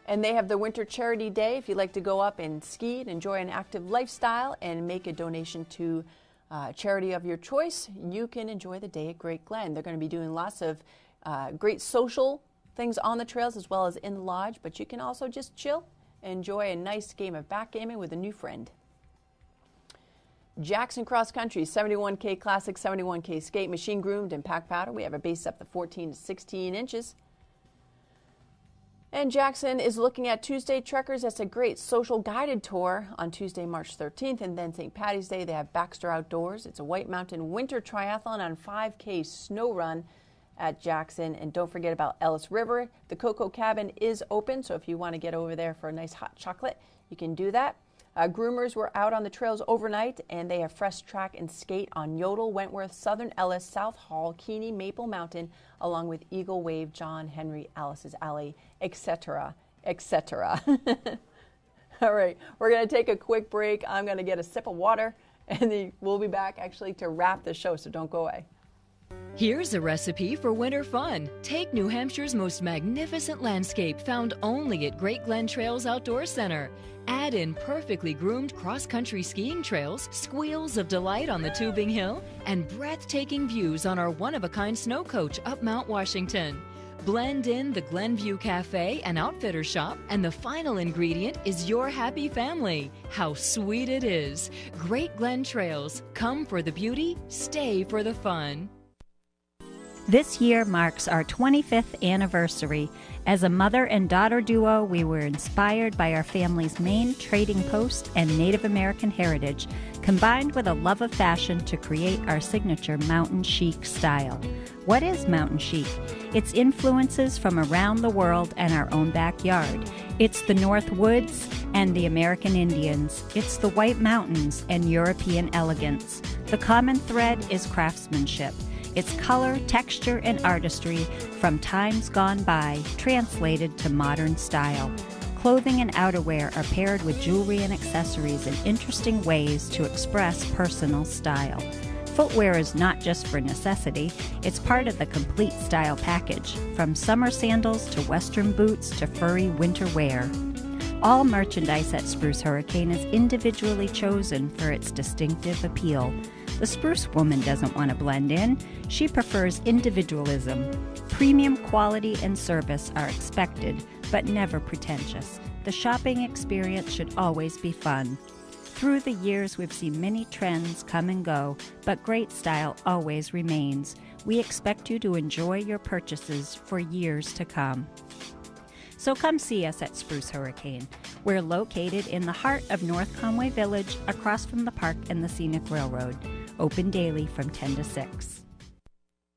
And they have the Winter Charity Day. If you'd like to go up and ski and enjoy an active lifestyle and make a donation to charity of your choice, you can enjoy the day at Great Glen. They're going to be doing lots of great social things on the trails as well as in the lodge, but you can also just chill and enjoy a nice game of backgammon with a new friend. Jackson Cross Country, 71K Classic, 71K Skate, machine groomed and pack powder. We have a base up to 14 to 16 inches. And Jackson is looking at Tuesday Trekkers. That's a great social guided tour on Tuesday, March 13th. And then St. Patty's Day, they have Baxter Outdoors. It's a White Mountain winter triathlon on 5K snow run at Jackson. And don't forget about Ellis River. The Cocoa Cabin is open, so if you want to get over there for a nice hot chocolate, you can do that. Groomers were out on the trails overnight, and they have fresh track and skate on Yodel, Wentworth, Southern Ellis, South Hall, Keeney, Maple Mountain, along with Eagle Wave, John Henry, Alice's Alley, etc., etc. All right, we're going to take a quick break. I'm going to get a sip of water, and then we'll be back actually to wrap the show, so don't go away.
Here's a recipe for winter fun. Take New Hampshire's most magnificent landscape found only at Great Glen Trails Outdoor Center. Add in perfectly groomed cross-country skiing trails, squeals of delight on the tubing hill, and breathtaking views on our one-of-a-kind snow coach up Mount Washington. Blend in the Glenview Cafe and Outfitter Shop, and the final ingredient is your happy family. How sweet it is. Great Glen Trails. Come for the beauty, stay for the fun.
This year marks our 25th anniversary. As a mother and daughter duo, we were inspired by our family's main trading post and Native American heritage, combined with a love of fashion to create our signature mountain chic style. What is mountain chic? It's influences from around the world and our own backyard. It's the North Woods and the American Indians. It's the White Mountains and European elegance. The common thread is craftsmanship. It's color, texture, and artistry from times gone by, translated to modern style. Clothing and outerwear are paired with jewelry and accessories in interesting ways to express personal style. Footwear is not just for necessity, it's part of the complete style package, from summer sandals to western boots to furry winter wear. All merchandise at Spruce Hurricane is individually chosen for its distinctive appeal. The Spruce woman doesn't want to blend in. She prefers individualism. Premium quality and service are expected, but never pretentious. The shopping experience should always be fun. Through the years, we've seen many trends come and go, but great style always remains. We expect you to enjoy your purchases for years to come. So come see us at Spruce Hurricane. We're located in the heart of North Conway Village, across from the park and the Scenic Railroad. Open daily from 10 to 6.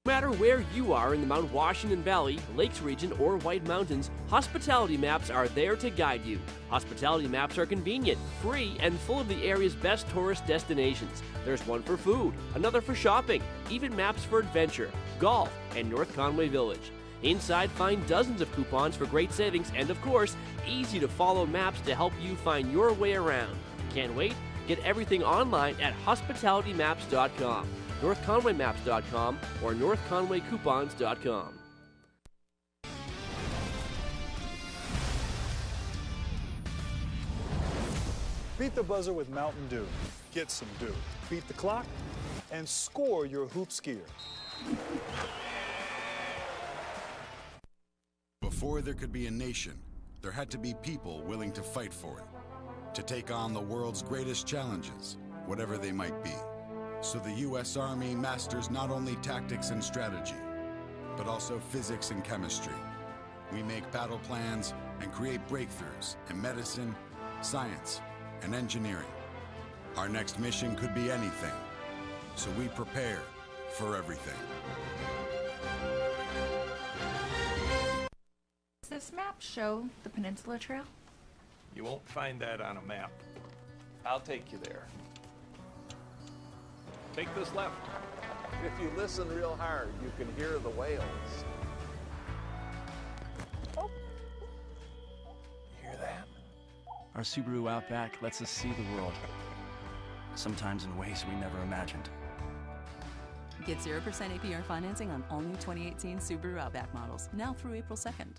No matter where you are in the Mount Washington Valley, Lakes region, or White Mountains, Hospitality Maps are there to guide you. Hospitality Maps are convenient, free, and full of the area's best tourist destinations. There's one for food, another for shopping, even maps for adventure, golf, and North Conway Village. Inside, find dozens of coupons for great savings and, of course, easy-to-follow maps to help you find your way around. Can't wait? Get everything online at hospitalitymaps.com. NorthConwayMaps.com, or NorthConwayCoupons.com.
Beat the buzzer with Mountain Dew. Get some dew. Beat the clock and score your hoop skier.
Before there could be a nation, there had to be people willing to fight for it, to take on the world's greatest challenges, whatever they might be. So the U.S. Army masters not only tactics and strategy, but also physics and chemistry. We make battle plans and create breakthroughs in medicine, science, and engineering. Our next mission could be anything, so we prepare for everything.
Does this map show the Peninsula Trail?
You won't find that on a map. I'll take you there. Take this left.
If you listen real hard, you can hear the whales.
Hear that?
Our Subaru Outback lets us see the world, sometimes in ways we never imagined.
Get 0% APR financing on all new 2018 Subaru Outback models, now through April 2nd.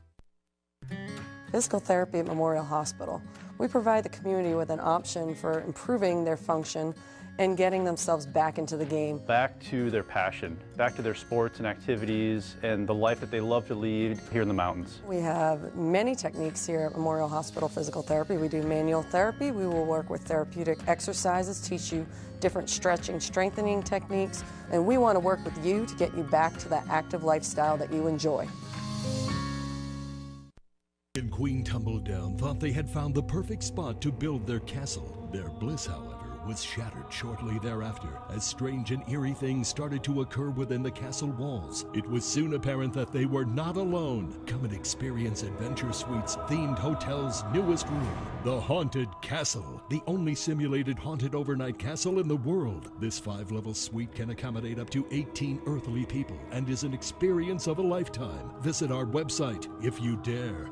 Physical therapy at Memorial Hospital. We provide the community with an option for improving their function and getting themselves back into the game.
Back to their passion, back to their sports and activities and the life that they love to lead here in the mountains.
We have many techniques here at Memorial Hospital Physical Therapy. We do manual therapy. We will work with therapeutic exercises, teach you different stretching, strengthening techniques, and we want to work with you to get you back to that active lifestyle that you enjoy.
And Queen Tumbledown thought they had found the perfect spot to build their castle. Their bliss, however, was shattered shortly thereafter as strange and eerie things started to occur within the castle walls. It was soon apparent that they were not alone. Come and experience Adventure Suites themed hotel's newest room, the Haunted Castle, the only simulated haunted overnight castle in the world. This 5-level suite can accommodate up to 18 earthly people and is an experience of a lifetime. Visit our website if you dare.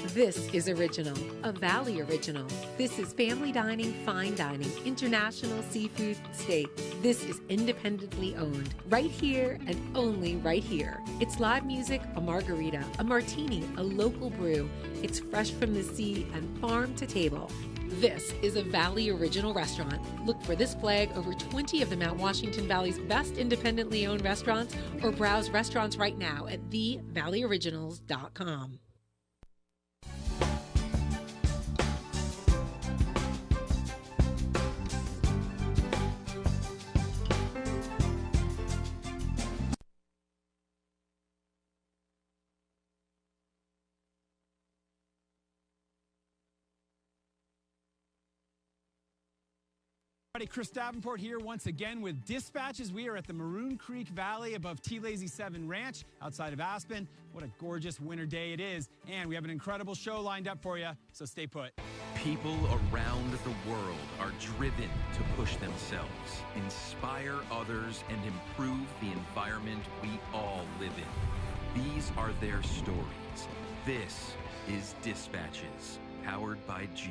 This is Original, a Valley Original. This is family dining, fine dining, international seafood, steak. This is independently owned, right here and only right here. It's live music, a margarita, a martini, a local brew. It's fresh from the sea and farm to table. This is a Valley Original restaurant. Look for this flag over 20 of the Mount Washington Valley's best independently owned restaurants, or browse restaurants right now at thevalleyoriginals.com.
Chris Davenport here once again with dispatches. We are at the Maroon Creek Valley above T Lazy 7 Ranch outside of Aspen. What a gorgeous winter day it is. And we have an incredible show lined up for you, so stay put.
People around the world are driven to push themselves, inspire others, and improve the environment we all live in. These are their stories. This is Dispatches, powered by Jeep.